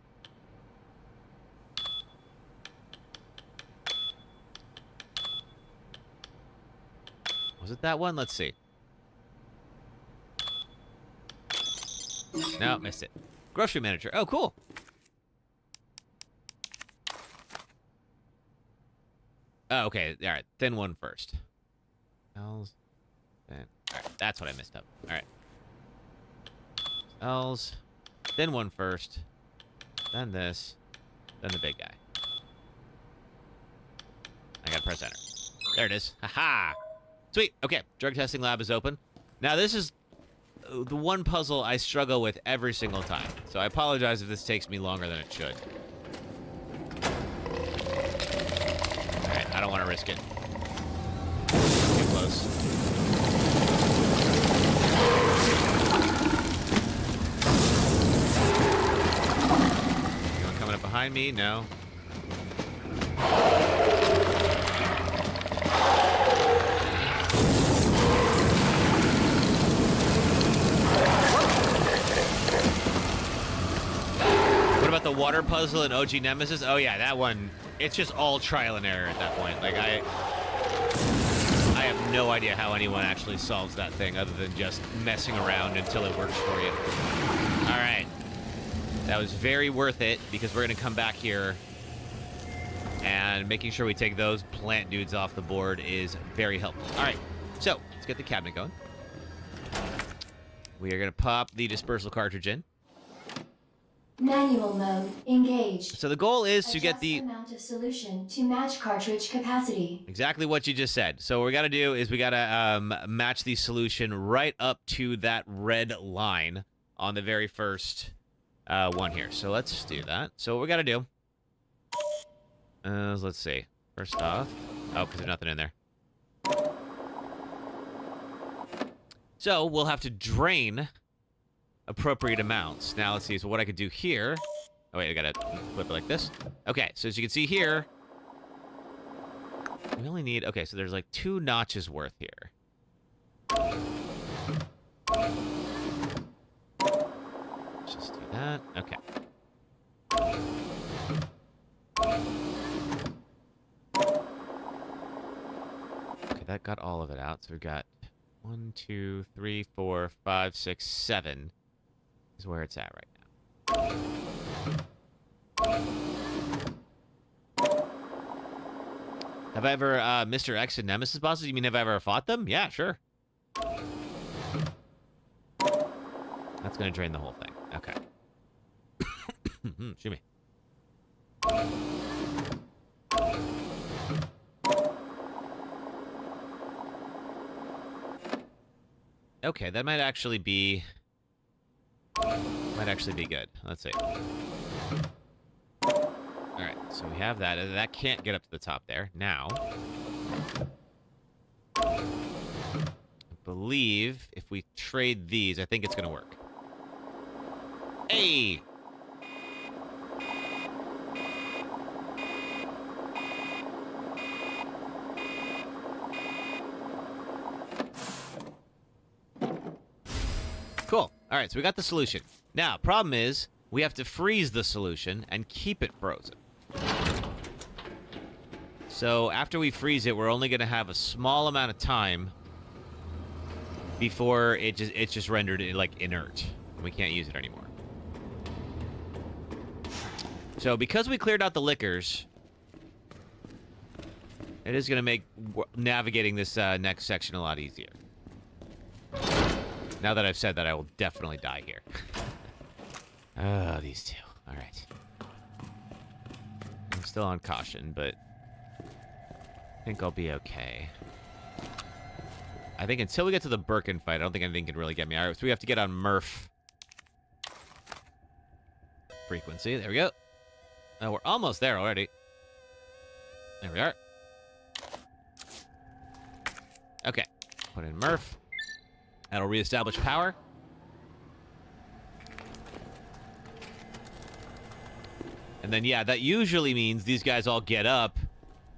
Was it that one? Let's see. No, missed it. Grocery manager. Oh, cool. Oh, okay. All right. Thin one first. L's. Thin. All right. That's what I messed up. All right. L's. Thin one first. Then this. Then the big guy. I gotta press enter. There it is. Haha. Sweet. Okay. Drug testing lab is open. Now, this is the one puzzle I struggle with every single time. So I apologize if this takes me longer than it should. Alright, I don't want to risk it. Too close. Anyone coming up behind me? No. About the water puzzle in OG Nemesis? Oh yeah, that one. It's just all trial and error at that point. Like I have no idea how anyone actually solves that thing other than just messing around until it works for you. All right, that was very worth it because we're gonna come back here and making sure we take those plant dudes off the board is very helpful. All right, so let's get the cabinet going. We are gonna pop the dispersal cartridge in. Manual mode engaged. So the goal is to get Adjust the amount of solution to match cartridge capacity. exactly what you just said. So what we got to do is we got to match the solution right up to that red line on the very first one here. So let's do that. So what we got to do let's see. First off, oh, because there's nothing in there. So we'll have to drain appropriate amounts. Now let's see. So what I could do here. Oh wait, I gotta flip it like this. Okay, so as you can see here, we only need. Okay, so there's like 2 notches worth here. Let's just do that. Okay. Okay, that got all of it out. So we've got 1, 2, 3, 4, 5, 6, 7. Is where it's at right now. Have I ever, Mr. X and Nemesis bosses? You mean have I ever fought them? Yeah, sure. That's gonna drain the whole thing. Okay. Shoot me. Okay, that might actually be good. Let's see. Alright, so we have that. That can't get up to the top there. Now, I believe if we trade these, I think it's going to work. Hey! Cool. Alright, so we got the solution. Now, problem is, we have to freeze the solution and keep it frozen. So after we freeze it, we're only going to have a small amount of time before it's just rendered like inert. And we can't use it anymore. So because we cleared out the liquors, it is going to make navigating this next section a lot easier. Now that I've said that, I will definitely die here. Oh, these two. All right. I'm still on caution, but I think I'll be okay. I think until we get to the Birkin fight, I don't think anything can really get me. All right, so we have to get on Murph frequency. There we go. Oh, we're almost there already. There we are. Okay. Put in Murph. That'll reestablish power. And then, yeah, that usually means these guys all get up.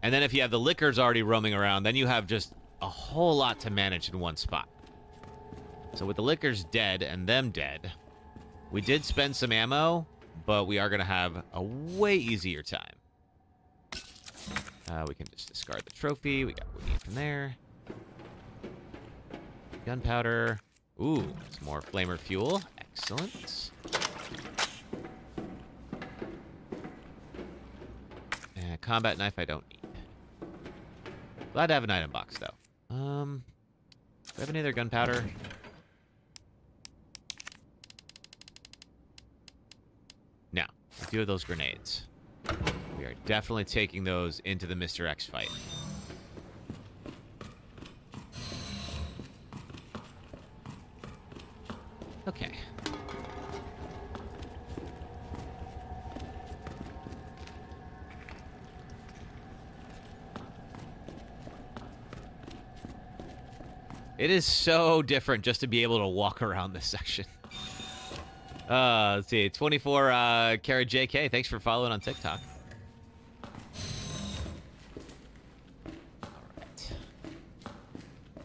And then if you have the liquors already roaming around, then you have just a whole lot to manage in one spot. So with the liquors dead and them dead, we did spend some ammo, but we are going to have a way easier time. We can just discard the trophy. We got what we need from there. Gunpowder. Ooh, some more flamer fuel. Excellent. And combat knife I don't need. Glad to have an item box, though. Do we have any other gunpowder? No. We do have those grenades. We are definitely taking those into the Mr. X fight. Okay. It is so different just to be able to walk around this section. Let's see. 24 Carat JK. Thanks for following on TikTok. All right.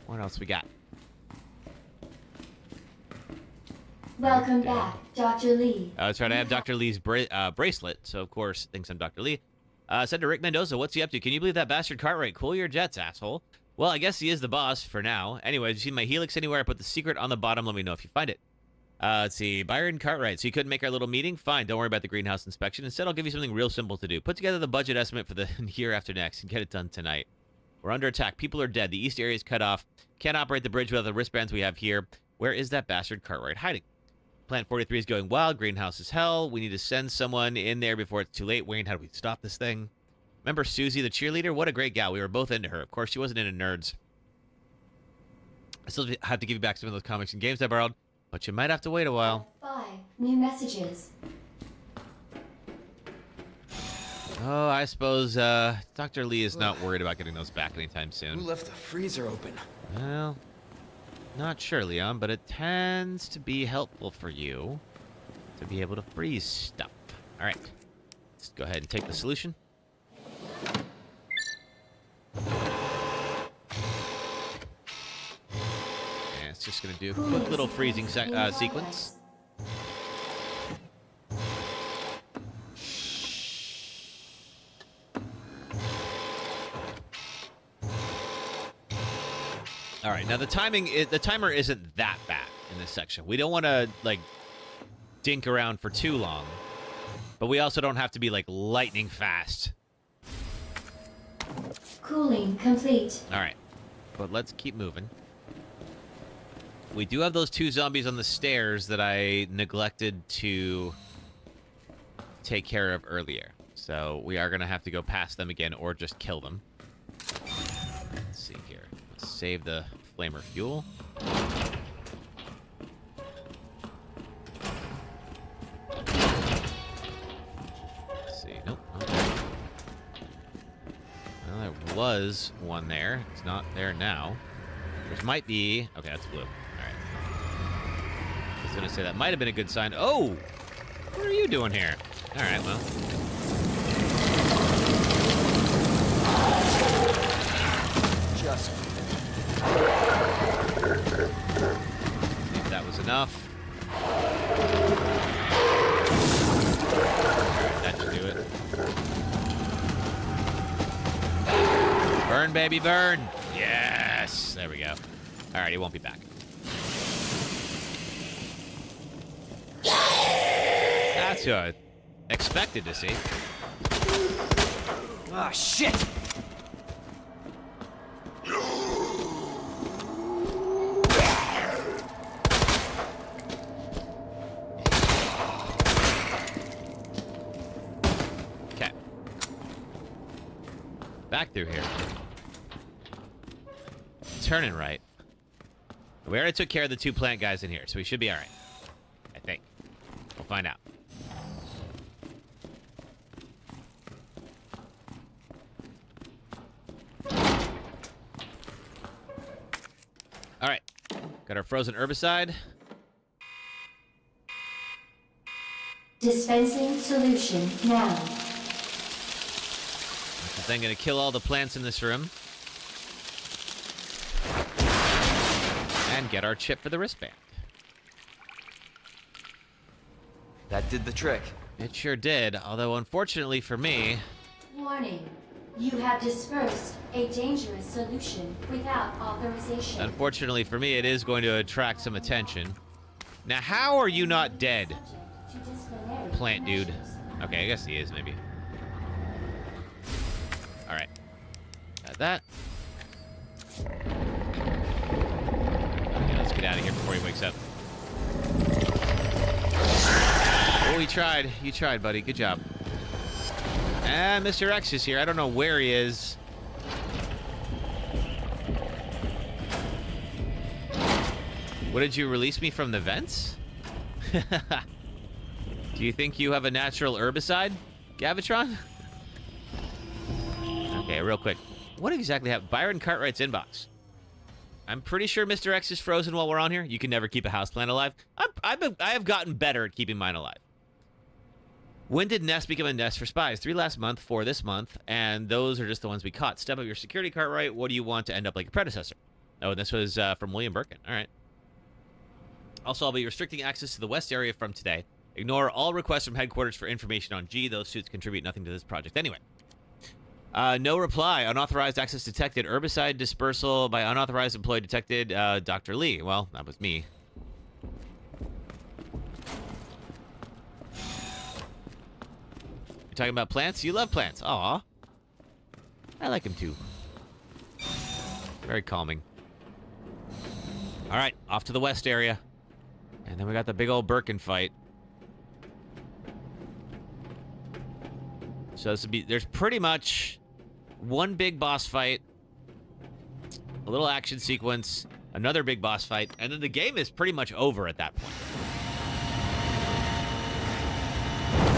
What else we got? Welcome back, Dr. Lee. That's right. I have Dr. Lee's bracelet, so of course thinks I'm Dr. Lee. Said to Rick Mendoza, "What's he up to? Can you believe that bastard Cartwright? Cool your jets, asshole." Well, I guess he is the boss for now. Anyways, you see my Helix anywhere? I put the secret on the bottom. Let me know if you find it. Let's see. Byron Cartwright. So you couldn't make our little meeting? Fine. Don't worry about the greenhouse inspection. Instead, I'll give you something real simple to do. Put together the budget estimate for the year after next and get it done tonight. We're under attack. People are dead. The east area is cut off. Can't operate the bridge without the wristbands we have here. Where is that bastard Cartwright hiding? Plant 43 is going wild. Greenhouse is hell. We need to send someone in there before it's too late. Wayne, how do we stop this thing? Remember Susie, the cheerleader? What a great gal. We were both into her. Of course, she wasn't into nerds. I still have to give you back some of those comics and games I borrowed, but you might have to wait a while. 5 new messages. Oh, I suppose Dr. Lee is not worried about getting those back anytime soon. Who left the freezer open? Well, not sure, Leon, but it tends to be helpful for you to be able to freeze stuff. All right, let's go ahead and take the solution. And it's just going to do a quick little freezing sequence. All right, now the timer isn't that bad in this section. We don't want to like dink around for too long, but we also don't have to be like lightning fast. Cooling complete. All right, but let's keep moving. We do have those 2 zombies on the stairs that I neglected to take care of earlier. So we are going to have to go past them again or just kill them. Let's see here. Let's save the flamer fuel. Let's see. Nope. Okay. Well, there was one there. It's not there now. Which might be... Okay, that's blue. All right. I was going to say that might have been a good sign. Oh! What are you doing here? All right, well... Just... If that was enough. Alright, that should do it. Burn, baby, burn! Yes! There we go. Alright, he won't be back. That's what I expected to see. Ah, shit! Okay. Back through here. Turning right. We already took care of the 2 plant guys in here, so we should be all right. I think. We'll find out. All right. Got our frozen herbicide. Dispensing solution now. This thing gonna kill all the plants in this room. And get our chip for the wristband. That did the trick. It sure did, although unfortunately for me... Warning. You have dispersed a dangerous solution without authorization. Unfortunately for me, it is going to attract some attention. Now, how are you not dead? Plant dude. Okay, I guess he is, maybe. Alright. Got that. Okay, let's get out of here before he wakes up. Oh, he tried. You tried, buddy. Good job. And Mr. X is here. I don't know where he is. What, did you release me from the vents? Do you think you have a natural herbicide, Gavitron? Okay, real quick. What exactly happened? Byron Cartwright's inbox. I'm pretty sure Mr. X is frozen while we're on here. You can never keep a houseplant alive. I have gotten better at keeping mine alive. When did Nest become a nest for spies? 3 last month, 4 this month, and those are just the ones we caught. Step up your security, Cartwright. What do you want to end up like a predecessor? Oh, and this was from William Birkin. All right. Also, I'll be restricting access to the West area from today. Ignore all requests from headquarters for information on G. Those suits contribute nothing to this project. Anyway. No reply. Unauthorized access detected. Herbicide dispersal by unauthorized employee detected. Dr. Lee. Well, that was me. You're talking about plants? You love plants. Aw. I like them too. Very calming. All right, off to the west area. And then we got the big old Birkin fight. So this would be, there's pretty much one big boss fight, a little action sequence, another big boss fight, and then the game is pretty much over at that point.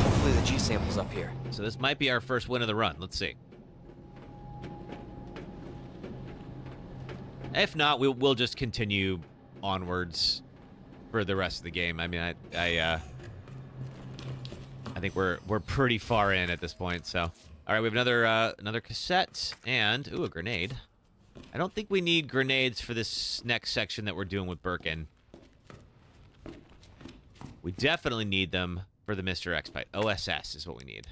Hopefully the G sample's up here. So this might be our first win of the run. Let's see. If not, we'll just continue onwards for the rest of the game. I mean, I think we're pretty far in at this point. So, all right, we have another cassette and a grenade. I don't think we need grenades for this next section that we're doing with Birkin. We definitely need them for the Mr. X fight. OSS is what we need.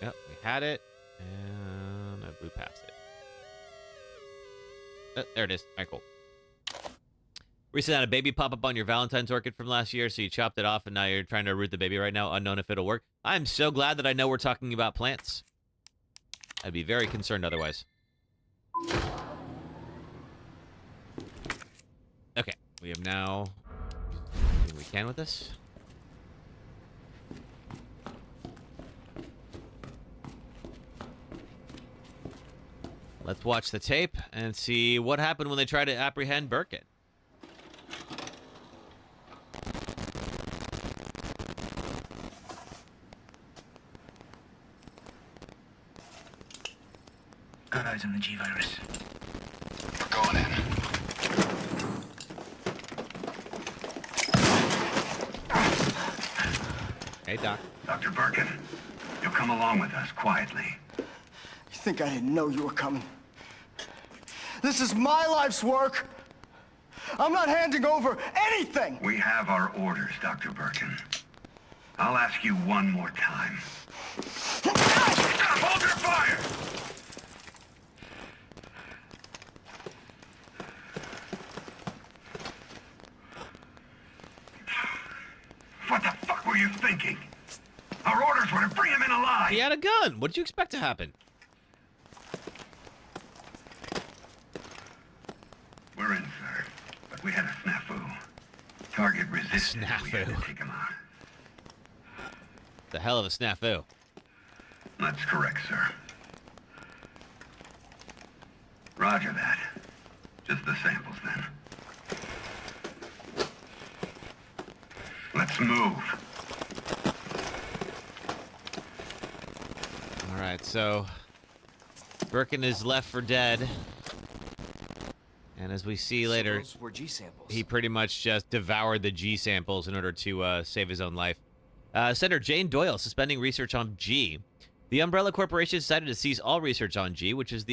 Yep, we had it, and I blew past it. Oh, there it is. All right, cool. Recently had a baby pop up on your Valentine's orchid from last year, so you chopped it off, and now you're trying to root the baby right now, unknown if it'll work. I'm so glad that I know we're talking about plants. I'd be very concerned otherwise. Okay, we have now... Anything we can with this? Let's watch the tape and see what happened when they tried to apprehend Birkin. Got eyes on the G-Virus. We're going in. Hey, Doc. Dr. Birkin, you'll come along with us quietly. You think I didn't know you were coming? This is my life's work. I'm not handing over anything. We have our orders, Dr. Birkin. I'll ask you one more time. Stop! Hold your fire! What the fuck were you thinking? Our orders were to bring him in alive. He had a gun. What did you expect to happen? We had a snafu. Target resisted. We had to Snafu. take him out. The hell of a snafu. That's correct, sir. Roger that. Just the samples, then. Let's move. All right, so Birkin is left for dead. And as we see later, Those were G samples. he pretty much just devoured the G samples in order to save his own life. Senator Jane Doyle suspending research on G. The Umbrella Corporation decided to cease all research on G, which is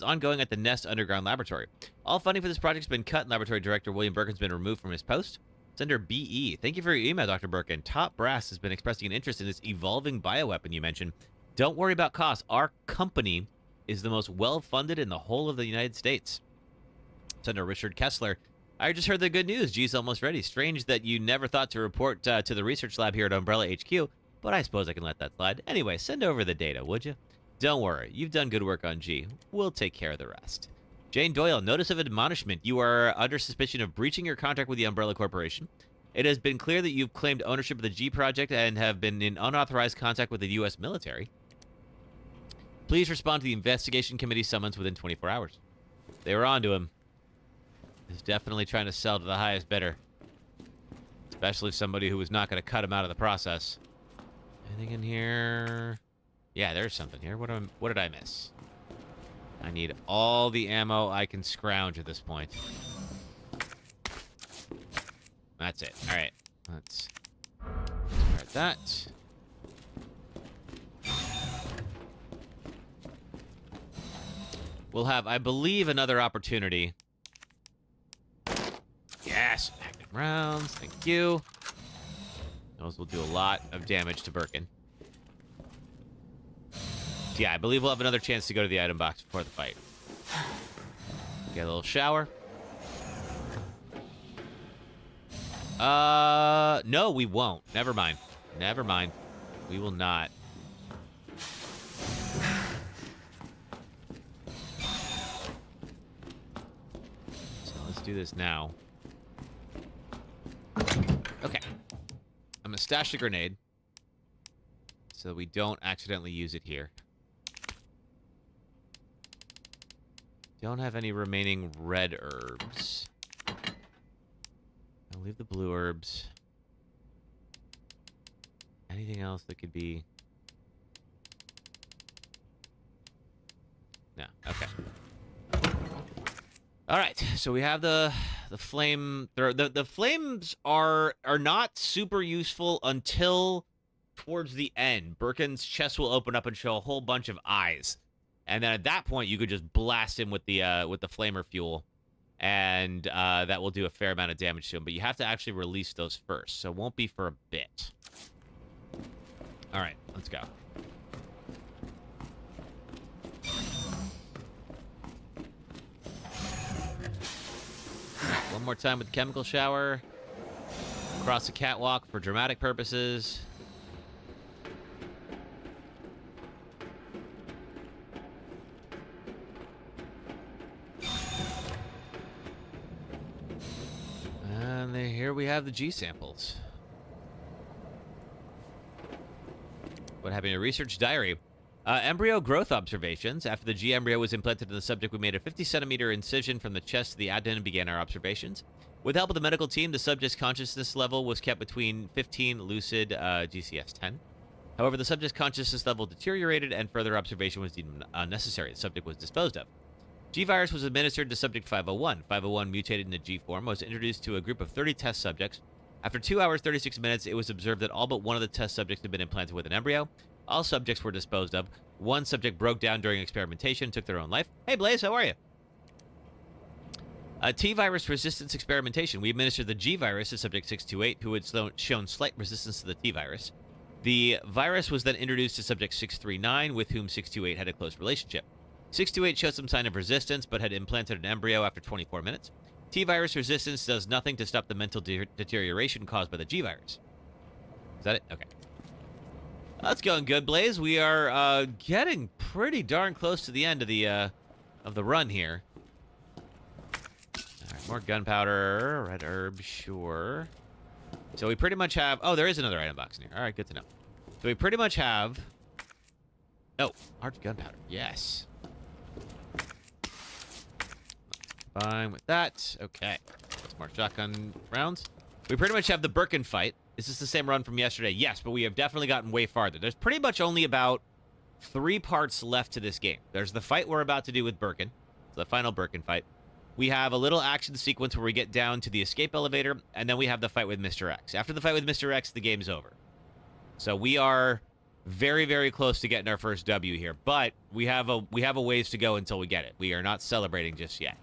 ongoing at the Nest Underground Laboratory. All funding for this project has been cut, and Laboratory Director William Birkin's been removed from his post. Senator B.E. Thank you for your email, Dr. Birkin. Top Brass has been expressing an interest in this evolving bioweapon you mentioned. Don't worry about costs. Our company is the most well-funded in the whole of the United States. Senator Richard Kessler. I just heard the good news. G's almost ready. Strange that you never thought to report to the research lab here at Umbrella HQ, but I suppose I can let that slide. Anyway, send over the data, would you? Don't worry. You've done good work on G. We'll take care of the rest. Jane Doyle, notice of admonishment. You are under suspicion of breaching your contract with the Umbrella Corporation. It has been clear that you've claimed ownership of the G project and have been in unauthorized contact with the U.S. military. Please respond to the investigation committee summons within 24 hours. They were on to him. He's definitely trying to sell to the highest bidder. Especially somebody who was not going to cut him out of the process. Anything in here? Yeah, there's something here. What did I miss? I need all the ammo I can scrounge at this point. That's it. All right. Let's start that. We'll have, I believe, another opportunity. Yes, magnum rounds. Thank you. Those will do a lot of damage to Birkin. Yeah, I believe we'll have another chance to go to the item box before the fight. Get a little shower. No, we won't. Never mind. Never mind. We will not. So let's do this now. Okay. I'm gonna stash the grenade so we don't accidentally use it here. Don't have any remaining red herbs. I'll leave the blue herbs. Anything else that could be... No, okay. All right, so we have the flame. The flames are not super useful until towards the end. Birkin's chest will open up and show a whole bunch of eyes, and then at that point you could just blast him with the flamer fuel, and that will do a fair amount of damage to him. But you have to actually release those first, so it won't be for a bit. All right, let's go. One more time with the chemical shower. Across the catwalk for dramatic purposes. And here we have the G samples. What happened in a research diary? Embryo growth observations. After the G embryo was implanted in the subject, we made a 50-centimeter incision from the chest to the abdomen and began our observations. With the help of the medical team, the subject's consciousness level was kept between 15, lucid, GCS 10. However, the subject's consciousness level deteriorated and further observation was deemed unnecessary. The subject was disposed of. G-virus was administered to subject 501. 501 mutated into G form, was introduced to a group of 30 test subjects. After 2 hours, 36 minutes, it was observed that all but one of the test subjects had been implanted with an embryo. All subjects were disposed of. One subject broke down during experimentation, took their own life. Hey, Blaze, how are you? T-virus resistance experimentation. We administered the G-virus to subject 628, who had shown slight resistance to the T-virus. The virus was then introduced to subject 639, with whom 628 had a close relationship. 628 showed some sign of resistance, but had implanted an embryo after 24 minutes. T-virus resistance does nothing to stop the mental deterioration caused by the G-virus. Is that it? Okay. That's going good, Blaze. We are getting pretty darn close to the end of the run here. All right, More gunpowder, red herb, sure. So we pretty much have... Oh, there is another item box in here. All right, good to know. So we pretty much have... Oh, large gunpowder. Yes. Fine with that. Okay. Let's more shotgun rounds. We pretty much have the Birkin fight. Is this the same run from yesterday? Yes, but we have definitely gotten way farther. There's pretty much only about 3 parts left to this game. There's the fight we're about to do with Birkin. The final Birkin fight. We have a little action sequence where we get down to the escape elevator, and then we have the fight with Mr. X. After the fight with Mr. X, the game's over. So we are very, very close to getting our first W here, but we have a ways to go until we get it. We are not celebrating just yet.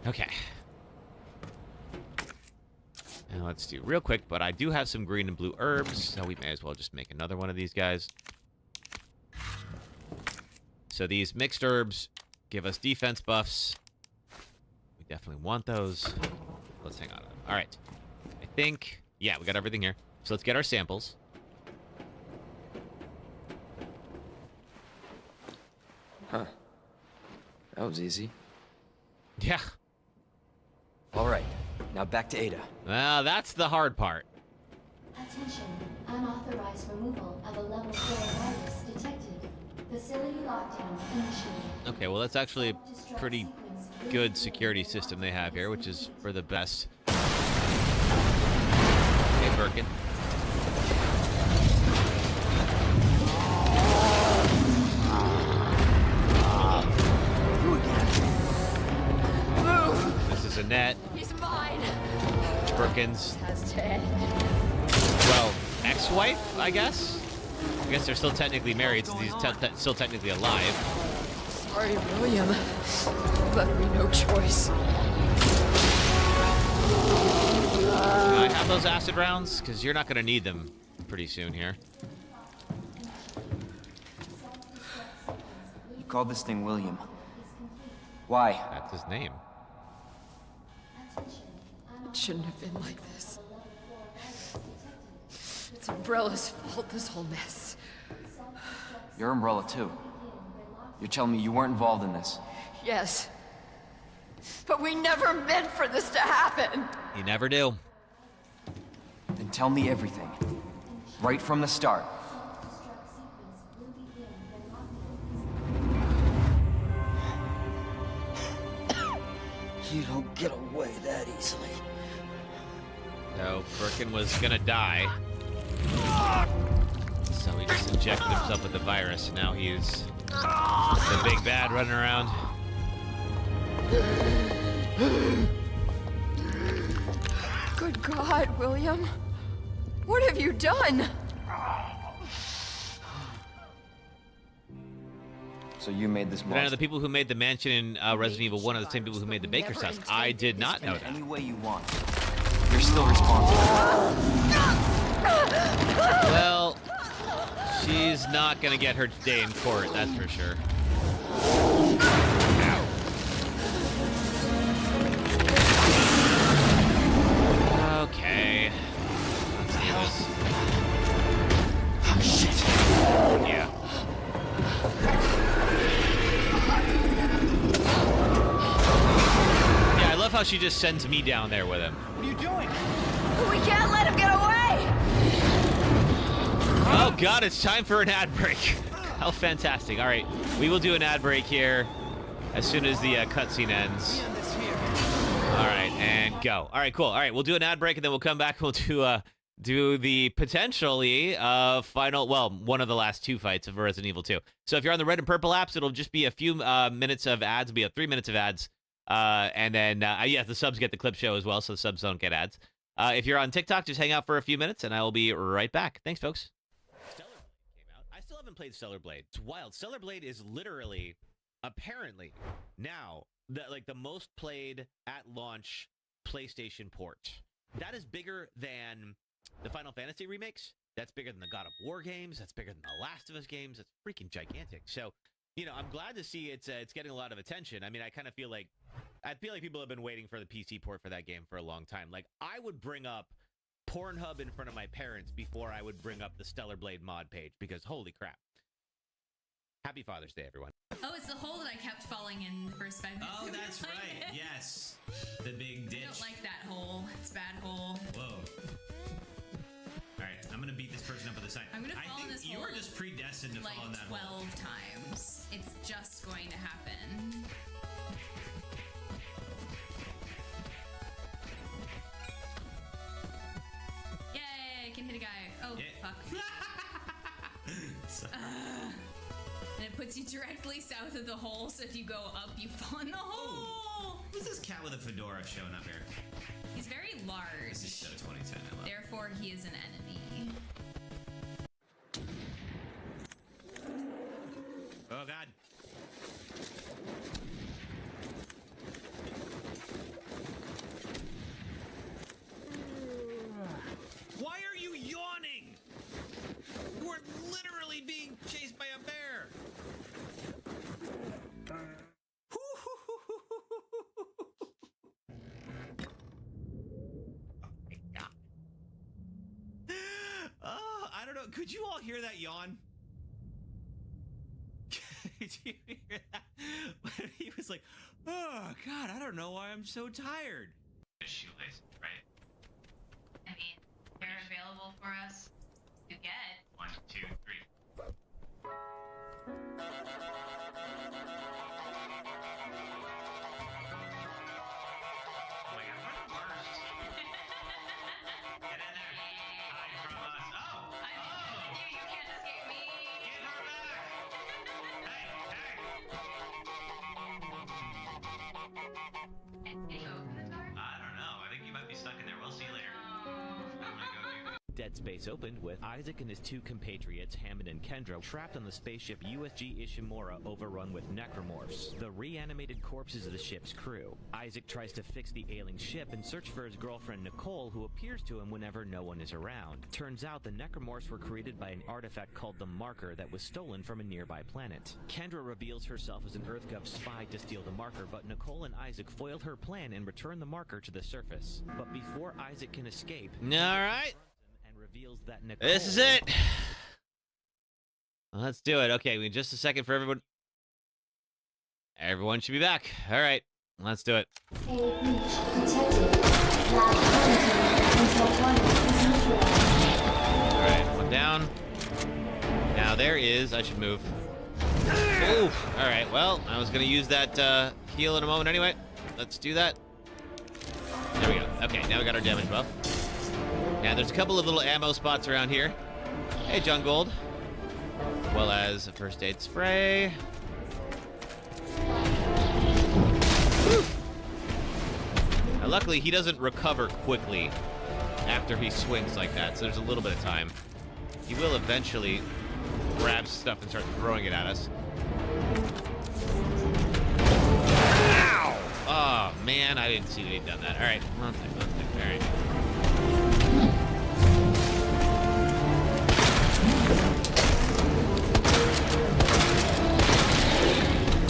Okay. And let's do real quick, but I do have some green and blue herbs, so we may as well just make another one of these guys. So these mixed herbs give us defense buffs. We definitely want those. Let's hang on to them. All right. I think, yeah, we got everything here. So let's get our samples. Huh. That was easy. Yeah. All right. Now back to Ada. Well, that's the hard part. Attention. Unauthorized removal of a level 4 virus detected. Facility lockdown initiated. Okay, well, that's actually a pretty good security system they have here, which is for the best. Okay, Birkin. This is Annette. He's mine. Birkin's, Has 10. well, ex-wife, I guess? I guess they're still technically married, so he's still technically alive. Sorry, William. Left me no choice. Can I have those acid rounds? Because you're not going to need them pretty soon here. You called this thing William. Why? That's his name. It shouldn't have been like this. It's Umbrella's fault, this whole mess. You're Umbrella too. You're telling me you weren't involved in this? Yes. But we never meant for this to happen. You never do. Then tell me everything. Right from the start. You don't get away that easily. So, Birkin was gonna die. So he just injected himself with the virus. Now he's the big bad running around. Good God, William. What have you done? So you made this But I know monster. the people who made the mansion in Resident Evil 1 are the same people who made the baker's house. I did not know that. Any way you want. You're still responsible. Well, she's not gonna get her day in court, that's for sure. Ow. Okay. Let's do this. Oh, shit. Yeah. Yeah, I love how she just sends me down there with him. What are you doing? We can't let him get away! Oh God, it's time for an ad break. How fantastic. All right, we will do an ad break here as soon as the cutscene ends. All right, and go. All right, cool. All right, we'll do an ad break and then we'll come back. We'll do the potentially final, well, one of the last 2 fights of Resident Evil 2. So if you're on the red and purple apps, it'll just be a few minutes of ads. It'll be 3 minutes of ads. And then, yeah, the subs get the clip show as well, so the subs don't get ads. If you're on TikTok, just hang out for a few minutes, and I will be right back. Thanks, folks. Stellar Blade came out. I still haven't played Stellar Blade. It's wild. Stellar Blade is literally, apparently, now, the most played at launch PlayStation port. That is bigger than the Final Fantasy remakes. That's bigger than the God of War games. That's bigger than the Last of Us games. It's freaking gigantic. So, I'm glad to see it's getting a lot of attention. I mean, I feel like people have been waiting for the PC port for that game for a long time. Like, I would bring up Pornhub in front of my parents before I would bring up the Stellar Blade mod page, because holy crap. Happy Father's Day, everyone. Oh, it's the hole that I kept falling in the first 5 minutes. Oh, that's right. Yes. The big ditch. I don't like that hole. It's a bad hole. Whoa. Alright, I'm gonna beat this person up with a sign. I'm gonna fall in this hole. You are just predestined to like fall in that 12 hole. times. It's just going to happen. Yay, I can hit a guy. Oh, fuck. And it puts you directly south of the hole, so if you go up, you fall in the hole. Who's this cat with a fedora showing up here? He's very large. This is so 2010, I love it. Therefore, he is an enemy. Oh, God. Why are you yawning? You are literally being chased by a bear. Oh, I don't know. Could you all hear that yawn? Did you hear that? He was like, oh, God, I don't know why I'm so tired. Shoelaces, right? I mean, they're available for us to get. 1, 2, 3. Dead Space opened with Isaac and his two compatriots, Hammond and Kendra, trapped on the spaceship USG Ishimura, overrun with necromorphs, the reanimated corpses of the ship's crew. Isaac tries to fix the ailing ship and search for his girlfriend Nicole, who appears to him whenever no one is around. Turns out the necromorphs were created by an artifact called the Marker that was stolen from a nearby planet. Kendra reveals herself as an EarthGov spy to steal the Marker, but Nicole and Isaac foil her plan and return the Marker to the surface. But before Isaac can escape, Alright. reveals that Nicole... This is it. Let's do it. Okay, we need just a second for everyone. Everyone should be back. All right, let's do it. All right, one down. Now there is... I should move. Oof. All right, well, I was going to use that heal in a moment anyway. Let's do that. There we go. Okay, now we got our damage buff. Yeah, there's a couple of little ammo spots around here. Hey, John Gold. As well as a first aid spray. Now, luckily, he doesn't recover quickly after he swings like that, so there's a little bit of time. He will eventually grab stuff and start throwing it at us. Ow! Oh, man, I didn't see that he'd done that. All right, one second. All right.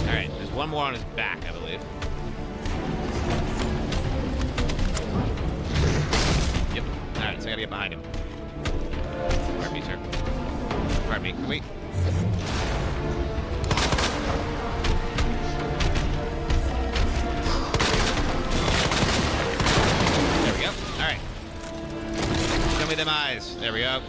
Alright, there's one more on his back, I believe. Yep. Alright, so I gotta get behind him. Pardon me, sir. Pardon me, can we... There we go. Alright. Show me them eyes. There we go.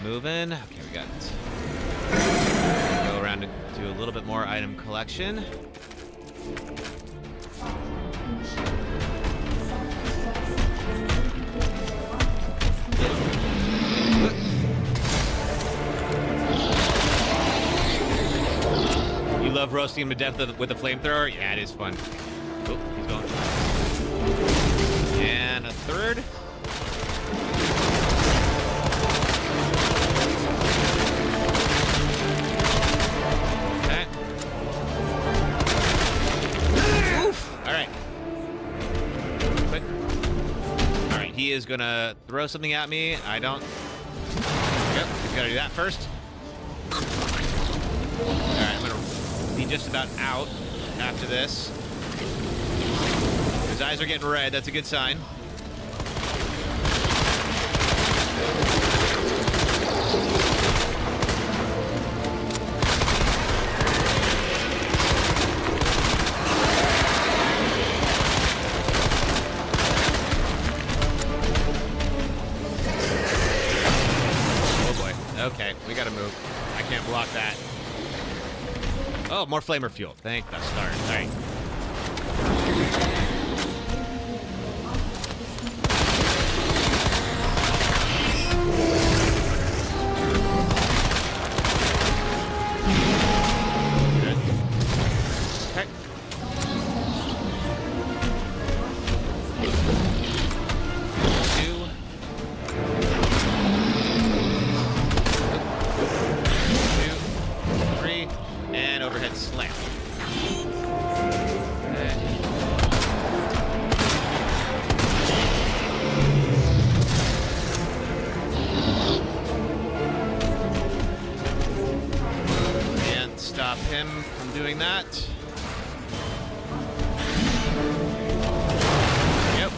Moving. Okay, we got go around to do a little bit more item collection. You love roasting him to death with a flamethrower? Yeah, it is fun. Oh, he's going. And a third. He is gonna throw something at me. I don't. Yep, he's gotta do that first. Alright, I'm gonna be just about out. after this. His eyes are getting red. That's a good sign. Okay, we gotta move. I can't block that. Oh, more flamer fuel. Thank the stars. All right. Good. Okay. And overhead slam. And stop him from doing that. Yep.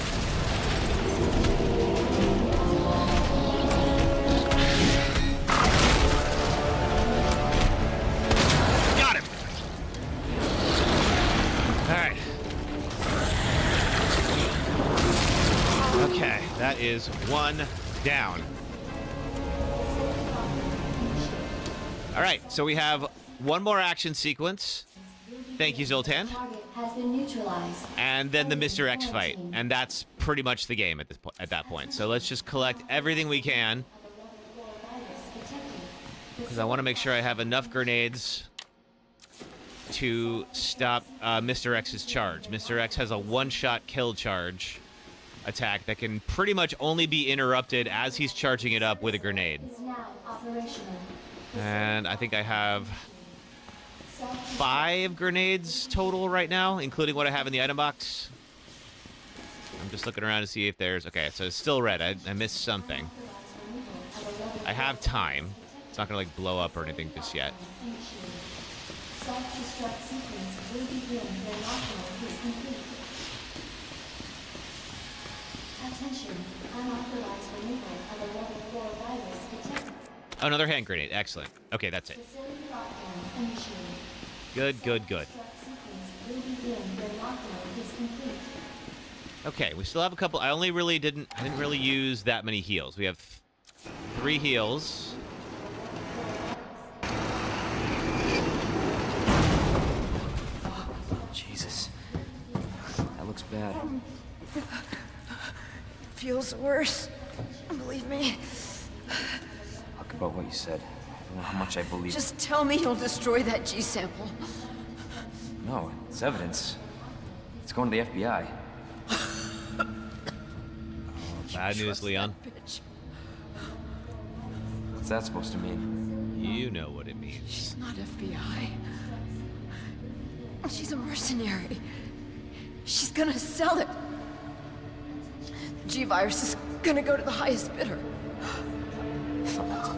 Okay, that is one down. All right, so we have one more action sequence. Thank you, Zoltan. Target has been neutralized. And then the Mr. X fight, and that's pretty much the game at that point. So let's just collect everything we can, because I want to make sure I have enough grenades to stop Mr. X's charge. Mr. X has a one-shot kill charge attack that can pretty much only be interrupted as he's charging it up with a grenade. And I think I have 5 grenades total right now, including what I have in the item box. I'm just looking around to see if there's... Okay, so it's still red. I missed something. I have time. It's not going to, like, blow up or anything just yet. Self-destruct sequence will begin when optimal is complete. Attention, unauthorized removal of a level 4 virus detected. Oh, another hand grenade. Excellent. Okay, that's it. Facility lockdown initiated. Good, good, good. Sequence will begin when optimal is complete. Okay, we still have a couple. I didn't really use that many heals. We have 3 heals. Jesus. That looks bad. Feels worse. Believe me. Talk about what you said. I don't know how much I believe. Just tell me you'll destroy that G sample. No, it's evidence. It's going to the FBI. Bad news, Leon. Bitch. What's that supposed to mean? You know what it means. She's not FBI. She's a mercenary. She's gonna sell it. The G-Virus is gonna go to the highest bidder.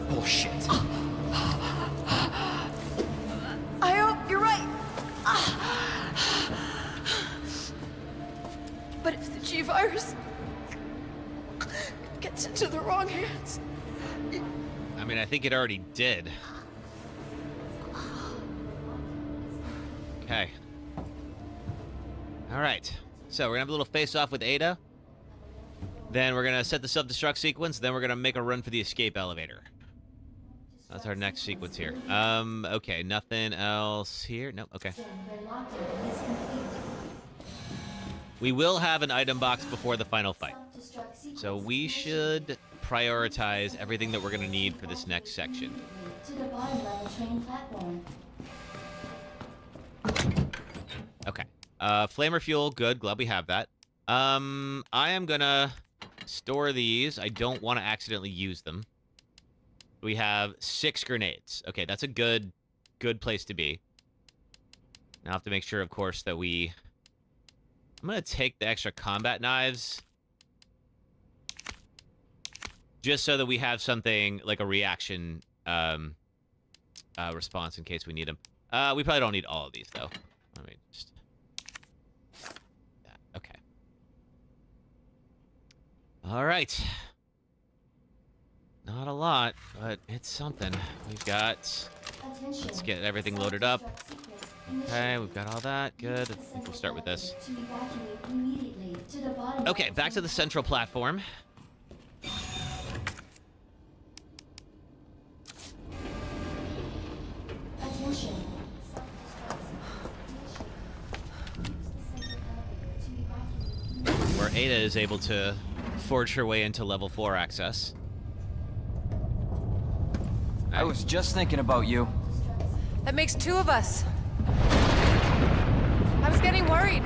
Bullshit. I hope you're right. But if the G-Virus gets into the wrong hands... I mean, I think it already did. Okay. All right. So we're gonna have a little face-off with Ada. Then we're gonna set the self-destruct sequence. Then we're gonna make a run for the escape elevator. That's our next sequence here. Okay, nothing else here. Nope. Okay. We will have an item box before the final fight, so we should prioritize everything that we're gonna need for this next section. To the bottom level train platform. Okay. Flamer fuel, good. Glad we have that. I am gonna store these. I don't want to accidentally use them. We have 6 grenades. Okay, that's a good place to be. Now I have to make sure, of course, that we... I'm gonna take the extra combat knives, just so that we have something like a reaction response in case we need them. We probably don't need all of these, though. Let me just... All right. Not a lot, but it's something. We've got... Let's get everything loaded up. Okay, we've got all that. Good. I think we'll start with this. Okay, back to the central platform. Where Ada is able to forge her way into level 4 access. I was just thinking about you. That makes 2 of us. I was getting worried.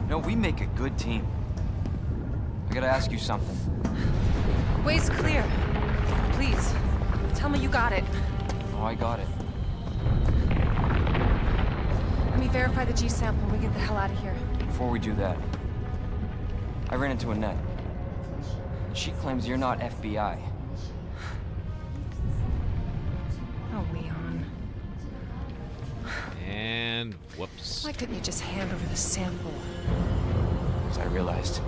No, we make a good team. I gotta ask you something. Way's clear. Please, tell me you got it. Oh, I got it. Let me verify the G sample and we get the hell out of here. Before we do that, I ran into Annette. She claims you're not FBI. Oh, Leon. And whoops. Why couldn't you just hand over the sample? As I realized,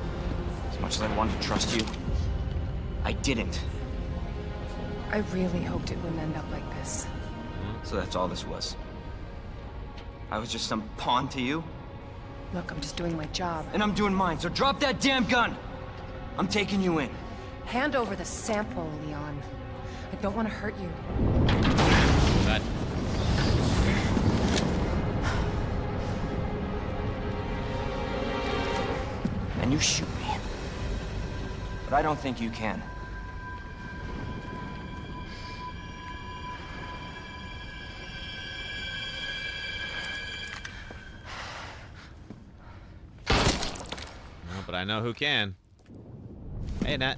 as much as I wanted to trust you, I didn't. I really hoped it wouldn't end up like this. So that's all this was. I was just some pawn to you? Look, I'm just doing my job. And I'm doing mine, so drop that damn gun! I'm taking you in. Hand over the sample, Leon. I don't want to hurt you. But and you shoot me. But I don't think you can. No, but I know who can. Hey, Nat.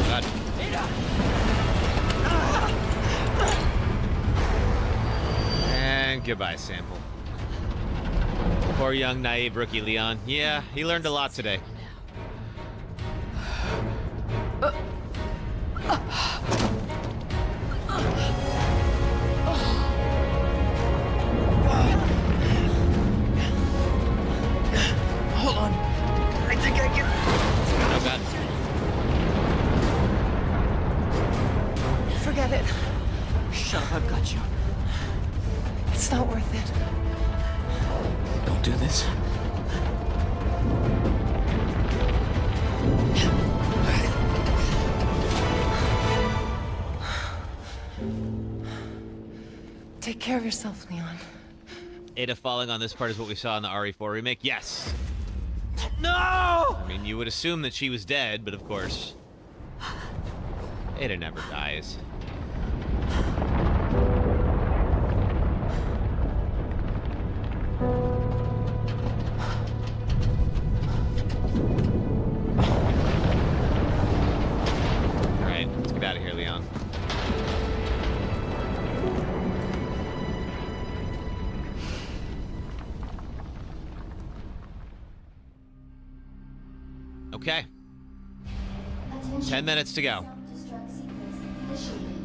God. And goodbye, sample. Poor young, naive rookie Leon. Yeah, he learned a lot today. Hold on. I think I can... Oh, God. Forget it. Shut up, I've got you. It's not worth it. Don't do this. Take care of yourself, Leon. Ada falling on this part is what we saw in the RE4 remake. Yes. No! I mean, you would assume that she was dead, but of course, Ada never dies. Alright, let's get out of here, Leon. Okay. 10 minutes to go. Self-destruct sequence initiated.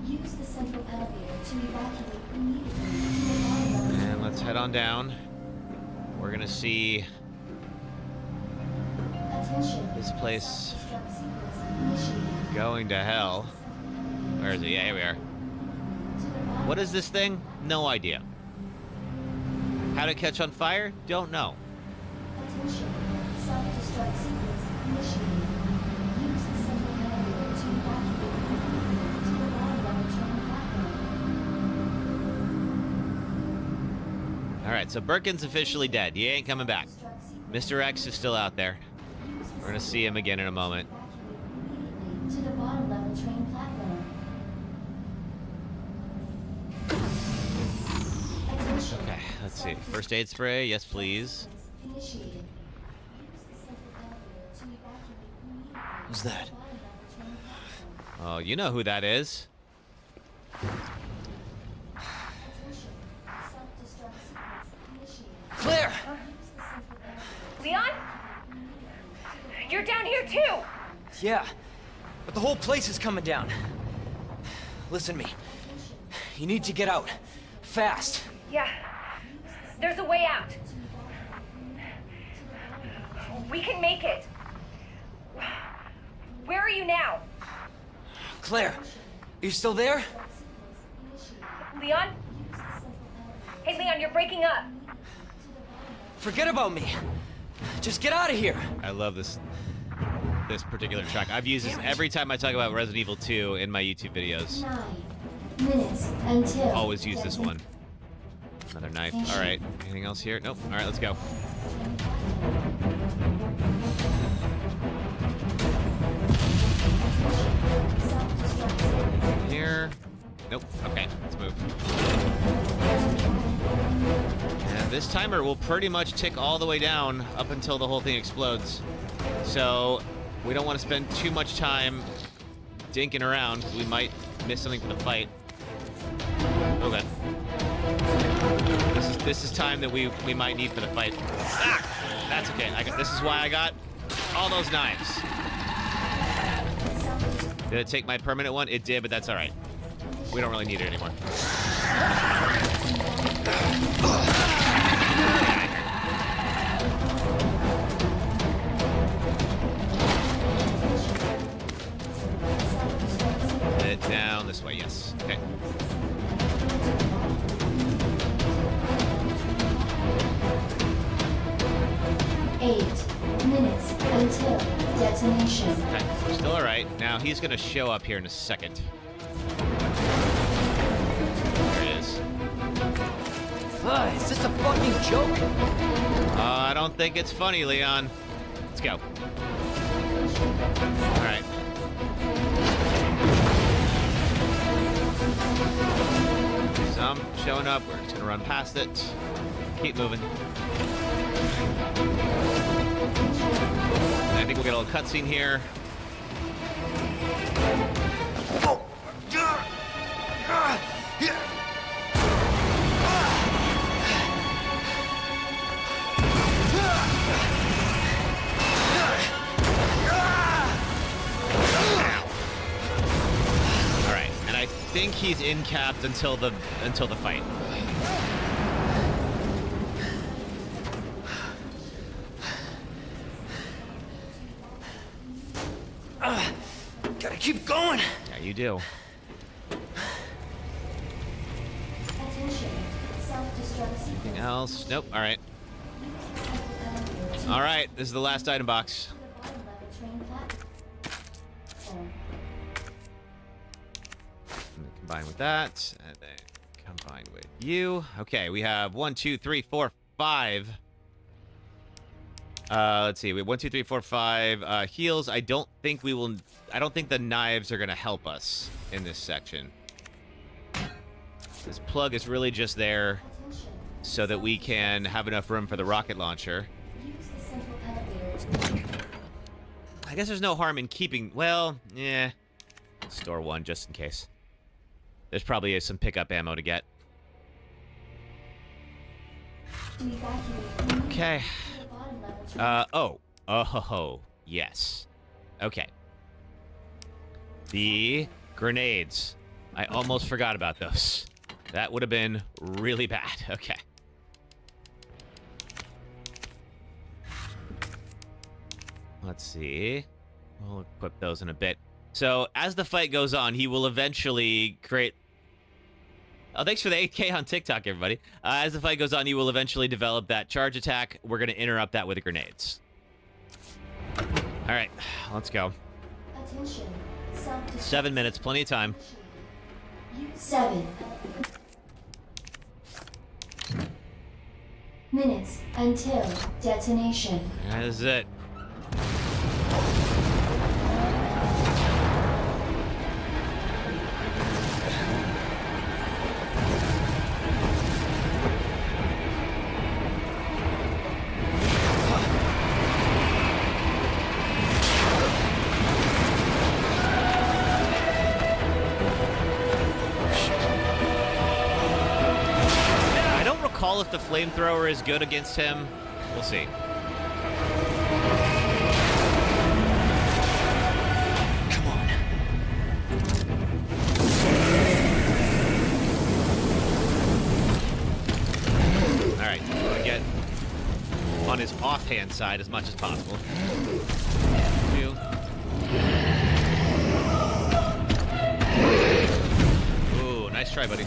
Use the central elevator to evacuate immediately. And let's head on down. We're gonna see this place Self-destruct sequence initiated. going to hell. Where is it? Yeah, here we are. What is this thing? No idea. How to catch on fire? Don't know. Attention. Self-destruct sequence initiated. Use the central elevator to evacuate immediately to the bottom level train platform. Alright, so Birkin's officially dead. He ain't coming back. Mr. X is still out there. We're gonna see him again in a moment. To the bottom level train platform. Attention. Okay, let's see. First aid spray, yes please. Initiated. Use the central elevator to evacuate immediately. Who's that? Oh, you know who that is. Attention. Self-destruct sequence initiated. Claire! Use the central elevator. Leon? You're down here too! Yeah, but the whole place is coming down. Listen to me. You need to get out. Fast. Yeah. There's a way out. We can make it. Where are you now? Claire, you still there? Leon? Hey, Leon, you're breaking up. Forget about me. Just get out of here. I love this particular track. I've used this every time I talk about Resident Evil 2 in my YouTube videos. 9 minutes until. Always use this one. Another knife. All right. Anything else here? Nope. All right, let's go. Here. Nope. Okay, let's move. And this timer will pretty much tick all the way down up until the whole thing explodes. So we don't want to spend too much time dinking around because we might miss something for the fight. Okay. This is time that we might need for the fight. Ah! That's okay. This is why I got all those knives. Did it take my permanent one? It did, but that's all right. We don't really need it anymore. It down this way, yes. Okay. Minutes until detonation. Okay, we're still all right. Now he's gonna show up here in a second. There he is. Is this a fucking joke? I don't think it's funny, Leon. Let's go. All right. Some showing up. We're just gonna run past it. Keep moving. I think we'll get a little cutscene here. All right, and I think he's in capped until the fight. Gotta keep going. Yeah, you do. Anything else? Nope. All right. All right. This is the last item box. Combine with that, and then combine with you. Okay, we have 1, 2, 3, 4, 5. Let's see. We have 1, 2, 3, 4, 5 heals. I don't think the knives are gonna help us in this section. This plug is really just there so that we can have enough room for the rocket launcher. I guess there's no harm in keeping. Well, yeah. Store one just in case. There's probably some pickup ammo to get. Okay. Oh, yes. Okay. The grenades. I almost forgot about those. That would have been really bad. Okay. Let's see. We'll equip those in a bit. So, as the fight goes on, he will eventually create... Oh, thanks for the 8K on TikTok, everybody. As the fight goes on, you will eventually develop that charge attack. We're going to interrupt that with the grenades. All right, let's go. 7 minutes, plenty of time. 7 minutes until detonation. That is it. If the flamethrower is good against him, we'll see. Come on. All right, we'll get on his offhand side as much as possible. 2. Ooh, nice try, buddy.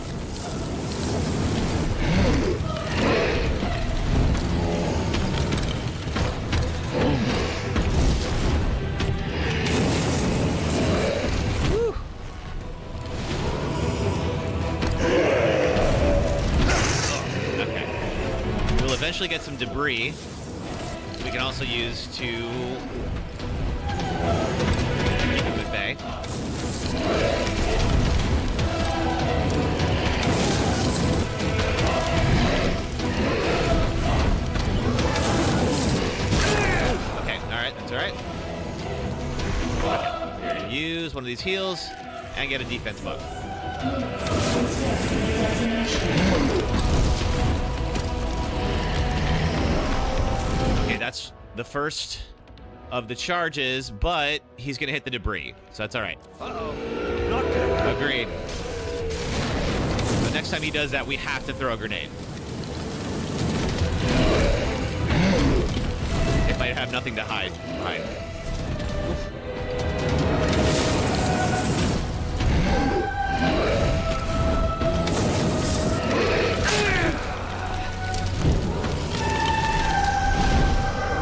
Woo. Okay. We'll eventually get some debris we can also use to keep them at bay. Okay, alright, that's alright. Okay, we're gonna use one of these heals and get a defense buff. Okay, that's the first of the charges, but he's gonna hit the debris, so that's alright. Agreed. But next time he does that, we have to throw a grenade. If I have nothing to hide.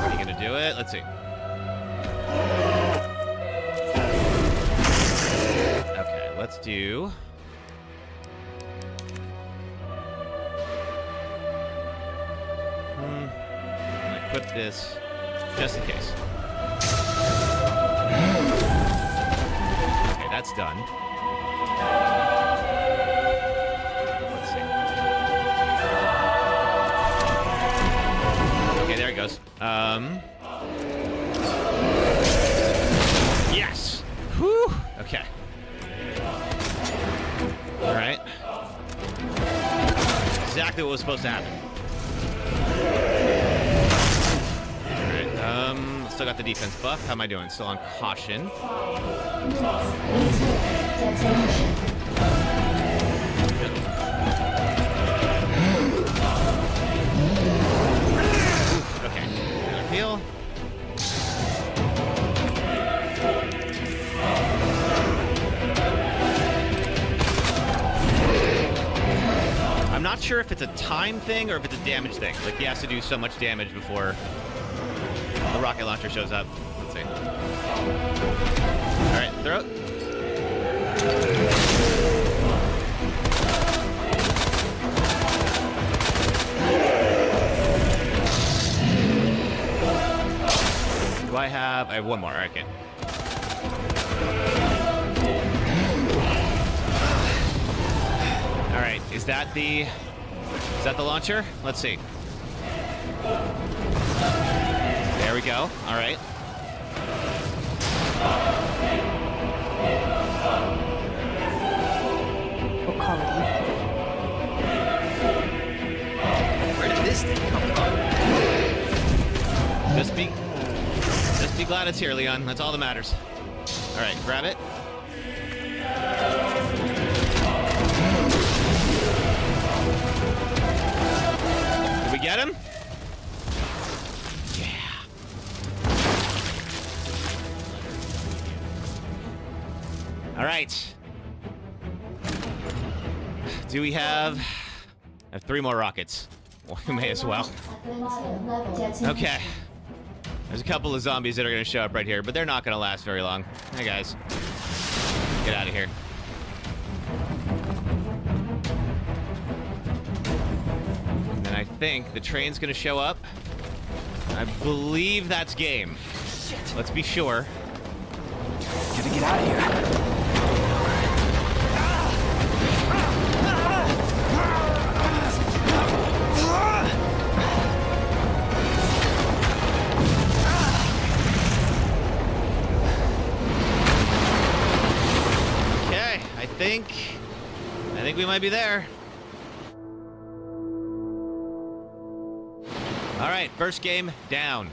Are you gonna do it? Let's see. Okay, let's do... I'm gonna equip this just in case. Okay, that's done. Let's see. Okay, there it goes. Yes! Whew! Okay. Alright. Exactly what was supposed to happen. Alright, still got the defense buff. How am I doing? Still on caution. Okay, gonna heal. I'm not sure if it's a time thing or if it's a damage thing. Like, he has to do so much damage before the rocket launcher shows up. Let's see. Alright, throw it. Do I have one more. Alright, okay. Alright, is that the launcher? Let's see. There we go. Alright. We'll call it even. Where did this thing come from? Just be glad it's here, Leon. That's all that matters. Alright, grab it. Did we get him? Yeah. All right. Do we have... I have 3 more rockets. Well, we may as well. Okay. There's a couple of zombies that are going to show up right here, but they're not going to last very long. Hey, guys. Get out of here. And then I think the train's going to show up. I believe that's game. Shit. Let's be sure. Gotta get out of here. Okay, I think we might be there. All right, first game down.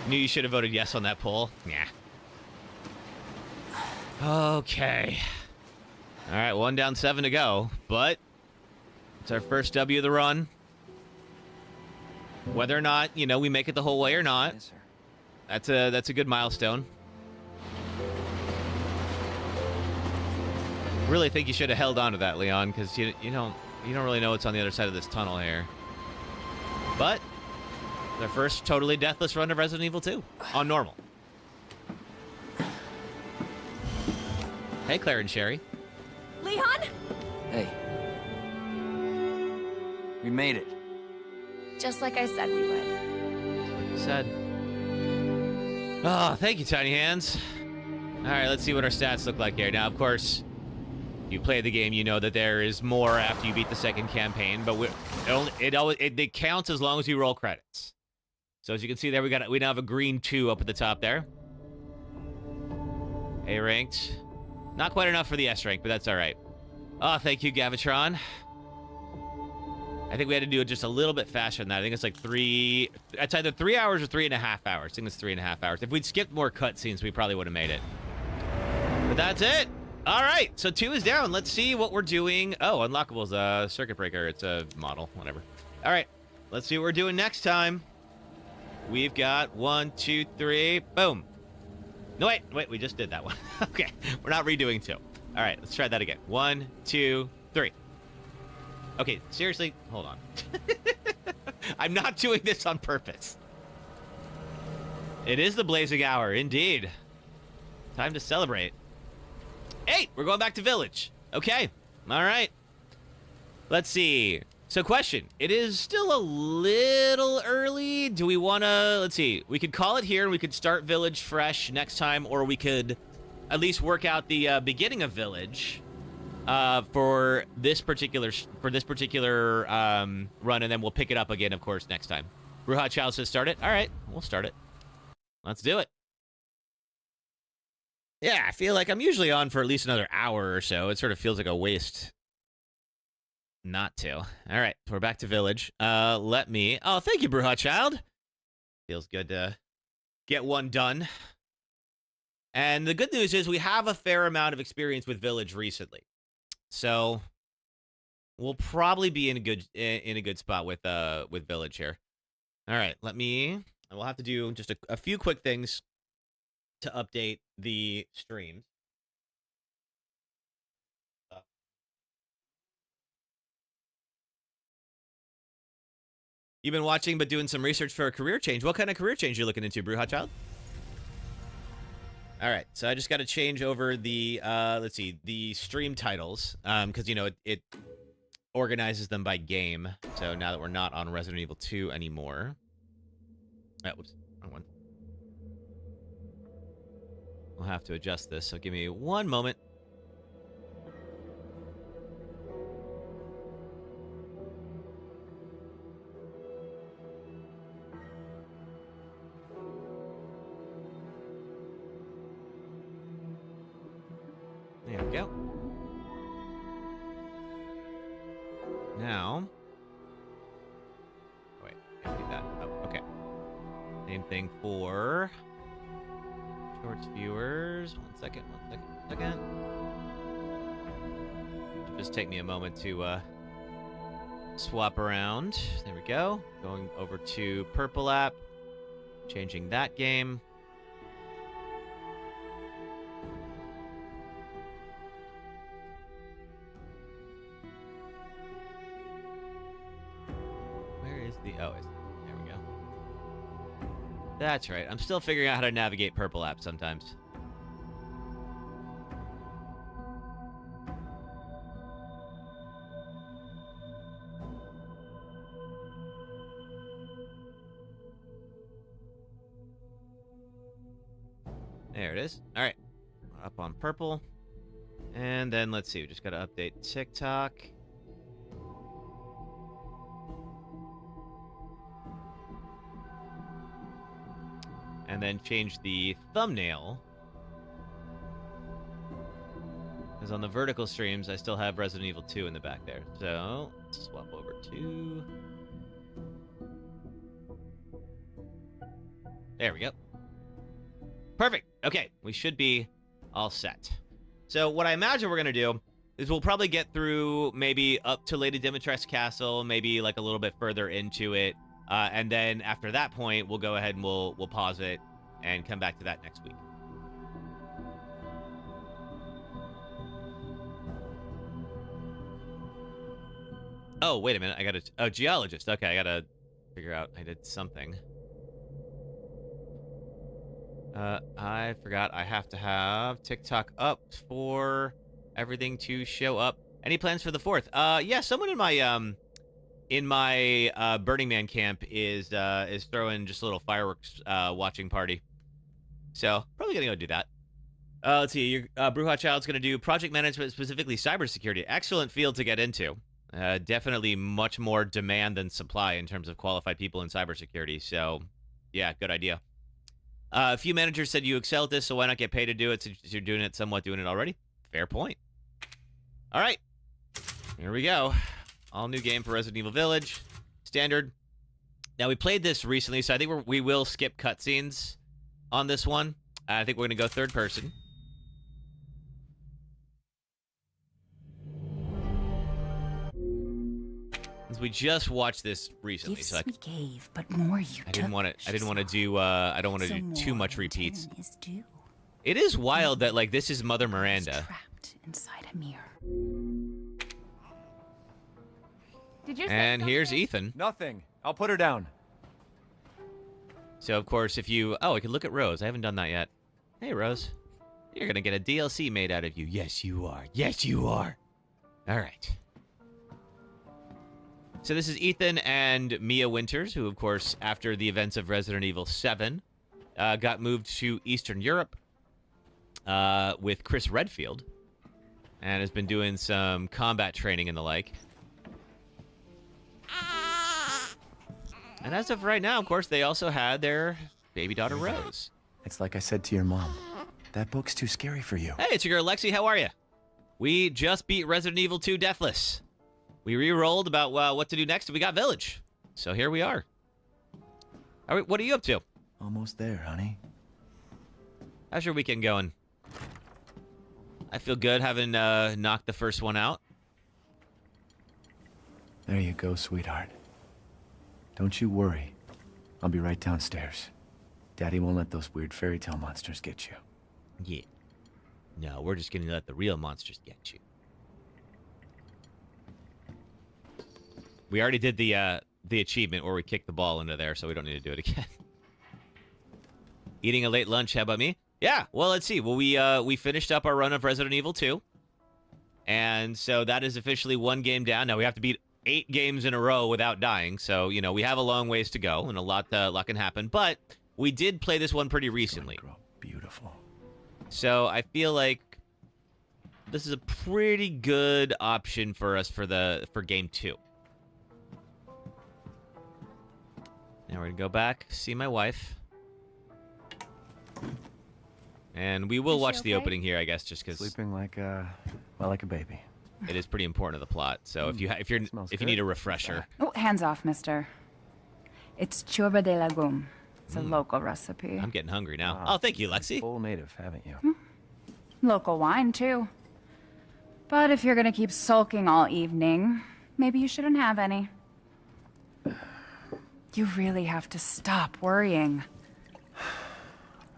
Knew you should have voted yes on that poll. Yeah. Okay. All right, 1 down, 7 to go, but it's our first W of the run. Whether or not, you know, we make it the whole way or not, Yes, sir. that's a good milestone. Really think you should have held on to that, Leon, because you don't really know what's on the other side of this tunnel here. But their first totally deathless run of Resident Evil 2 on normal. Hey, Claire and Sherry. Leon? Hey. We made it. Just like I said we would. Said. Oh, thank you, Tiny Hands. All right, let's see what our stats look like here. Now, of course, you play the game, you know that there is more after you beat the second campaign, but it counts as long as you roll credits. So as you can see there, we now have a green 2 up at the top there. A ranked. Not quite enough for the S rank, but that's all right. Oh, thank you, Gavitron. I think we had to do it just a little bit faster than that. I think it's like it's either 3 hours or 3.5 hours. I think it's 3.5 hours. If we'd skipped more cutscenes, we probably would have made it. But that's it. All right, so 2 is down. Let's see what we're doing. Oh, unlockable's a circuit breaker. It's a model, whatever. All right, let's see what we're doing next time. We've got 1, 2, 3, boom. No, wait, we just did that one. Okay, we're not redoing 2. All right, let's try that again. 1, 2, 3. Okay, seriously, hold on. I'm not doing this on purpose. It is the blazing hour, indeed. Time to celebrate. 8, we're going back to Village. Okay, all right. Let's see. So question, it is still a little early. Do we want to, let's see, we could call it here and we could start Village fresh next time, or we could at least work out the beginning of Village for this particular run, and then we'll pick it up again, of course, next time. Ruha Chow says start it. All right, we'll start it. Let's do it. Yeah, I feel like I'm usually on for at least another hour or so. It sort of feels like a waste not to. All right, we're back to Village. Let me... Oh, thank you, Bruja Child. Feels good to get one done. And the good news is we have a fair amount of experience with Village recently. So we'll probably be in a good spot with Village here. All right, we'll have to do just a few quick things to update the streams. You've been watching but doing some research for a career change. What kind of career change are you looking into, Bruja Child? All right, so I just got to change over the, let's see, the stream titles, because, you know, it organizes them by game. So now that we're not on Resident Evil 2 anymore. Whoops, wrong one. We'll have to adjust this, so give me one moment. There we go. Now, wait, I can do that. Oh, okay. Same thing for shorts viewers. One second. It'll just take me a moment to swap around. There we go. Going over to Purple app, changing that game. Oh, there we go. That's right. I'm still figuring out how to navigate Purple app sometimes. There it is. All right. We're up on Purple. And then let's see. We just got to update TikTok. And then change the thumbnail. Because on the vertical streams, I still have Resident Evil 2 in the back there. So, let's swap over to... There we go. Perfect. Okay, we should be all set. So, what I imagine we're going to do is we'll probably get through maybe up to Lady Dimitrescu's castle, maybe like a little bit further into it. And then after that point, we'll go ahead and we'll pause it and come back to that next week. Oh, wait a minute. I got a geologist. Okay, I got to figure out I did something. I forgot I have to have TikTok up for everything to show up. Any plans for the 4th? Yeah, someone in my Burning Man camp is throwing just a little fireworks watching party. So probably gonna go do that. Let's see. Your Bruja Child's gonna do project management, specifically cybersecurity. Excellent field to get into. Definitely much more demand than supply in terms of qualified people in cybersecurity. So, yeah, good idea. A few managers said you excel at this, so why not get paid to do it since you're doing it already? Fair point. All right. Here we go. All new game for Resident Evil Village. Standard. Now, we played this recently, so I think we will skip cutscenes on this one. I think we're going to go third person. We just watched this recently, so we gave, but more you I don't want to do too much repeats. It is wild that like this is Mother Miranda. Trapped inside a mirror. Did you? And here's Ethan. Nothing. I'll put her down. So of course, if you I can look at Rose. I haven't done that yet. Hey Rose, you're gonna get a DLC made out of you. Yes, you are. Yes, you are. All right. So this is Ethan and Mia Winters, who, of course, after the events of Resident Evil 7, got moved to Eastern Europe with Chris Redfield, and has been doing some combat training and the like. And as of right now, of course, they also had their baby daughter, Rose. It's like I said to your mom. That book's too scary for you. Hey, it's your girl, Lexi. How are you? We just beat Resident Evil 2 Deathless. We re-rolled about what to do next, and we got Village. So here we are. All right, what are you up to? Almost there, honey. How's your weekend going? I feel good having knocked the first one out. There you go, sweetheart. Don't you worry. I'll be right downstairs. Daddy won't let those weird fairy tale monsters get you. Yeah. No, we're just gonna let the real monsters get you. We already did the achievement where we kicked the ball into there, so we don't need to do it again. Eating a late lunch, how about me? Yeah, well, let's see. Well, we finished up our run of Resident Evil 2. And so that is officially one game down. Now we have to beat 8 games in a row without dying. So, you know, we have a long ways to go and a lot can happen. But we did play this one pretty recently. Beautiful. So I feel like this is a pretty good option for us for game 2. Now we're gonna go back, see my wife. And we will watch the opening here, I guess, just because sleeping like a baby. It is pretty important to the plot. So if you need a refresher. Oh, hands off, mister. It's churba de legume. It's a local recipe. I'm getting hungry now. Oh, thank you, Lexi. Full native, haven't you? Local wine, too. But if you're gonna keep sulking all evening, maybe you shouldn't have any. You really have to stop worrying.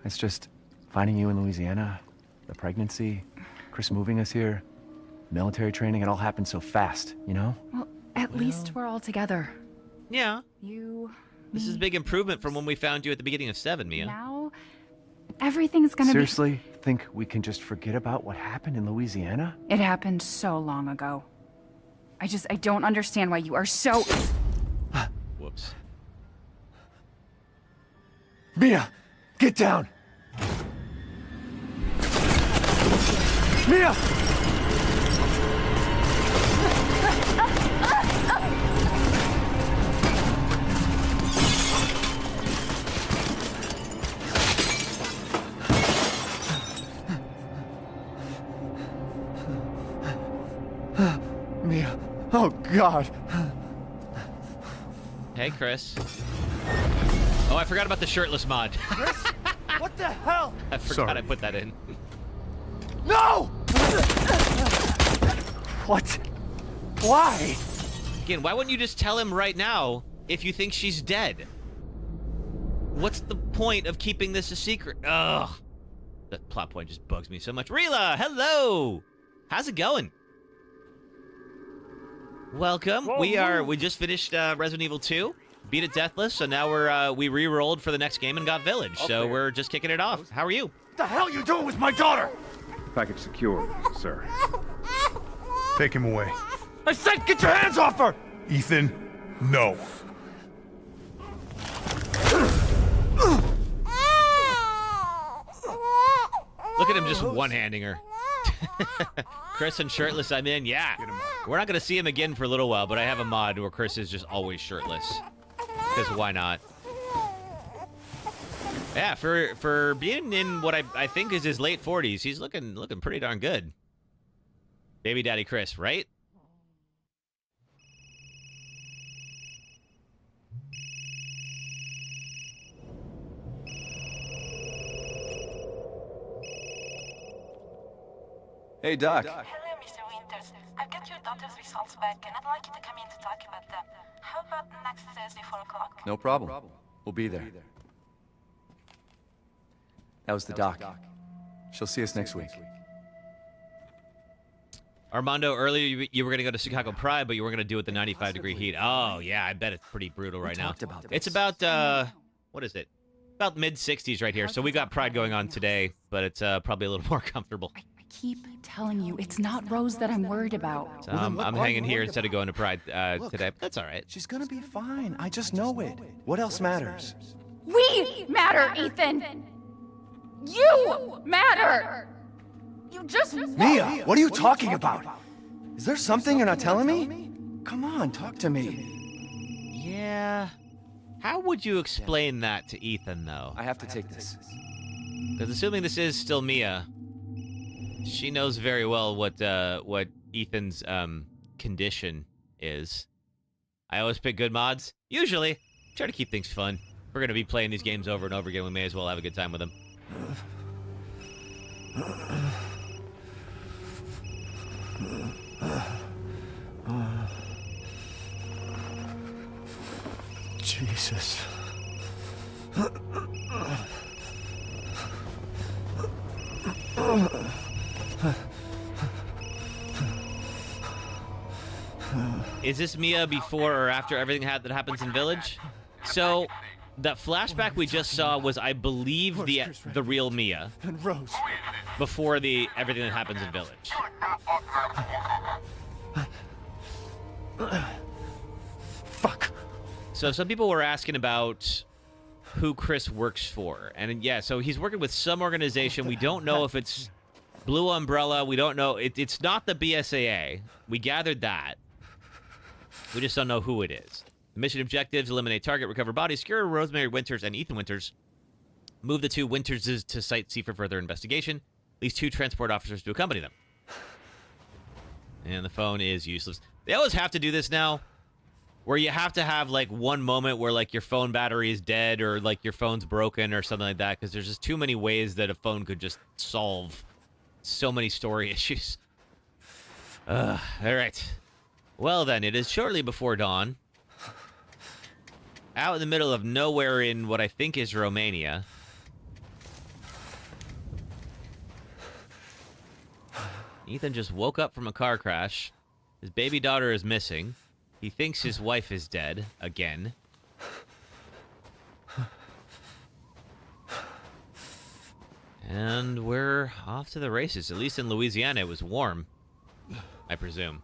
It's just finding you in Louisiana, the pregnancy, Chris moving us here, military training, it all happened so fast, you know? Well, at least we're all together. Yeah. This is a big improvement from when we found you at the beginning of 7, Mia. Now, everything's gonna Seriously? Think we can just forget about what happened in Louisiana? It happened so long ago. I don't understand why you are so... Whoops. Mia, get down! Mia! Mia, oh God! Hey, Chris. Oh, I forgot about the shirtless mod. Chris? What the hell? I forgot I put that in. No! What? Why? Again, why wouldn't you just tell him right now if you think she's dead? What's the point of keeping this a secret? Ugh. That plot point just bugs me so much. Rila, hello! How's it going? Welcome. We just finished Resident Evil 2, beat it deathless, so now we re-rolled for the next game and got Village. So we're just kicking it off. How are you? What the hell you doing with my daughter? Package secure, sir. Take him away. I said get your hands off her! Ethan, no. Look at him just one-handing her. Chris and shirtless, I'm in. Yeah. We're not going to see him again for a little while, but I have a mod where Chris is just always shirtless. Because why not? Yeah, for being in what I think is his late 40s, he's looking pretty darn good. Baby daddy Chris, right? Hey, Doc. Hello, Mr. Winters. I've got your daughter's results back, and I'd like you to come in to talk about them. How about next Thursday, 4 o'clock? No problem. We'll be there. That was the doc. She'll see us next week. Armando, earlier you were going to go to Chicago Pride, but you weren't going to do it the 95-degree heat. Oh, yeah, I bet it's pretty brutal right now. It's about, what is it? About mid-60s right here. So we got Pride going on today, but it's probably a little more comfortable. Keep telling you, it's not Rose that I'm worried about. So I'm hanging here instead of going to Pride today, but that's all right. She's gonna be fine. I just know it. What else matters? We matter, Ethan! You matter! You just... Mia, what are you talking about? Is there something you're not telling me? Come on, talk to me. Yeah. How would you explain that to Ethan, though? I have to take this. Because assuming this is still Mia, she knows very well what Ethan's condition is. I always pick good mods. Usually, try to keep things fun. If we're gonna be playing these games over and over again, we may as well have a good time with them. Jesus. Is this Mia before or after everything that happens in Village? So, that flashback we just saw was, I believe, the real Mia. And Rose. Before everything that happens in Village. Fuck. So some people were asking about who Chris works for. And yeah, so he's working with some organization. We don't know if it's Blue Umbrella. We don't know. It's not the BSAA. We gathered that. We just don't know who it is. The mission objectives: eliminate target, recover bodies, secure Rosemary Winters and Ethan Winters. Move the two Winterses to Site C for further investigation. These 2 transport officers to accompany them. And the phone is useless. They always have to do this now, where you have to have, like, one moment where, like, your phone battery is dead or, like, your phone's broken or something like that, because there's just too many ways that a phone could just solve so many story issues. All right. Well, then, it is shortly before dawn. Out in the middle of nowhere in what I think is Romania. Ethan just woke up from a car crash. His baby daughter is missing. He thinks his wife is dead, again. And we're off to the races. At least in Louisiana, it was warm. I presume.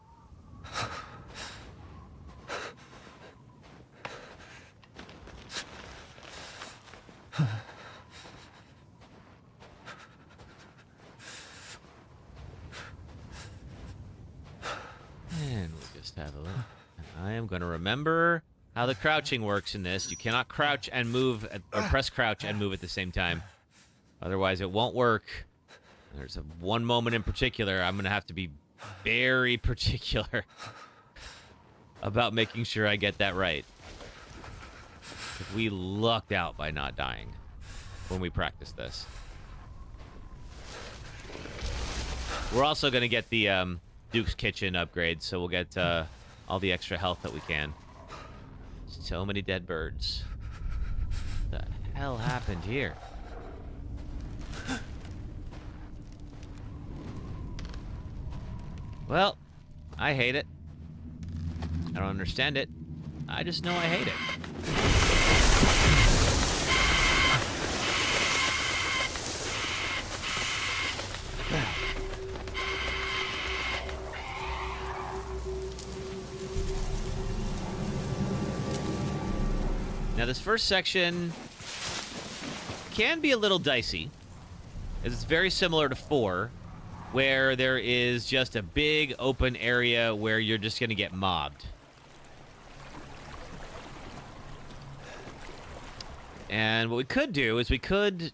And we'll just have a look. I am going to remember how the crouching works in this. You cannot crouch and move, or press crouch and move at the same time. Otherwise, it won't work. There's one moment in particular I'm going to have to be very particular about making sure I get that right. We lucked out by not dying when we practiced this. We're also going to get the Duke's Kitchen upgrade, so we'll get all the extra health that we can. So many dead birds. What the hell happened here? Well, I hate it. I don't understand it. I just know I hate it. Now, this first section can be a little dicey, as it's very similar to 4, where there is just a big open area where you're just going to get mobbed. And what we could do is we could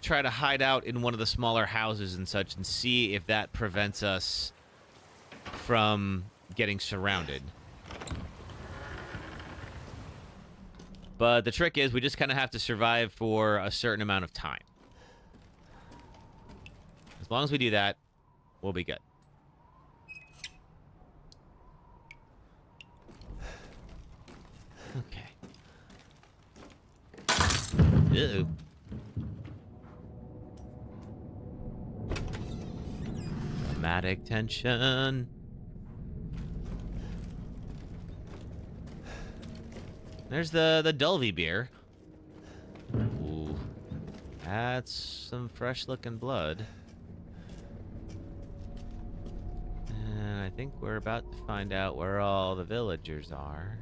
try to hide out in one of the smaller houses and such and see if that prevents us from getting surrounded. But the trick is we just kind of have to survive for a certain amount of time. As long as we do that, we'll be good. Okay. Uh-oh. Dramatic tension. There's the Dulvey beer. Ooh. That's some fresh-looking blood. And I think we're about to find out where all the villagers are.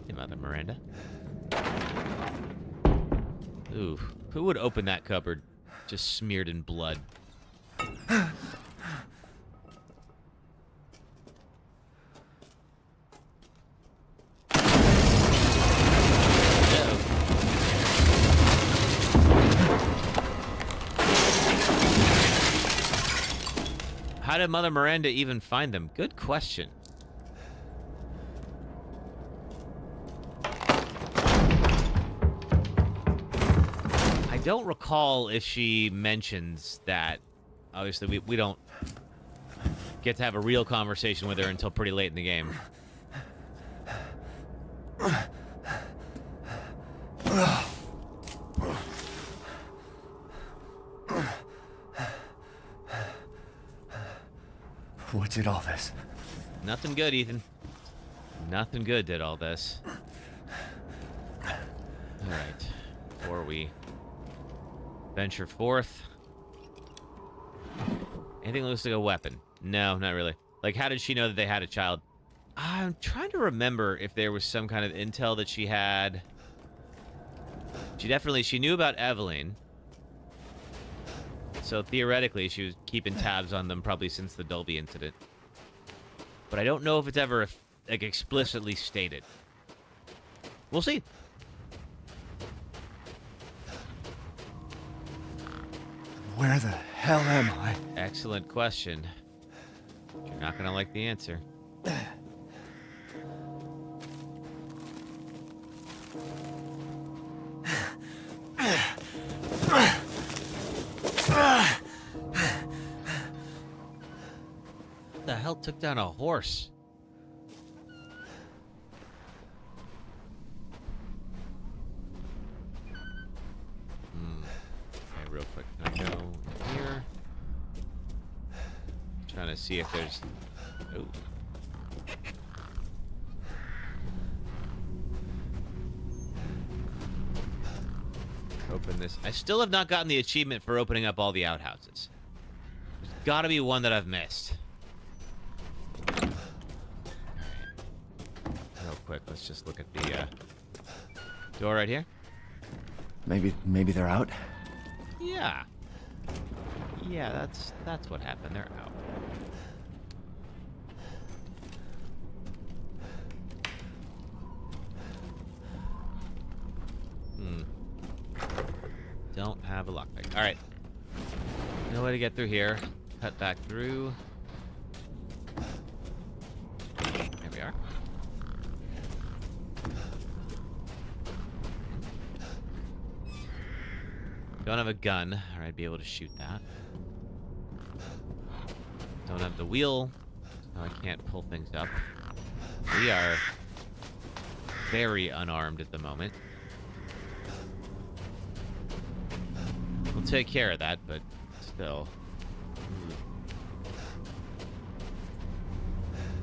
Hey, Mother Miranda. Ooh, who would open that cupboard just smeared in blood? How did Mother Miranda even find them? Good question. I don't recall if she mentions that. Obviously, we don't get to have a real conversation with her until pretty late in the game. What did all this? Nothing good, Ethan. Nothing good did all this. Alright. Before we venture forth. Anything that looks like a weapon? No, not really. Like, how did she know that they had a child? I'm trying to remember if there was some kind of intel that she had. She knew about Evelyn. So theoretically, she was keeping tabs on them probably since the Dolby incident. But I don't know if it's ever, like, explicitly stated. We'll see. Where the hell am I? Excellent question. You're not gonna like the answer. What the hell took down a horse? Okay, real quick. Can I go here? Trying to see if there's... Oh. Open this. I still have not gotten the achievement for opening up all the outhouses. There's gotta be one that I've missed. Alright. Real quick, let's just look at the door right here. Maybe they're out? Yeah. Yeah, that's what happened. They're out. Don't have a lockpick. Alright. No way to get through here. Cut back through. There we are. Don't have a gun, or I'd be able to shoot that. Don't have the wheel No, I can't pull things up. We are very unarmed at the moment. We'll take care of that, but still.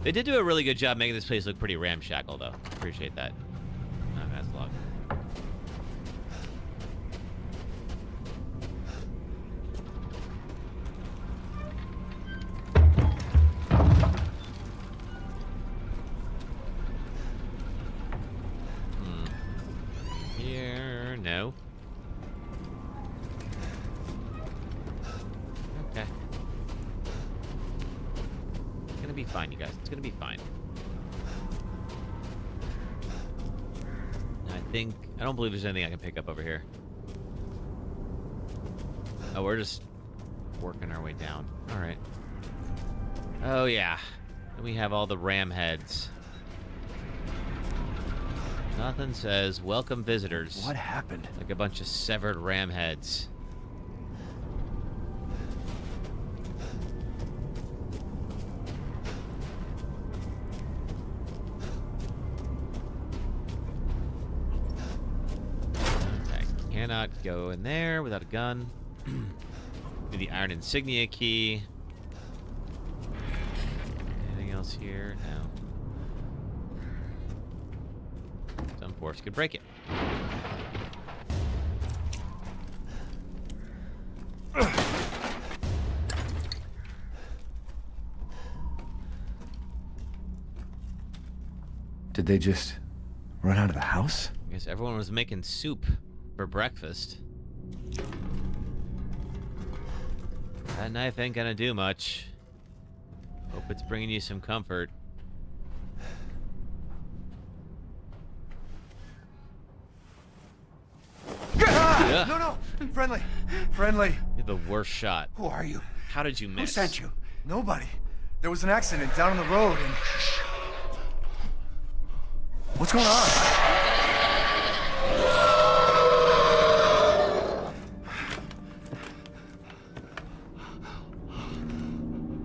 They did do a really good job making this place look pretty ramshackle, though. Appreciate that. Oh, that's locked. Here, no. Okay. It's gonna be fine, you guys. It's gonna be fine. I don't believe there's anything I can pick up over here. Oh, we're just working our way down. All right. Oh, yeah. And we have all the ram heads. Nothing says, welcome visitors. What happened? Like a bunch of severed ram heads. Okay, cannot go in there without a gun. Do the iron insignia key. Anything else here? No. Some force could break it. Did they just run out of the house? I guess everyone was making soup for breakfast. That knife ain't gonna do much. Hope it's bringing you some comfort. Ah! No, no! Friendly! Friendly! You're the worst shot. Who are you? How did you miss? Who sent you? Nobody. There was an accident down on the road and... What's going on?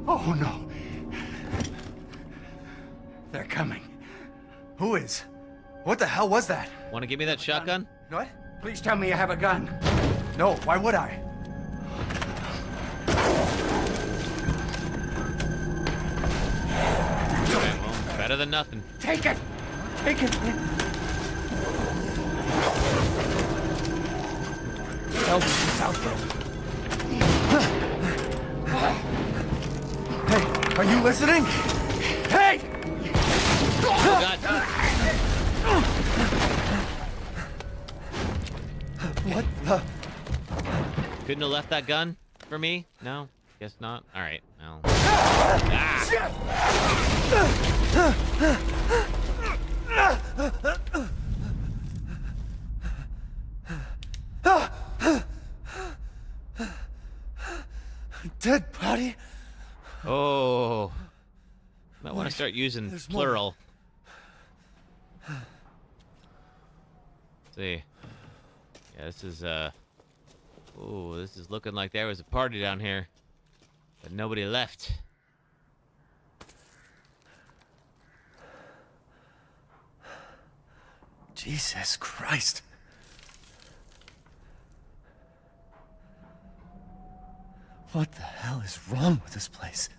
Oh, no. They're coming. Who is? What the hell was that? Want to give me that shotgun? What? Please tell me you have a gun. No, why would I? Okay, well, better than nothing. Take it! Take it! Elvis is out there. Hey, are you listening? Hey! Oh, God. What the? Couldn't have left that gun for me? No? Guess not? Alright, well. Ah! Dead body? Oh. Might want to start using plural. Let's see. Yeah, this is, ooh, this is looking like there was a party down here. But nobody left. Jesus Christ. What the hell is wrong with this place?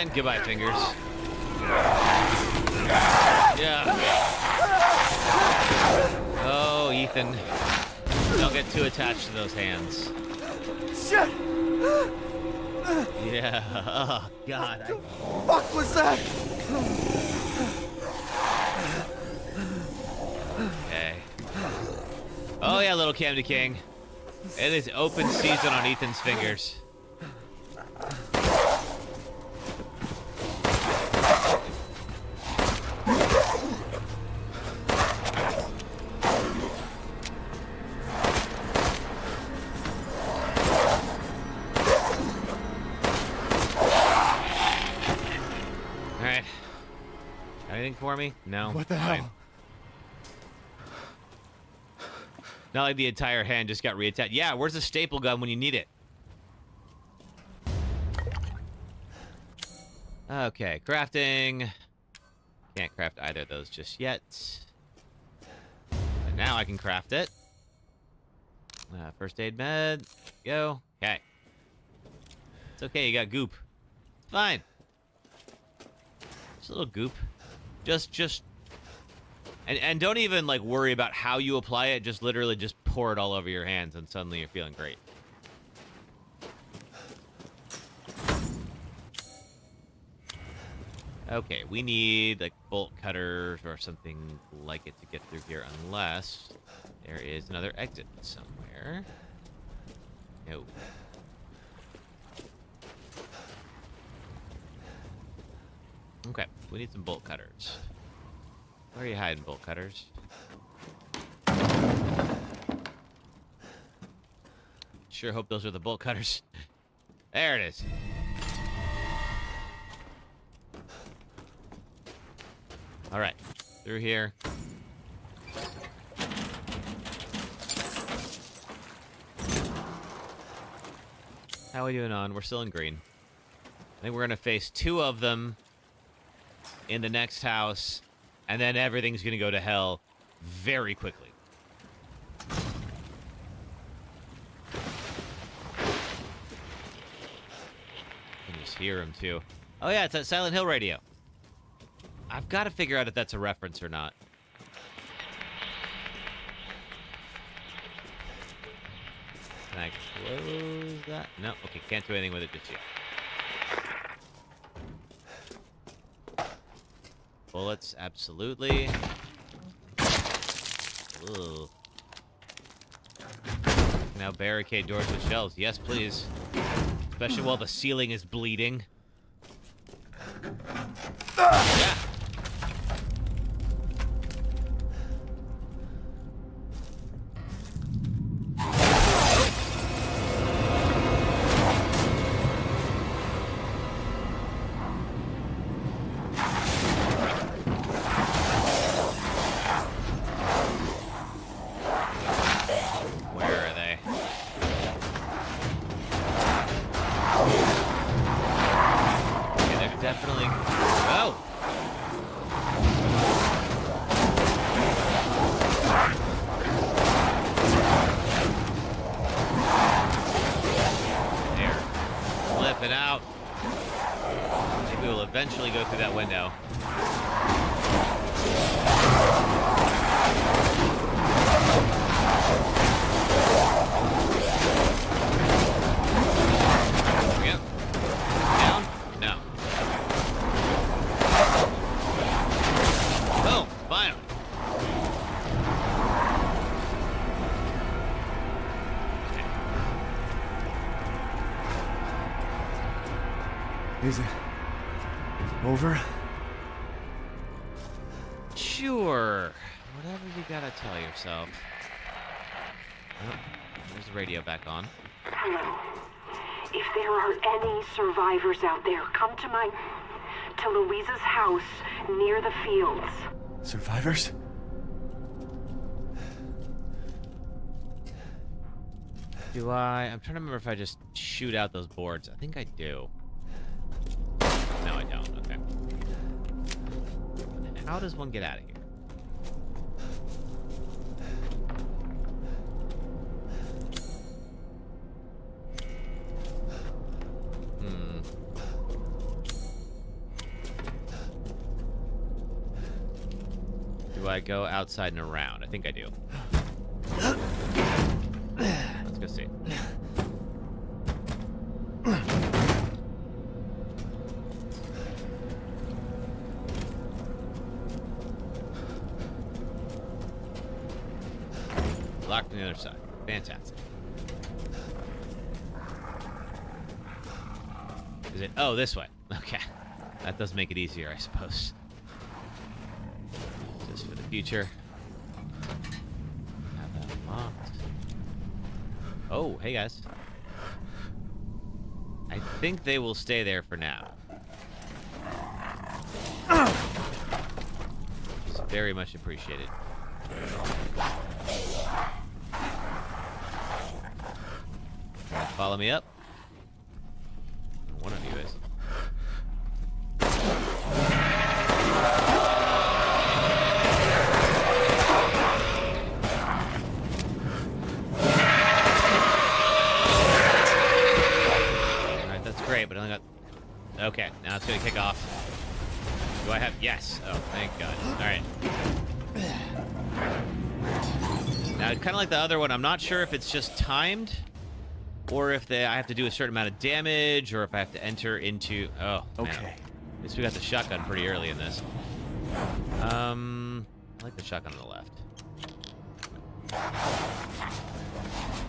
And goodbye, fingers. Yeah. Oh, Ethan. Don't get too attached to those hands. Shit! Yeah. Oh, God. What the fuck was that? Okay. Oh, yeah, little Candy King. It is open season on Ethan's fingers. anything for me? No. What the Fine. hell? Not like the entire hand just got reattached. Yeah, where's the staple gun when you need it? Okay, crafting. Can't craft either of those just yet. But now I can craft it. First aid med. Go. Okay. It's okay, you got goop. It's fine. Just a little goop. Just and don't even like worry about how you apply it. Just literally just pour it all over your hands and suddenly you're feeling great. Okay, we need like bolt cutters or something like it to get through here unless there is another exit somewhere. No. Okay, we need some bolt cutters. Where are you hiding, bolt cutters? Sure hope those are the bolt cutters. There it is. All right, through here. How are we doing on? We're still in green. I think we're gonna face 2 of them in the next house, and then everything's gonna go to hell very quickly. I can just hear him too. Oh yeah, it's that Silent Hill radio. I've got to figure out if that's a reference or not. Can I close that? No. Okay, can't do anything with it just yet. Bullets, absolutely. Ugh. Now barricade doors with shells. Yes, please. Especially while the ceiling is bleeding. Yeah. Eventually go through that window. Yep. Down? No. Boom! Finally. Is it over? Sure. Whatever you gotta tell yourself. Oh, there's the radio back on. Hello. If there are any survivors out there, come to Louisa's house near the fields. Survivors? Do I'm trying to remember if I just shoot out those boards. I think I do. No, I don't. Okay. How does one get out of here? Do I go outside and around? I think I do. Let's go see. Locked on the other side. Fantastic. Is it? Oh, this way. Okay. That does make it easier, I suppose. Just for the future. Have that locked. Oh, hey guys. I think they will stay there for now. Very much appreciated. Follow me up. One of you is. Alright, that's great, but I only got... Okay, now it's gonna kick off. Do I have... Yes. Oh, thank God. Alright. Now, kind of like the other one, I'm not sure if it's just timed, or if I have to do a certain amount of damage, or if I have to enter into... Oh, okay. Man. At least we got the shotgun pretty early in this. I like the shotgun on the left.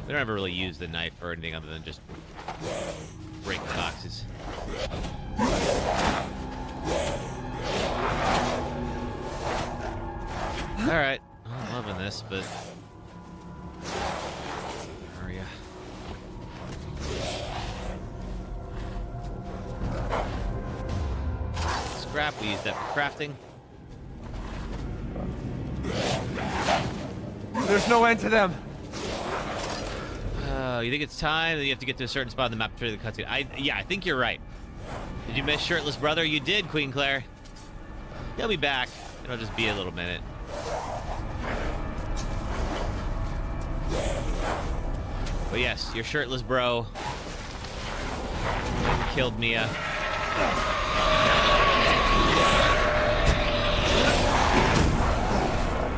We don't ever really use the knife for anything other than just break the boxes. Alright. I'm loving this, but... Where are you? Scrap, we use that for crafting. There's no end to them. You think it's time? Then you have to get to a certain spot on the map to trigger the cutscene. Yeah, I think you're right. Did you miss Shirtless Brother? You did, Queen Claire. He'll be back. It'll just be a little minute. But yes, your shirtless bro killed Mia. See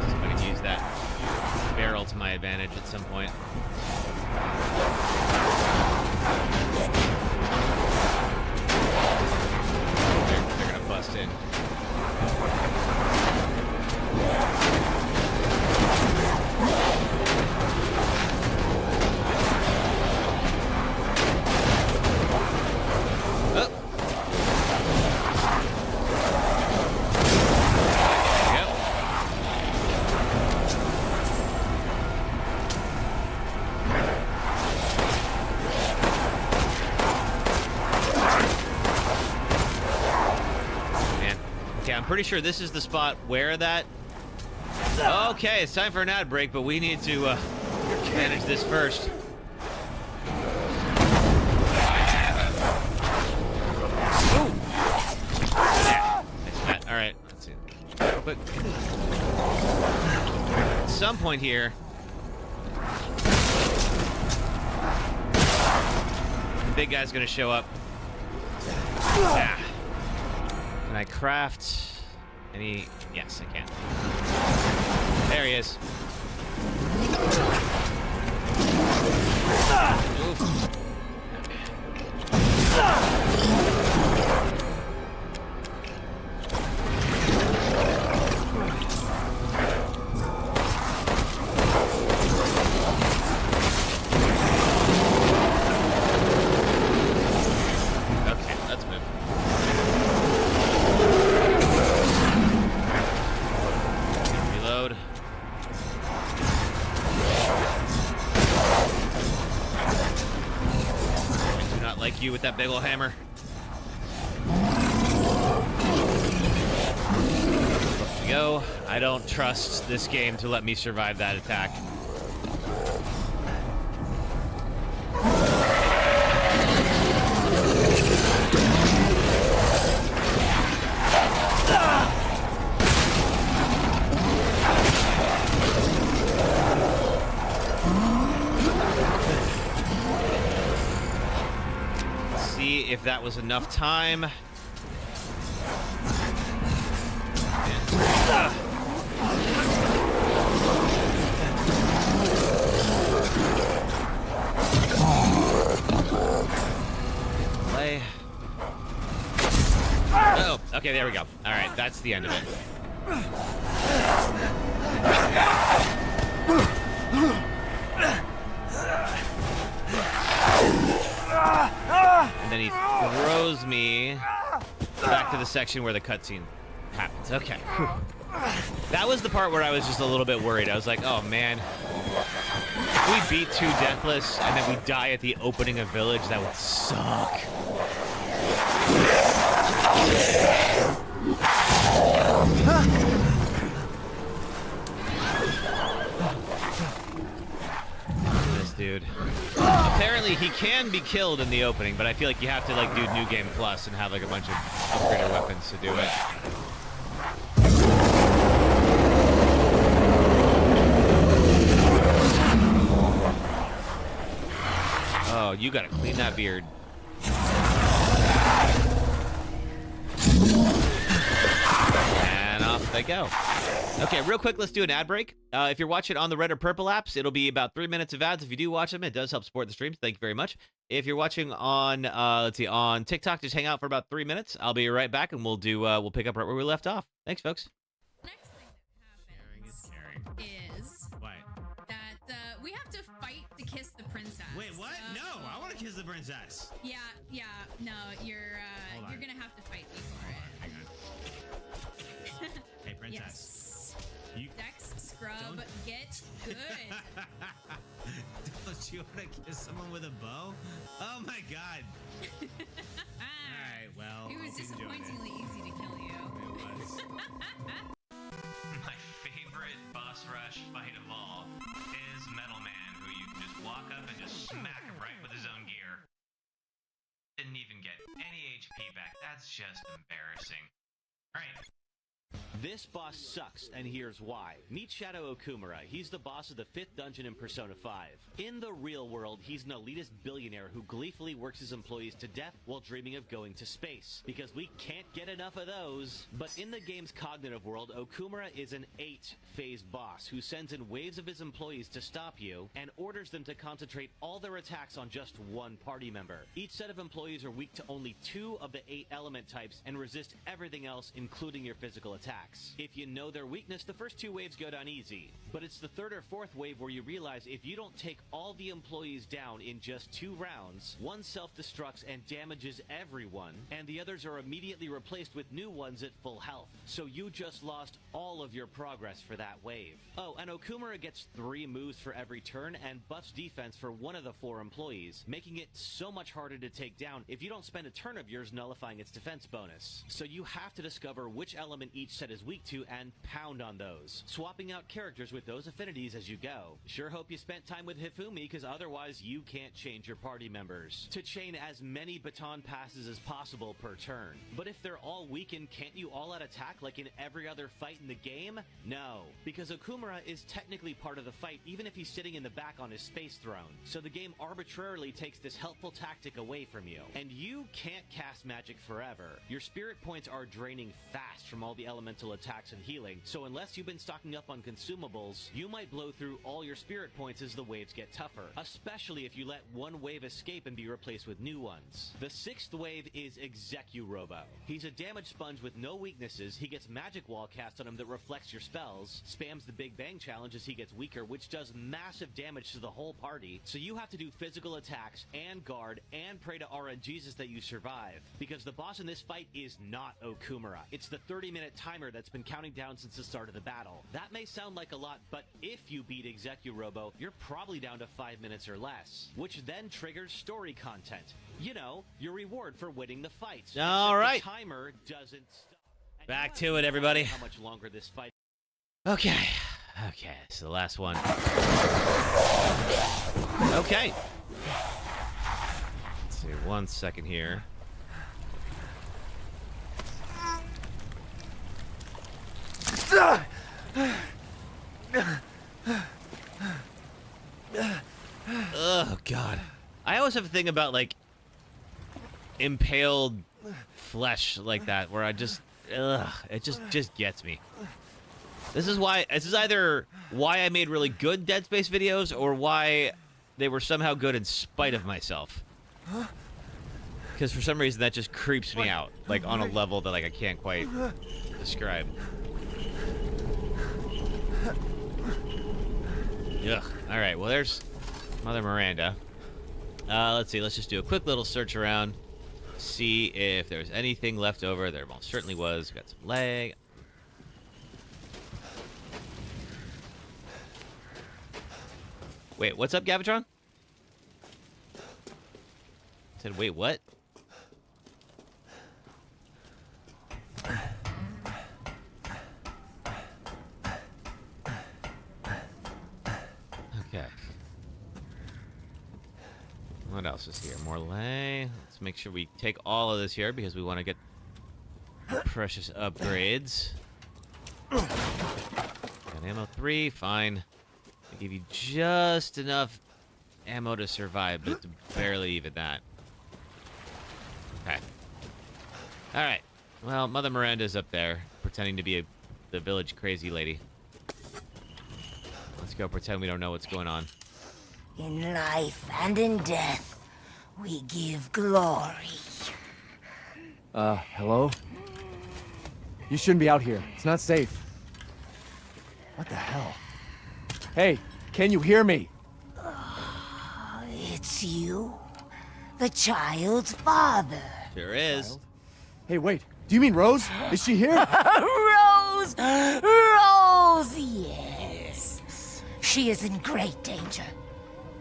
if I can use that barrel to my advantage at some point. They're gonna bust in. I'm pretty sure this is the spot where that... Okay, it's time for an ad break, but we need to manage this first. Ooh. Yeah, all right, let's see. Real quick. At some point here... the big guy's gonna show up. Yeah. Can I craft any? Yes, I can. There he is. Oof. Okay, let's move. Reload. I do not like you with that big ol' hammer. There we go. I don't trust this game to let me survive that attack. If that was enough time. Play. Oh, okay, there we go. All right, that's the end of it. And then he throws me back to the section where the cutscene happens. Okay. Whew. That was the part where I was just a little bit worried. I was like, oh man. If we beat 2 Deathless and then we die at the opening of Village, that would suck. can be killed in the opening, but I feel like you have to like do New Game Plus and have like a bunch of upgraded weapons to do it. Oh, you gotta clean that beard. And off they go. Okay, real quick, let's do an ad break. If you're watching on the Red or Purple apps, it'll be about 3 minutes of ads. If you do watch them, it does help support the streams. Thank you very much. If you're watching on, let's see, on TikTok, just hang out for about 3 minutes. I'll be right back, and we'll do, we'll pick up right where we left off. Thanks, folks. Next thing that happens is What? that we have to fight to kiss the princess. Wait, what? No, I want to kiss the princess. Yeah, no, you're gonna have to fight me for it. Hey, princess. Yes. You... Dex, scrub, get good. Don't you want to kiss someone with a bow? Oh my god. Alright, well. It was disappointingly easy to kill you. It was. My favorite boss rush fight of all is Metal Man, who you can just walk up and just smack him right with his own gear. Didn't even get any HP back. That's just embarrassing. Alright. This boss sucks, and here's why. Meet Shadow Okumura. He's the boss of the 5th dungeon in Persona 5. In the real world, he's an elitist billionaire who gleefully works his employees to death while dreaming of going to space, because we can't get enough of those. But in the game's cognitive world, Okumura is an 8-phase boss who sends in waves of his employees to stop you and orders them to concentrate all their attacks on just one party member. Each set of employees are weak to only 2 of the 8 element types and resist everything else, including your physical attacks. If you know their weakness, the first 2 waves go down easy. But it's the 3rd or 4th wave where you realize if you don't take all the employees down in just 2 rounds, one self-destructs and damages everyone, and the others are immediately replaced with new ones at full health. So you just lost all of your progress for that wave. Oh, and Okumura gets 3 moves for every turn and buffs defense for 1 of the 4 employees, making it so much harder to take down if you don't spend a turn of yours nullifying its defense bonus. So you have to discover which element each set is weak to and pound on those, swapping out characters with those affinities as you go. Sure hope you spent time with Hifumi, because otherwise you can't change your party members to chain as many baton passes as possible per turn. But if they're all weakened, can't you all out attack like in every other fight in the game? No, because Okumura is technically part of the fight even if he's sitting in the back on his space throne. So the game arbitrarily takes this helpful tactic away from you. And you can't cast magic forever. Your spirit points are draining fast from all the elemental attacks and healing, so unless you've been stocking up on consumables, you might blow through all your spirit points as the waves get tougher, especially if you let one wave escape and be replaced with new ones. The 6th wave is Execurobo. He's a damage sponge with no weaknesses. He gets magic wall cast on him that reflects your spells, spams the Big Bang challenge as he gets weaker, which does massive damage to the whole party, so you have to do physical attacks and guard and pray to RNGesus that you survive, because the boss in this fight is not Okumura. It's the 30-minute timer that's been counting down since the start of the battle. That may sound like a lot, but if you beat Execurobo, you're probably down to 5 minutes or less, which then triggers story content. You know, your reward for winning the fights. All right. The timer doesn't stop. Back to it, everybody. How much longer this fight? Okay. Okay, so the last one. Okay. Let's see, 1 second here. Oh god, I always have a thing about like impaled flesh like that where I just it just gets me. This is either why I made really good Dead Space videos or why they were somehow good in spite of myself, because for some reason that just creeps me out, like on a level that like I can't quite describe. Ugh. All right, well, there's Mother Miranda. Let's see. Let's just do a quick little search around. See if there's anything left over. There most certainly was. Got some leg. Wait, what's up, Gavitron? Said, wait, what? Okay. What else is here? More lay. Let's make sure we take all of this here because we want to get precious upgrades. Got ammo 3, fine. I give you just enough ammo to survive, but to barely even that. Okay. Alright. Well, Mother Miranda's up there, pretending to be the village crazy lady. Let's go pretend we don't know what's going on. In life and in death, we give glory. Hello? You shouldn't be out here. It's not safe. What the hell? Hey, can you hear me? It's you, the child's father. Sure is. Hey, wait. Do you mean Rose? Is she here? Rose! Rose, yes. She is in great danger.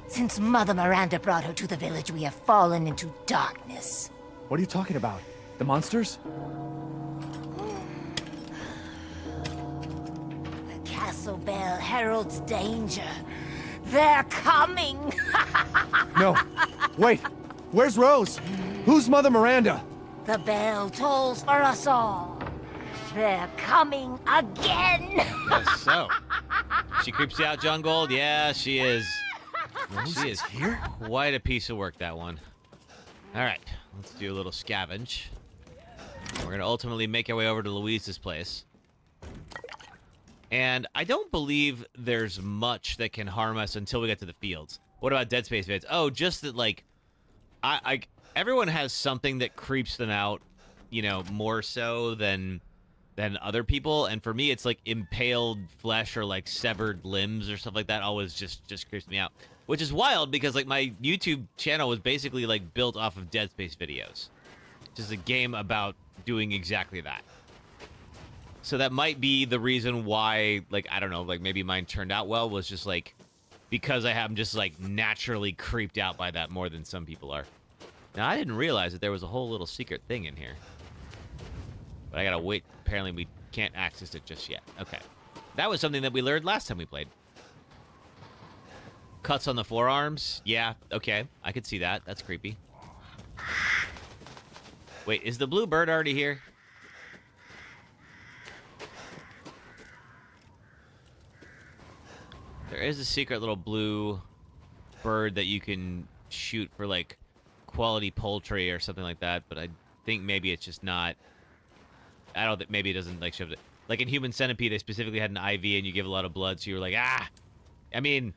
Since Mother Miranda brought her to the village, we have fallen into darkness. What are you talking about? The monsters? The castle bell heralds danger. They're coming! No. Wait. Where's Rose? Who's Mother Miranda? The bell tolls for us all. They're coming again! Yes, so. She creeps you out, John Gold? Yeah, she is. She is here. Quite a piece of work, that one. Alright, let's do a little scavenge. We're gonna ultimately make our way over to Louise's place. And I don't believe there's much that can harm us until we get to the fields. What about Dead Space vids? Oh, just that, like, everyone has something that creeps them out, you know, more so than other people. And for me, it's like impaled flesh or like severed limbs or stuff like that always just creeps me out. Which is wild because like my YouTube channel was basically like built off of Dead Space videos. Just a game about doing exactly that. So that might be the reason why, like, I don't know, like maybe mine turned out well was just like because I am just like naturally creeped out by that more than some people are. Now, I didn't realize that there was a whole little secret thing in here. But I gotta wait. Apparently, we can't access it just yet. Okay. That was something that we learned last time we played. Cuts on the forearms? Yeah, okay. I could see that. That's creepy. Wait, is the blue bird already here? There is a secret little blue bird that you can shoot for, like, quality poultry or something like that, but I think maybe it's just not. I don't think maybe it doesn't like shove it. Like in Human Centipede, they specifically had an IV and you give a lot of blood, so you were like, ah. I mean,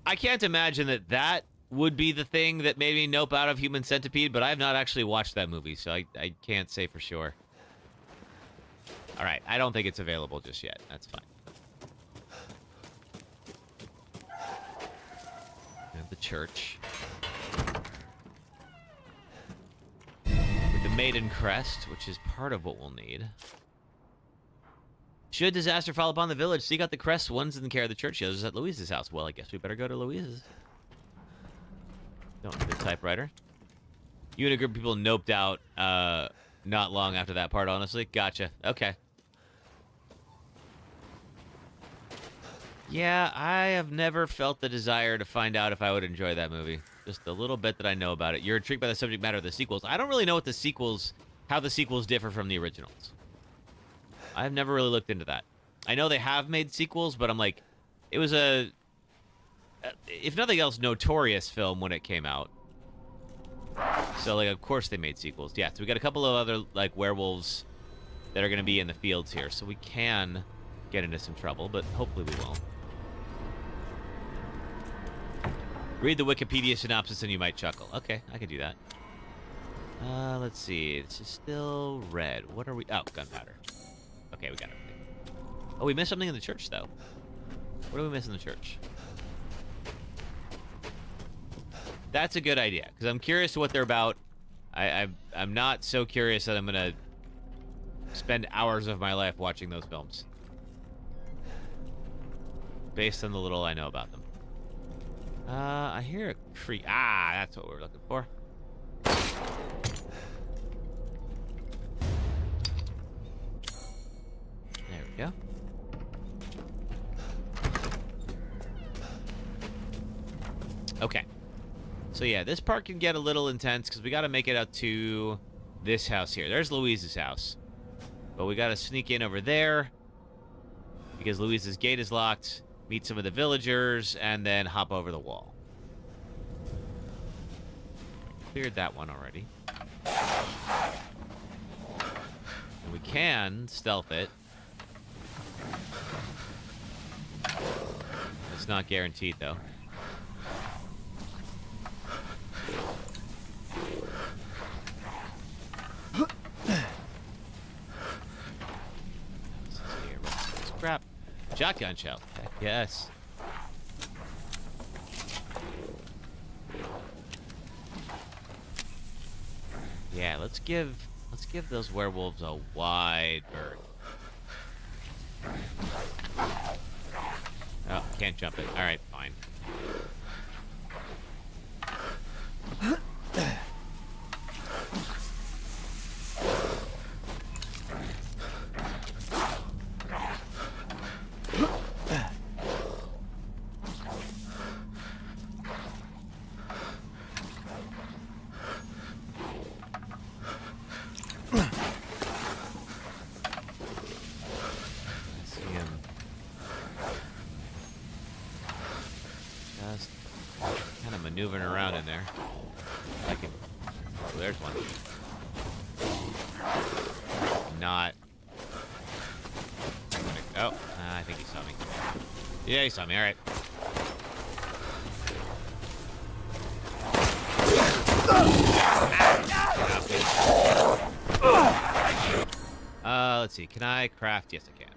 I can't imagine that would be the thing that made me nope out of Human Centipede, but I have not actually watched that movie, so I can't say for sure. All right, I don't think it's available just yet. That's fine. We have the church. The Maiden Crest, which is part of what we'll need. Should disaster fall upon the village, seek out the crest. One's in the care of the church, the other's at Louise's house. Well, I guess we better go to Louise's. Don't need the typewriter. You and a group of people noped out not long after that part, honestly. Gotcha. Okay. Yeah, I have never felt the desire to find out if I would enjoy that movie. Just a little bit that I know about it. You're intrigued by the subject matter of the sequels. I don't really know what the sequels, how the sequels differ from the originals. I've never really looked into that. I know they have made sequels, but I'm like, it was a, if nothing else, notorious film when it came out. So, like, of course they made sequels. Yeah, so we got a couple of other, like, werewolves that are going to be in the fields here. So we can get into some trouble, but hopefully we won't. Read the Wikipedia synopsis and you might chuckle. Okay, I can do that. Let's see. This is still red. What are we? Oh, gunpowder. Okay, we got it. Oh, we missed something in the church, though. What do we miss in the church? That's a good idea, because I'm curious to what they're about. I'm not so curious that I'm going to spend hours of my life watching those films. Based on the little I know about them. I hear a tree. Ah, that's what we're looking for. There we go. Okay. So yeah, this part can get a little intense because we got to make it out to this house here. There's Louise's house. But we got to sneak in over there because Louise's gate is locked, meet some of the villagers, and then hop over the wall. Cleared that one already. And we can stealth it. It's not guaranteed, though. Crap. Shotgun shell. Heck yes. Yeah, let's give those werewolves a wide berth. Oh, can't jump it. All right, fine. Maneuvering around in there. I can. Oh, there's one. Not. Oh, I think he saw me. Yeah, he saw me. All right. Let's see. Can I craft? Yes, I can.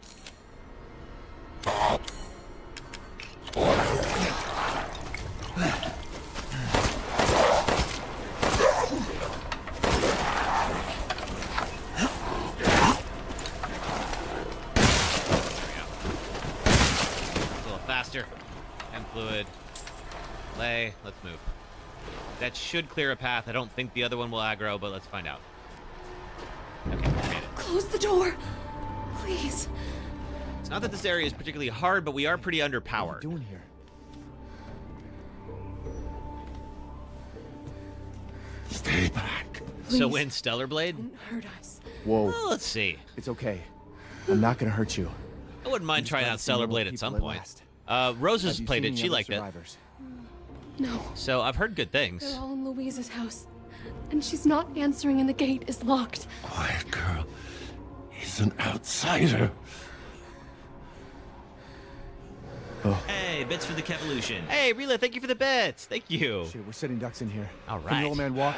Faster. And fluid. Lay. Let's move. That should clear a path. I don't think the other one will aggro, but let's find out. Okay, we made it. Close the door, please. It's not that this area is particularly hard, but we are pretty underpowered. What are you doing here? Stay back. Please. So win Stellar Blade? Don't hurt us. Whoa. Well, let's see. It's okay. I'm not gonna hurt you. I wouldn't mind trying out Stellar Blade at some point. Rose has played it. She liked it. No. So I've heard good things. They're all in Louise's house. And she's not answering and the gate is locked. Quiet, girl. He's an outsider. Oh. Hey, bits for the Kevolution. Hey, Rila, thank you for the bits. Thank you. Shit, we're sitting ducks in here. All right. Can the old man walk?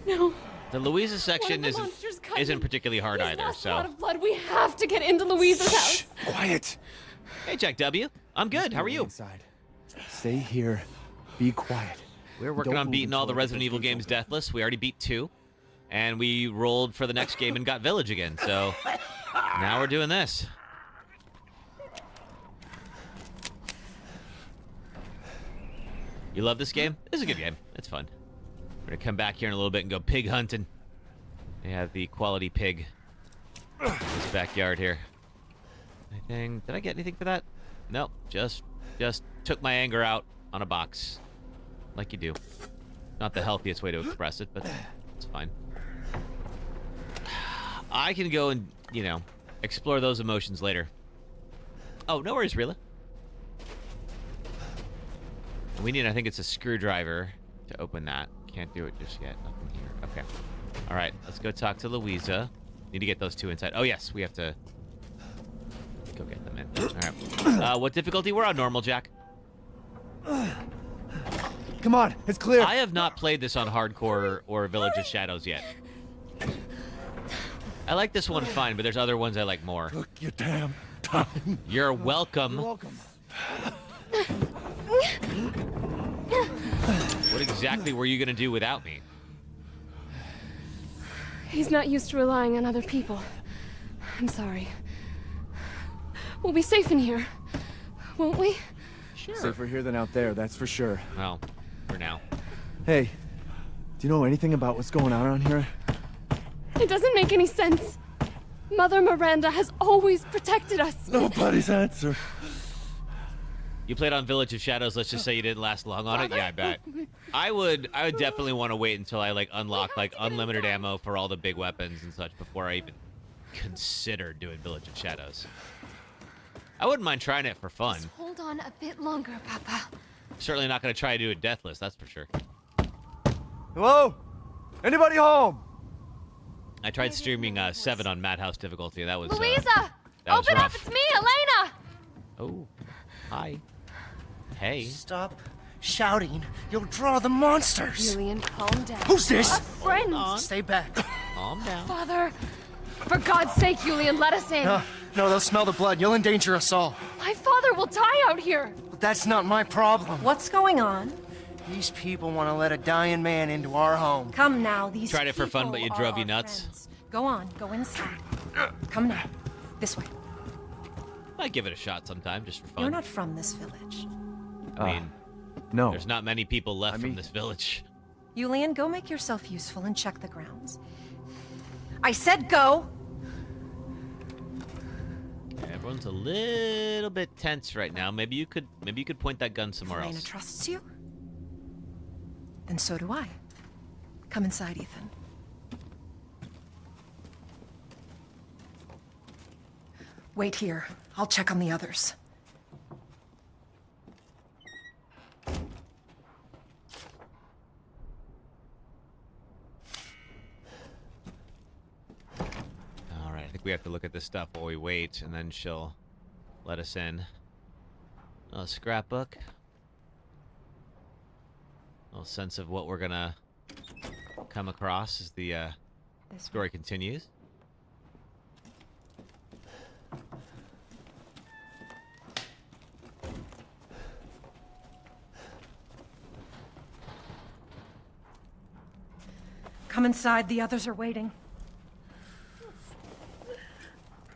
No. The Louisa section isn't particularly hard either, so. A lot of blood. We have to get into Louise's house. Quiet. Hey, Jack W. I'm good. How are you? Inside. Stay here. Be quiet. We're working on beating all the Resident Evil games deathless. We already beat 2. And we rolled for the next game and got Village again. So now we're doing this. You love this game? This is a good game. It's fun. We're going to come back here in a little bit and go pig hunting. They have the quality pig in this backyard here. Anything? Did I get anything for that? Nope. Just took my anger out on a box. Like you do. Not the healthiest way to express it, but it's fine. I can go and, you know, explore those emotions later. Oh, no worries, Rila. We need, I think it's a screwdriver to open that. Can't do it just yet. Nothing here. Okay. All right, let's go talk to Louisa. Need to get those two inside. Oh, yes, we have to go get them in. All right. What difficulty? We're on normal, Jack. Come on, it's clear. I have not played this on hardcore or Village of Shadows yet. I like this one fine, but there's other ones I like more. Took your damn time. You're welcome. You're welcome. What exactly were you going to do without me? He's not used to relying on other people. I'm sorry. We'll be safe in here, won't we? Sure. Safer here than out there, that's for sure. Well, for now. Hey, do you know anything about what's going on around here? It doesn't make any sense. Mother Miranda has always protected us. Nobody's answer. You played on Village of Shadows. Let's just say you didn't last long on it. Yeah, I bet. I would definitely want to wait until I like unlock like unlimited ammo for all the big weapons and such before I even consider doing Village of Shadows. I wouldn't mind trying it for fun. Just hold on a bit longer, Papa. Certainly not going to try to do it Deathless, that's for sure. Hello? Anybody home? I tried streaming 7 on Madhouse difficulty. That was Louisa! that was Open up! rough. It's me, Elena! Oh, hi. Hey. Stop shouting. You'll draw the monsters. Julian, calm down. Who's this? A friend. Stay back. Calm down. Father, for God's sake, Julian, let us in. No, they'll smell the blood. You'll endanger us all. My father will die out here. But that's not my problem. What's going on? These people want to let a dying man into our home. Come now, these Tried it for fun, but you people drove are you our nuts. friends. Go on, go inside. Come now. This way. Might give it a shot sometime, just for fun. You're not from this village. I mean, no. There's not many people left from this village. Julian, go make yourself useful and check the grounds. I said go! Everyone's a little bit tense right now. Maybe you could point that gun somewhere Elena else. trusts you? Then so do I. Come inside, Ethan. Wait here. I'll check on the others. All right, I think we have to look at this stuff while we wait, and then she'll let us in. A scrapbook. A little sense of what we're gonna come across as the story continues. Come inside. The others are waiting.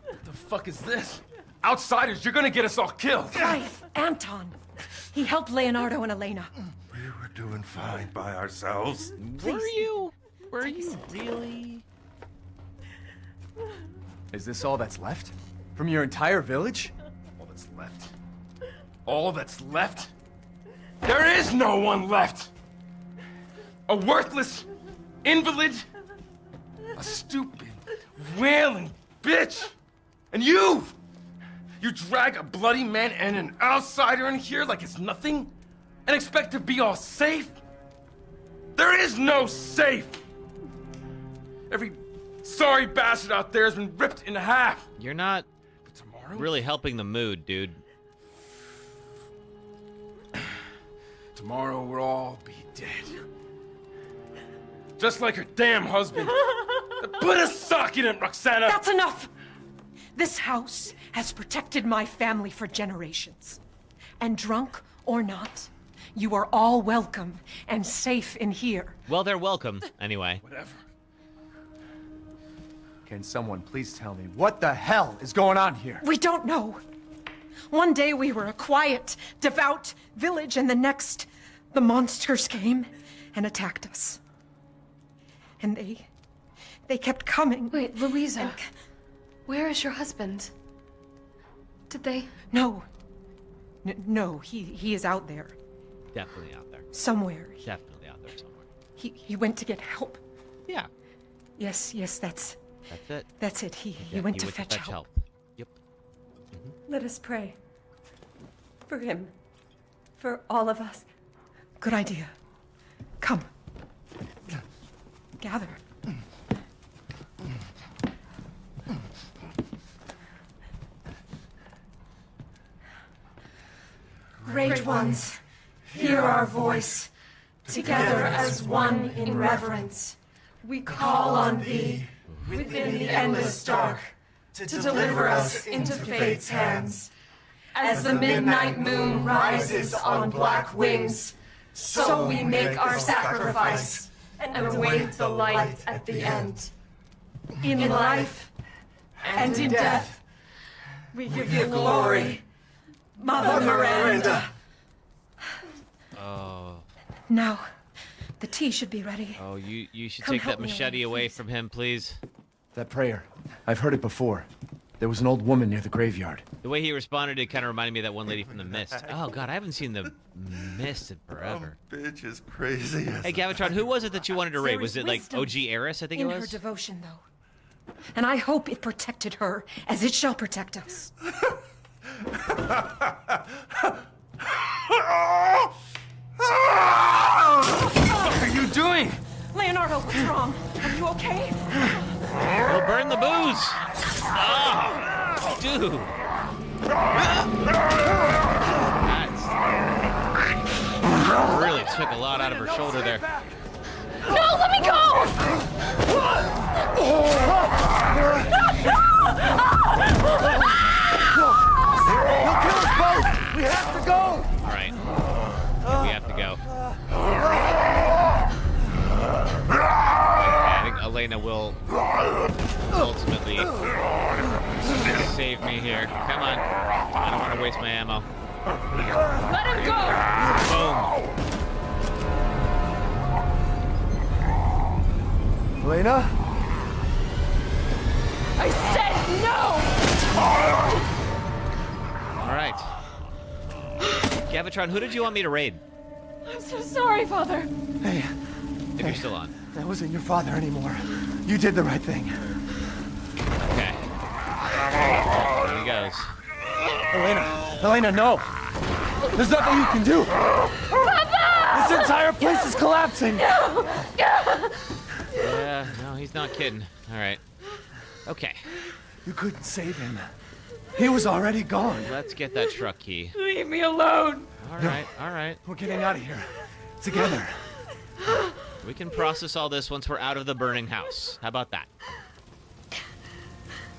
What the fuck is this? Outsiders, you're gonna get us all killed. Quiet, Anton. He helped Leonardo and Elena. We were doing fine by ourselves. Were you? Were you really? Is this all that's left? From your entire village? All that's left? All that's left? There is no one left! A worthless invalid, a stupid, wailing bitch, and you drag a bloody man and an outsider in here like it's nothing, and expect to be all safe? There is no safe! Every sorry bastard out there has been ripped in half. You're not really helping the mood, dude. Tomorrow we'll all be dead. Just like her damn husband. Put a sock in it, Roxana! That's enough! This house has protected my family for generations. And drunk or not, you are all welcome and safe in here. Well, they're welcome, anyway. Whatever. Can someone please tell me what the hell is going on here? We don't know. One day we were a quiet, devout village, and the next, the monsters came and attacked us. And they kept coming. Wait, Louisa. Where is your husband? Did they? No. No, he is out there. Definitely out there. Somewhere. Definitely out there somewhere. He went to get help. Yeah. Yes, that's it. That's it. He Yeah, went to fetch help. Yep. Let us pray. For him. For all of us. Good idea. Come. Gather. Great ones, hear our voice. Together as one in reverence, we call on thee within the endless dark to deliver us into fate's hands. As the midnight moon rises on black wings, so we make our sacrifice and await the light at the end. In life and in death, we give you glory, Mother Miranda. Oh. Now, the tea should be ready. Oh, you should Come take that help me, machete Elena, away please. from him, please. That prayer. I've heard it before. There was an old woman near the graveyard. The way he responded, it kind of reminded me of that one lady from The Mist. Oh, God, I haven't seen The Mist in forever. Bitch is crazy. Hey, Gavitron, who was it that you wanted to raid? Was it like wisdom OG Eris, I think it in her was? devotion, though. And I hope it protected her as it shall protect us. What are you doing? Leonardo, what's wrong? Are you okay? We'll burn the booze! Oh, dude! That really took a lot out of her shoulder there. No, let me go! He'll kill us both! We have to go! Alright. We have to go. I think Elena will ultimately save me here. Come on. I don't want to waste my ammo. Let him go! Boom. Elena? I said no! Alright. Gavitron, who did you want me to raid? I'm so sorry, Father. Hey. If you're still on. That wasn't your father anymore. You did the right thing. Okay. Here he goes. Elena, no! There's nothing you can do! Papa! This entire place is collapsing! No! Yeah, no, he's not kidding. Alright. Okay. You couldn't save him. He was already gone. Let's get that truck key. Leave me alone! Alright, alright. We're getting out of here. Together. We can process all this once we're out of the burning house. How about that?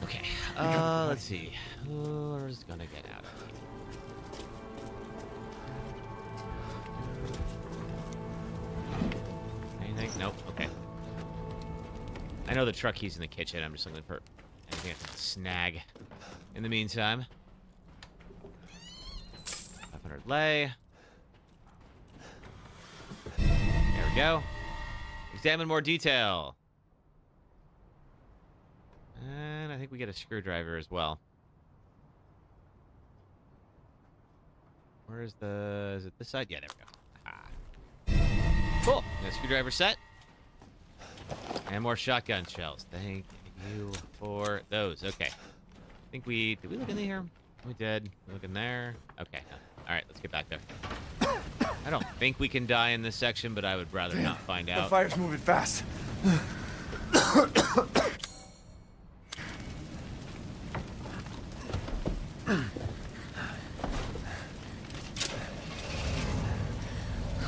Okay. Let's see. Who's gonna get out of here? Anything? Nope. Okay. I know the truck key's in the kitchen. I'm just looking for anything I can snag. In the meantime, 500 lay. There we go. Examine more detail. And I think we get a screwdriver as well. Where is the... Is it this side? Yeah, there we go. Ah. Cool. Got a screwdriver set. And more shotgun shells. Thank you for those. Okay. I think we... Did we look in here? We did. Look in there. Okay. Alright, let's get back there. I don't think we can die in this section, but I would rather not find out. The fire's moving fast.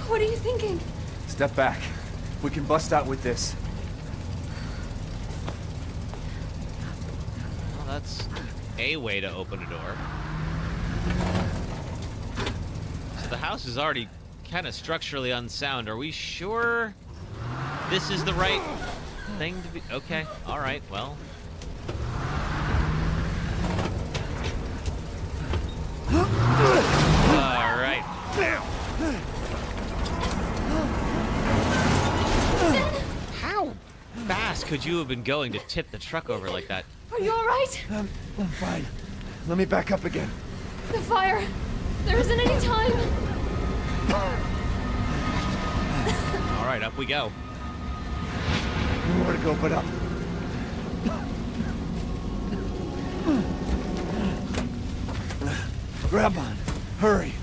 What are you thinking? Step back. We can bust out with this. Well, that's a way to open a door. So the house is already kind of structurally unsound. Are we sure this is the right thing to be? Okay, all right, well. All right. How fast could you have been going to tip the truck over like that? Are you alright? I'm fine. Let me back up again. The fire. There isn't any time. All right, up we go. Nowhere to go but up. Grab on. Hurry.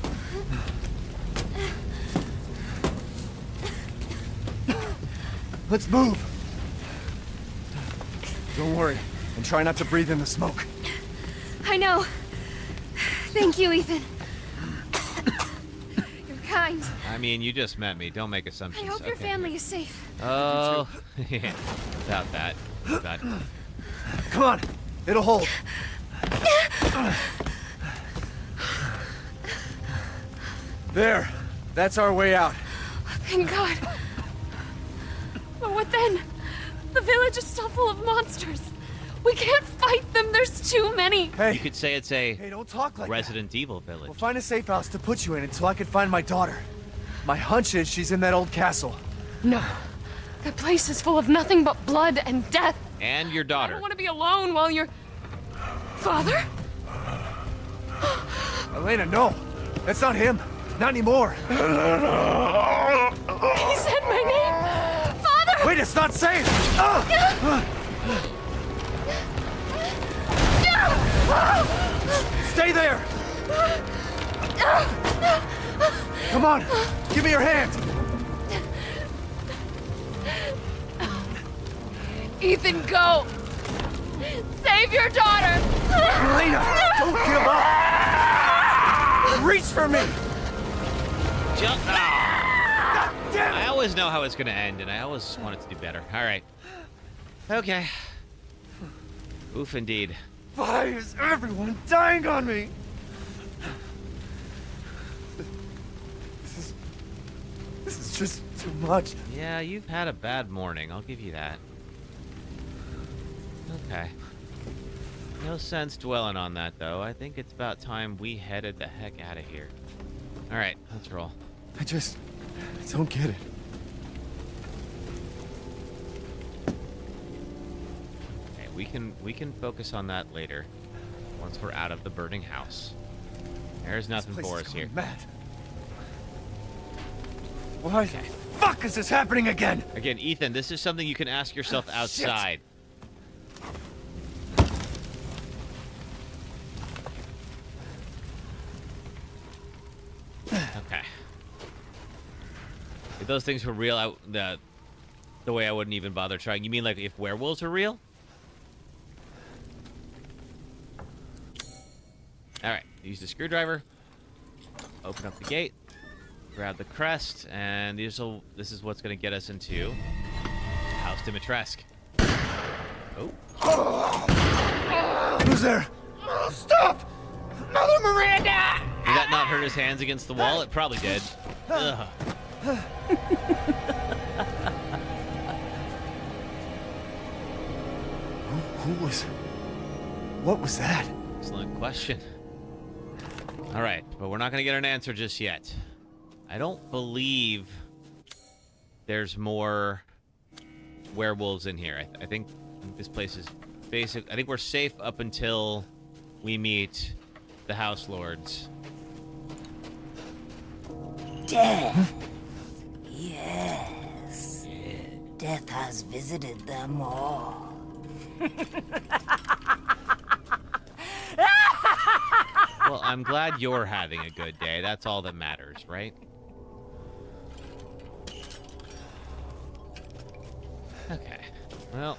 Let's move. Don't worry, and try not to breathe in the smoke. I know. Thank you, Ethan. You're kind. I mean, you just met me. Don't make assumptions. I hope your family is safe. Oh, yeah. Without that. But... Come on. It'll hold. There. That's our way out. Thank God. But what then? The village is still full of monsters. We can't fight them. There's too many. Hey. You could say it's a don't talk like Resident Evil village. We'll find a safe house to put you in until I can find my daughter. My hunch is she's in that old castle. No. That place is full of nothing but blood and death. And your I daughter. don't want to be alone while you're... Father? Elena, no! That's not him! Not anymore! He said my name! Father! Wait, it's not safe! Stay there! Come on! Give me your hand! Ethan, go! Save your daughter! Elena, don't give up! Reach for me! Jump! I always know how it's going to end, and I always want it to do better. All right. Okay. Oof, indeed. Why is everyone dying on me? This is just too much. Yeah, you've had a bad morning. I'll give you that. Okay. No sense dwelling on that, though. I think it's about time we headed the heck out of here. All right, let's roll. I don't get it. Okay, we can focus on that later. Once we're out of the burning house. There's nothing for us here. Mad. Why the fuck is this happening again? Again, Ethan, this is something you can ask yourself outside. Okay. If those things were real, the way I wouldn't even bother trying. You mean like if werewolves are real? All right. Use the screwdriver. Open up the gate. Grab the crest, and this is what's going to get us into House Dimitrescu. Oh. Who's there? Stop! Mother Miranda! Did that not hurt his hands against the wall? It probably did. Ugh. What was that? Excellent question. All right, but we're not going to get an answer just yet. I don't believe there's more werewolves in here. I think this place is basic. I think we're safe up until we meet the House Lords. Death. Yes. Death has visited them all. Well, I'm glad you're having a good day. That's all that matters, right? Okay. Well,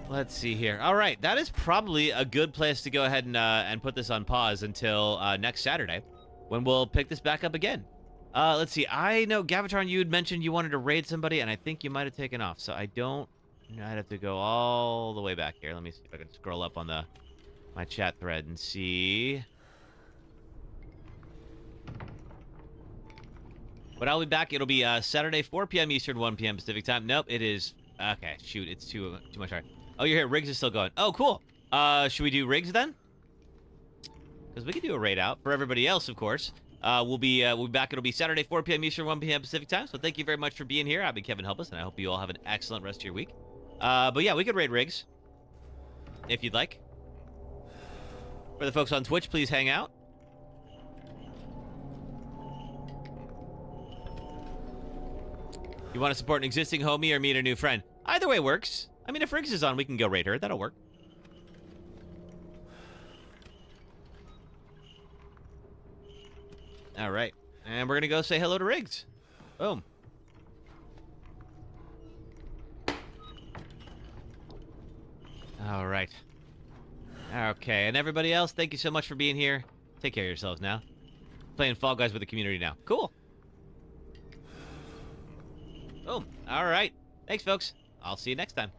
let's see here. All right, that is probably a good place to go ahead and put this on pause until next Saturday, when we'll pick this back up again. Let's see. I know, Gavatron, you had mentioned you wanted to raid somebody, and I think you might have taken off. So I'd have to go all the way back here. Let me see if I can scroll up on my chat thread and see. But I'll be back. It'll be Saturday, 4 p.m. Eastern, 1 p.m. Pacific time. Nope, it is. Okay, shoot, it's too much hard. Oh, you're here. Riggs is still going. Oh, cool. Should we do Riggs then? Because we can do a raid out for everybody else, of course. We'll be back. It'll be Saturday, 4 p.m. Eastern, 1 p.m. Pacific time. So thank you very much for being here. I've been KevinHelpUs, and I hope you all have an excellent rest of your week. But yeah, we could raid Riggs if you'd like. For the folks on Twitch, please hang out. You want to support an existing homie or meet a new friend? Either way works. I mean, if Riggs is on, we can go raid her. That'll work. All right. And we're going to go say hello to Riggs. Boom. All right. Okay, and everybody else, thank you so much for being here. Take care of yourselves now. Playing Fall Guys with the community now. Cool. Boom. All right. Thanks, folks. I'll see you next time.